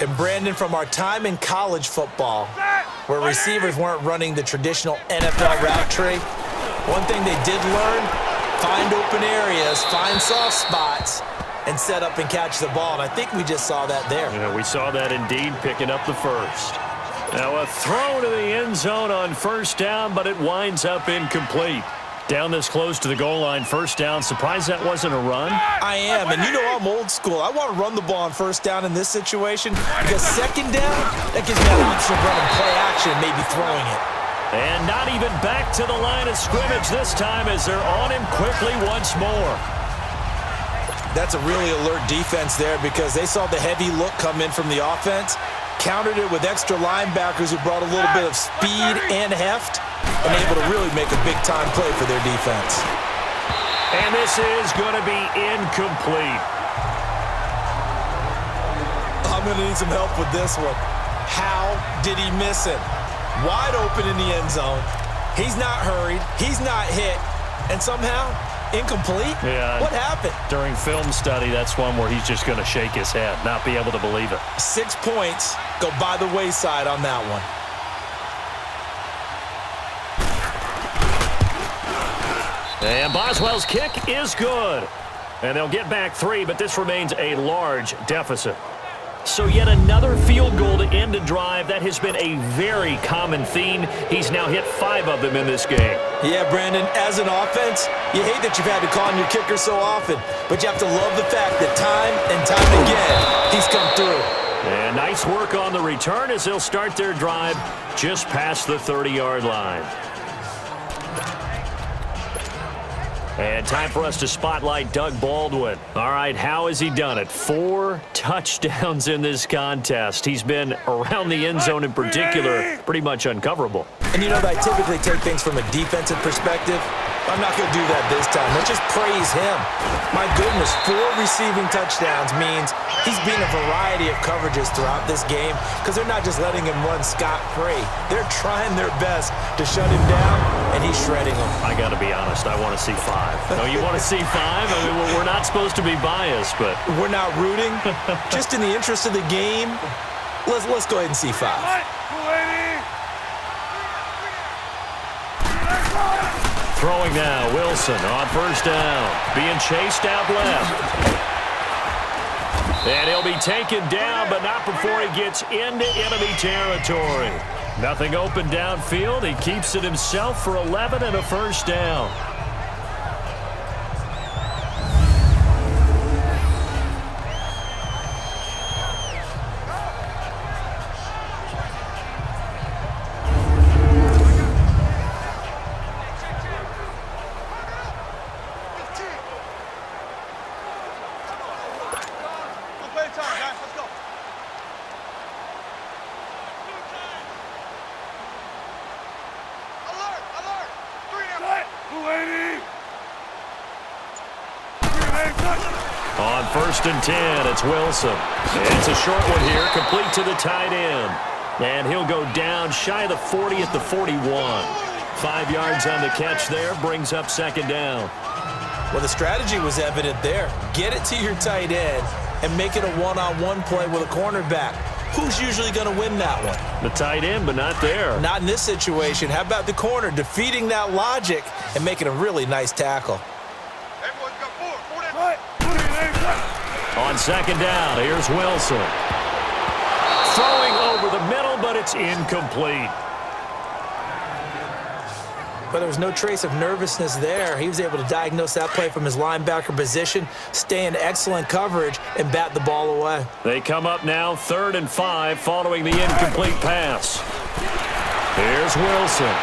[SPEAKER 3] And Brandon, from our time in college football, where receivers weren't running the traditional NFL route tree, one thing they did learn, find open areas, find soft spots, and set up and catch the ball. And I think we just saw that there.
[SPEAKER 2] Yeah, we saw that indeed, picking up the first. Now a throw to the end zone on first down, but it winds up incomplete. Down this close to the goal line, first down. Surprised that wasn't a run?
[SPEAKER 3] I am, and you know I'm old school. I want to run the ball on first down in this situation because second down, that gives me an option of running play action, maybe throwing it.
[SPEAKER 2] And not even back to the line of scrimmage this time as they're on him quickly once more.
[SPEAKER 3] That's a really alert defense there because they saw the heavy look come in from the offense, countered it with extra linebackers who brought a little bit of speed and heft, and able to really make a big-time play for their defense.
[SPEAKER 2] And this is going to be incomplete.
[SPEAKER 3] I'm going to need some help with this one. How did he miss it? Wide open in the end zone. He's not hurried. He's not hit. And somehow, incomplete?
[SPEAKER 2] Yeah.
[SPEAKER 3] What happened?
[SPEAKER 2] During film study, that's one where he's just going to shake his head, not be able to believe it.
[SPEAKER 3] 6 points go by the wayside on that one.
[SPEAKER 2] And Boswell's kick is good. And they'll get back 3, but this remains a large deficit. So yet another field goal to end a drive. That has been a very common theme. He's now hit 5 of them in this game.
[SPEAKER 3] Yeah, Brandon, as an offense, you hate that you've had to call on your kicker so often, but you have to love the fact that time and time again, he's come through.
[SPEAKER 2] And nice work on the return as they'll start their drive just past the 30-yard line. And time for us to spotlight Doug Baldwin. All right, how has he done it? 4 touchdowns in this contest. He's been around the end zone in particular, pretty much uncoverable.
[SPEAKER 3] And you know that I typically take things from a defensive perspective. I'm not going to do that this time. Let's just praise him. My goodness, 4 receiving touchdowns means he's been a variety of coverages throughout this game because they're not just letting him run scot-free. They're trying their best to shut him down, and he's shredding them.
[SPEAKER 2] I got to be honest, I want to see 5. No, you want to see 5? I mean, we're not supposed to be biased, but...
[SPEAKER 3] We're not rooting. Just in the interest of the game, let's go ahead and see 5.
[SPEAKER 2] Throwing now, Wilson on first down. Being chased out left. And he'll be taken down, but not before he gets into enemy territory. Nothing open downfield. He keeps it himself for 11 and a first down. On first and 10, it's Wilson. It's a short one here, complete to the tight end. And he'll go down shy of the 40 at the 41. 5 yards on the catch there, brings up second down.
[SPEAKER 3] Well, the strategy was evident there. Get it to your tight end and make it a one-on-one play with a cornerback. Who's usually going to win that one?
[SPEAKER 2] The tight end, but not there.
[SPEAKER 3] Not in this situation. How about the corner defeating that logic and making a really nice tackle?
[SPEAKER 2] On second down, here's Wilson. Throwing over over the middle, but it's incomplete.
[SPEAKER 3] But there was no trace of nervousness there. He was able to diagnose that play from his linebacker position, stay in excellent coverage, and bat the ball away.
[SPEAKER 2] They come up now 3rd and 5 following the incomplete pass. Here's Wilson,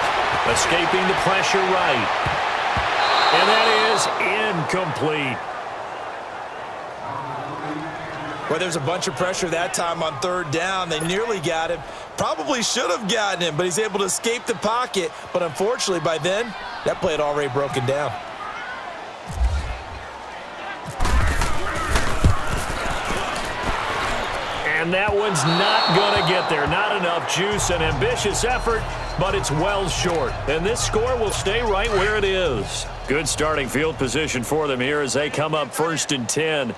[SPEAKER 2] escaping the pressure right. And that is incomplete.
[SPEAKER 3] Well, there's a bunch of pressure that time on 3rd down. They nearly got him. Probably should have gotten him, but he's able to escape the pocket. But unfortunately, by then, that play had already broken down.
[SPEAKER 2] And that one's not going to get there. Not enough juice. An ambitious effort, but it's well short. And this score will stay right where it is. Good starting field position for them here as they come up 1st and 10.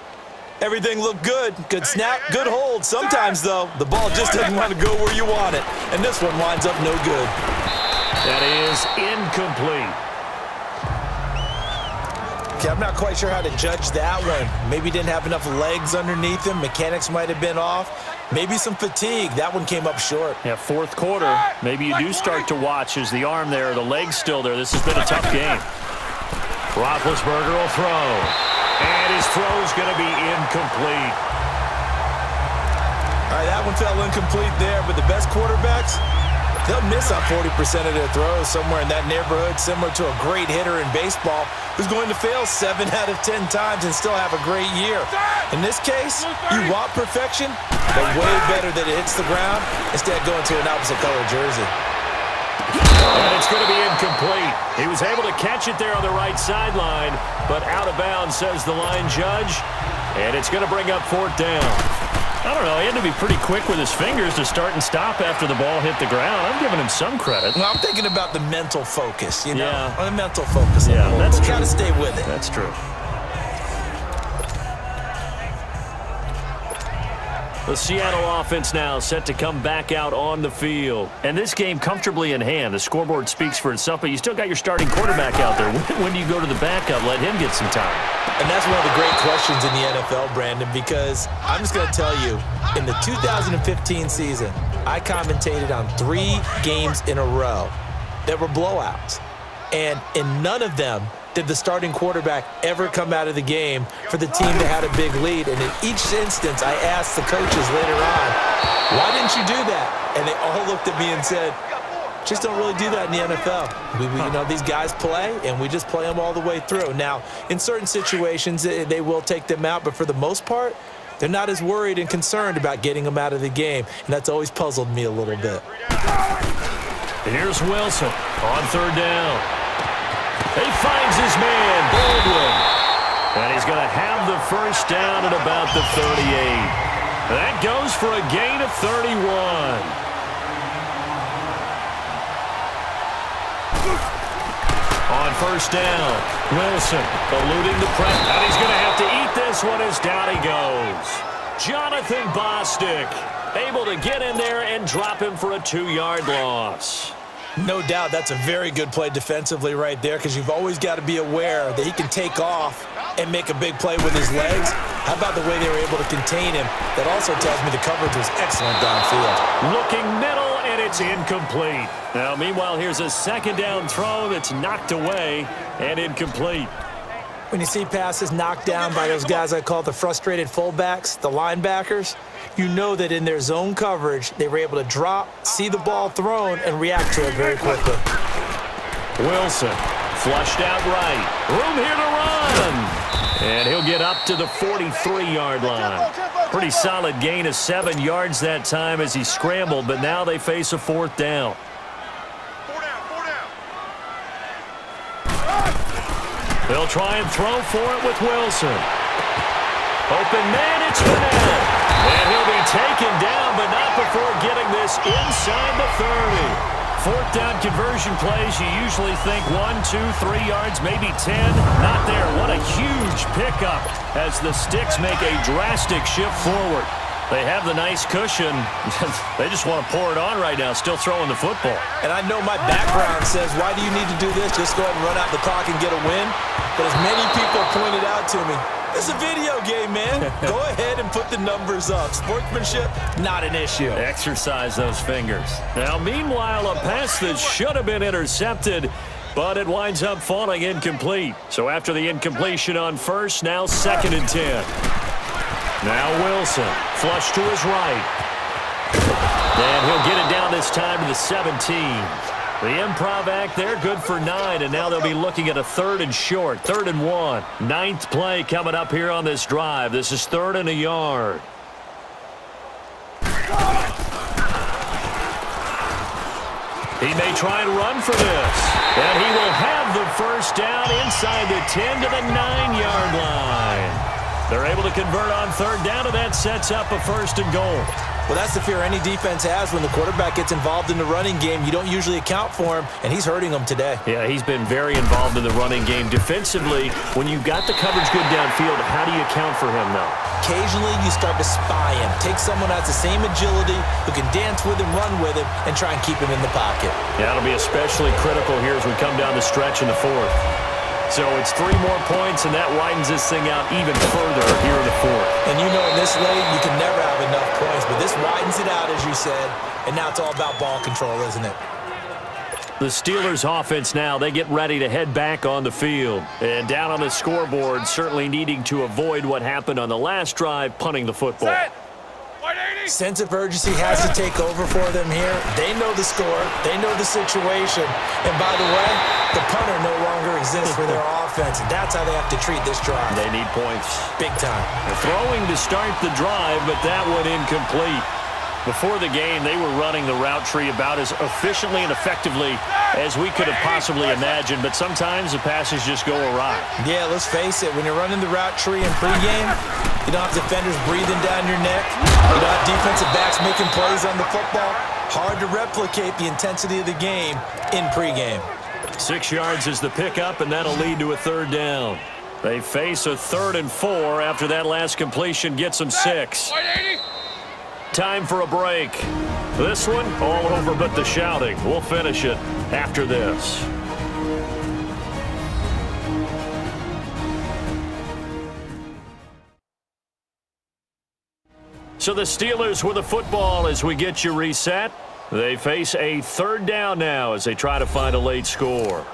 [SPEAKER 3] Everything looked good. Good snap, good hold. Sometimes, though, the ball just doesn't want to go where you want it. And this one winds up no good.
[SPEAKER 2] That is incomplete.
[SPEAKER 3] Okay, I'm not quite sure how to judge that one. Maybe didn't have enough legs underneath him. Mechanics might have been off. Maybe some fatigue. That one came up short.
[SPEAKER 2] Yeah, 4th quarter. Maybe you do start to watch as the arm there, the leg's still there. This has been a tough game. Roethlisberger will throw. And his throw's going to be incomplete.
[SPEAKER 3] All right, that one fell incomplete there, but the best quarterbacks, they'll miss on 40% of their throws somewhere in that neighborhood, similar to a great hitter in baseball who's going to fail 7 out of 10 times and still have a great year. In this case, you want perfection, but way better that it hits the ground instead of going to an opposite color jersey.
[SPEAKER 2] And it's going to be incomplete. He was able to catch it there on the right sideline, but out of bounds, says the line judge. And it's going to bring up 4th down. I don't know. He had to be pretty quick with his fingers to start and stop after the ball hit the ground. I'm giving him some credit.
[SPEAKER 3] Well, I'm thinking about the mental focus, you know?
[SPEAKER 2] Yeah.
[SPEAKER 3] On the mental focus.
[SPEAKER 2] Yeah, that's true.
[SPEAKER 3] Got to stay with it.
[SPEAKER 2] That's true. The Seattle offense now set to come back out on the field. And this game comfortably in hand. The scoreboard speaks for itself, but you still got your starting quarterback out there. When do you go to the backup? Let him get some time.
[SPEAKER 3] And that's one of the great questions in the NFL, Brandon, because I'm just going to tell you, in the 2015 season, I commentated on 3 games in a row that were blowouts. And in none of them did the starting quarterback ever come out of the game for the team that had a big lead. And in each instance, I asked the coaches later on, why didn't you do that? And they all looked at me and said, just don't really do that in the NFL. You know, these guys play, and we just play them all the way through. Now, in certain situations, they will take them out, but for the most part, they're not as worried and concerned about getting them out of the game, and that's always puzzled me a little bit.
[SPEAKER 2] Here's Wilson on 3rd down. He finds his man, Baldwin. And he's going to have the 1st down at about the 38. That goes for a gain of 31. On 1st down, Wilson eluding the press. And he's going to have to eat this one as down he goes. Jonathan Bostic able to get in there and drop him for a 2-yard loss.
[SPEAKER 3] No doubt that's a very good play defensively right there, because you've always got to be aware that he can take off and make a big play with his legs. How about the way they were able to contain him? That also tells me the coverage was excellent downfield.
[SPEAKER 2] Looking middle, and it's incomplete. Now, meanwhile, here's a 2nd down throw that's knocked away and incomplete.
[SPEAKER 3] When you see passes knocked down by those guys I call the frustrated fullbacks, the linebackers, you know that in their zone coverage, they were able to drop, see the ball thrown, and react to it very quickly.
[SPEAKER 2] Wilson flushed out right. Room here to run. And he'll get up to the 43-yard line. Pretty solid gain of 7 yards that time as he scrambled, but now they face a 4th down. They'll try and throw for it with Wilson. Open man, it's Vanette. And he'll be taken down, but not before getting this inside the 30. 4th down conversion plays, you usually think 1, 2, 3 yards, maybe 10. Not there. What a huge pickup as the Sticks make a drastic shift forward. They have the nice cushion. They just want to pour it on right now, still throwing the football.
[SPEAKER 3] And I know my background says, why do you need to do this? Just go ahead and run out the clock and get a win. But as many people pointed out to me, It's a video game, man. Go ahead and put the numbers up. Sportsmanship, not an issue.
[SPEAKER 2] Exercise those fingers. Now, meanwhile, a pass that should have been intercepted, but it winds up falling incomplete. So after the incompletion on first, now 2nd and 10. Now Wilson, flush to his right. And he'll get it down this time to the 17. The improv act there, good for 9, and now they'll be looking at a 3rd and short, 3rd and 1. 9th play coming up here on this drive. This is 3rd and a yard. He may try and run for this, and he will have the first down inside the 10 to the 9-yard line. They're able to convert on 3rd down, and that sets up a 1st and goal.
[SPEAKER 3] Well, that's the fear any defense has when the quarterback gets involved in the running game. You don't usually account for him, and he's hurting them today.
[SPEAKER 2] Yeah, he's been very involved in the running game. Defensively, when you've got the coverage good downfield, how do you account for him, though?
[SPEAKER 3] Occasionally, you start to spy him. Take someone that has the same agility, who can dance with him, run with him, and try and keep him in the pocket.
[SPEAKER 2] Yeah, it'll be especially critical here as we come down the stretch in the 4th. So it's 3 more points, and that widens this thing out even further here in the 4th.
[SPEAKER 3] And you know in this league, you can never have enough points, but this widens it out, as you said, and now it's all about ball control, isn't it?
[SPEAKER 2] The Steelers offense now, they get ready to head back on the field. And down on the scoreboard, certainly needing to avoid what happened on the last drive, punting the football.
[SPEAKER 6] Set.
[SPEAKER 3] Sense of urgency has to take over for them here. They know the score. They know the situation. And by the way, the punter no longer exists for their offense. And that's how they have to treat this drive.
[SPEAKER 2] They need points.
[SPEAKER 3] Big time.
[SPEAKER 2] They're throwing to start the drive, but that went incomplete. Before the game, they were running the route tree about as efficiently and effectively as we could have possibly imagined, but sometimes the passes just go awry.
[SPEAKER 3] Yeah, let's face it. When you're running the route tree in pregame, you don't have defenders breathing down your neck. You don't have defensive backs making plays on the football. Hard to replicate the intensity of the game in pregame.
[SPEAKER 2] 6 yards is the pickup, and that'll lead to a 3rd down. They face a 3rd and 4 after that last completion gets them 6. Time for a break. This one, all over but the shouting. We'll finish it after this. So the Steelers with the football as we get you reset. They face a 3rd down now as they try to find a late score.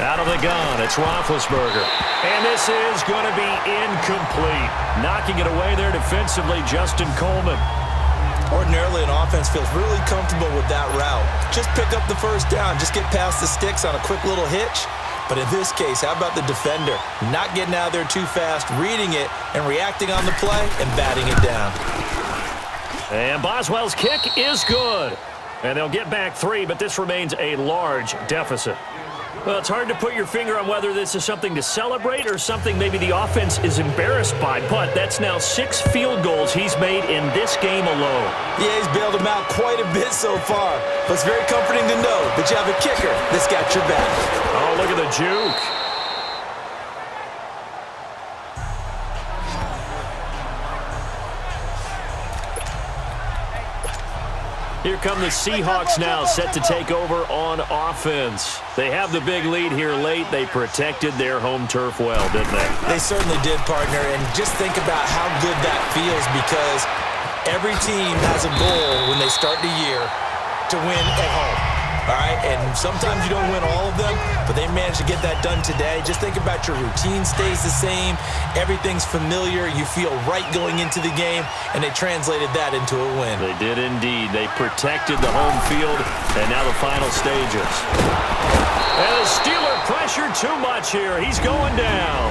[SPEAKER 2] Out of the gun, it's Roethlisberger. And this is going to be incomplete. Knocking it away there defensively, Justin Coleman.
[SPEAKER 3] Ordinarily, an offense feels really comfortable with that route. Just pick up the 1st down. Just get past the sticks on a quick little hitch. But in this case, how about the defender? Not getting out there too fast, reading it, and reacting on the play, and batting it down.
[SPEAKER 2] And Boswell's kick is good. And they'll get back 3, but this remains a large deficit. Well, it's hard to put your finger on whether this is something to celebrate or something maybe the offense is embarrassed by, but that's now 6 field goals he's made in this game alone.
[SPEAKER 3] Yeah, he's bailed them out quite a bit so far, but it's very comforting to know that you have a kicker that's got your back.
[SPEAKER 2] Oh, look at the juke. Here come the Seahawks now, set to take over on offense. They have the big lead here late. They protected their home turf well, didn't they?
[SPEAKER 3] They certainly did, partner, and just think about how good that feels because every team has a goal when they start the year to win at home. All right, and sometimes you don't win all of them, but they managed to get that done today. Just think about your routine stays the same. Everything's familiar. You feel right going into the game, and they translated that into a win.
[SPEAKER 2] They did indeed. They protected the home field, and now the final stages. And the Steeler pressure too much here. He's going down.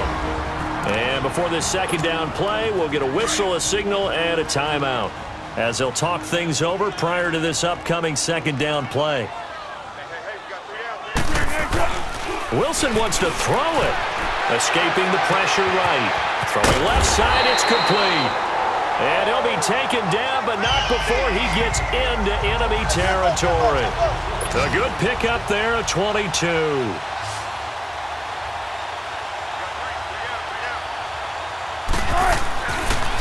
[SPEAKER 2] And before this 2nd down play, we'll get a whistle, a signal, and a timeout as they'll talk things over prior to this upcoming 2nd down play. Wilson wants to throw it. Escaping the pressure right. Throwing left side, it's complete. And he'll be taken down, but not before he gets into enemy territory. A good pickup there, a 22.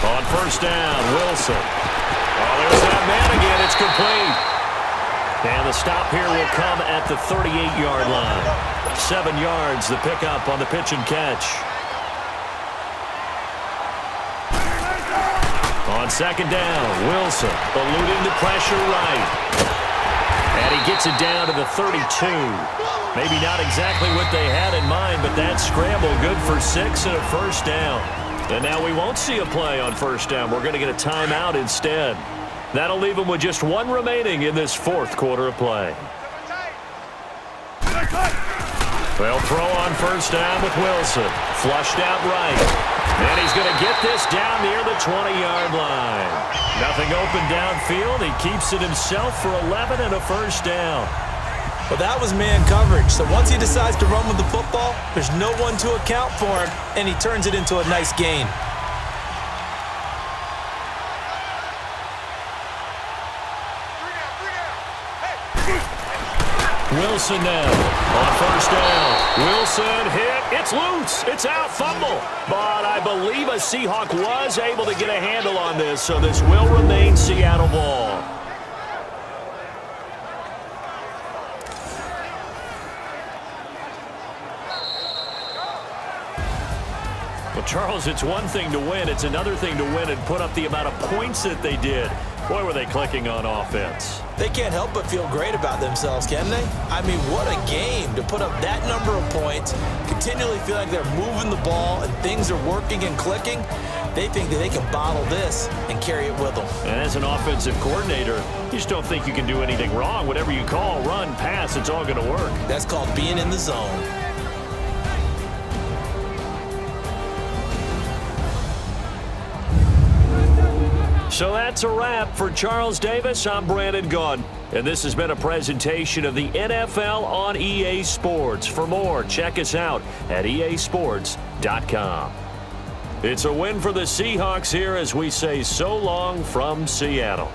[SPEAKER 2] On 1st down, Wilson. There's that man again. It's complete. And the stop here will come at the 38-yard line. 7 yards, the pickup on the pitch and catch. On second down, Wilson eluding the pressure right. And he gets it down to the 32. Maybe not exactly what they had in mind, but that scramble good for 6 and a first down. And now we won't see a play on first down. We're going to get a timeout instead. That'll leave them with just 1 remaining in this fourth quarter of play. They'll throw on first down with Wilson. Flushed out right. And he's going to get this down near the 20-yard line. Nothing open downfield. He keeps it himself for 11 and a first down.
[SPEAKER 3] Well, that was man coverage. So once he decides to run with the football, there's no one to account for him, and he turns it into a nice gain.
[SPEAKER 2] Wilson now on first down. Wilson hit. It's loose. It's out. Fumble. But I believe a Seahawk was able to get a handle on this, so this will remain Seattle ball. Well, Charles, it's one thing to win. It's another thing to win and put up the amount of points that they did. Boy, were they clicking on offense.
[SPEAKER 3] They can't help but feel great about themselves, can they? I mean, what a game to put up that number of points, continually feel like they're moving the ball and things are working and clicking. They think that they can bottle this and carry it with them.
[SPEAKER 2] And as an offensive coordinator, you just don't think you can do anything wrong. Whatever you call, run, pass, it's all going to work.
[SPEAKER 3] That's called being in the zone.
[SPEAKER 2] So that's a wrap for Charles Davis. I'm Brandon Gunn, and this has been a presentation of the NFL on EA Sports. For more, check us out at easports.com. It's a win for the Seahawks here as we say so long from Seattle.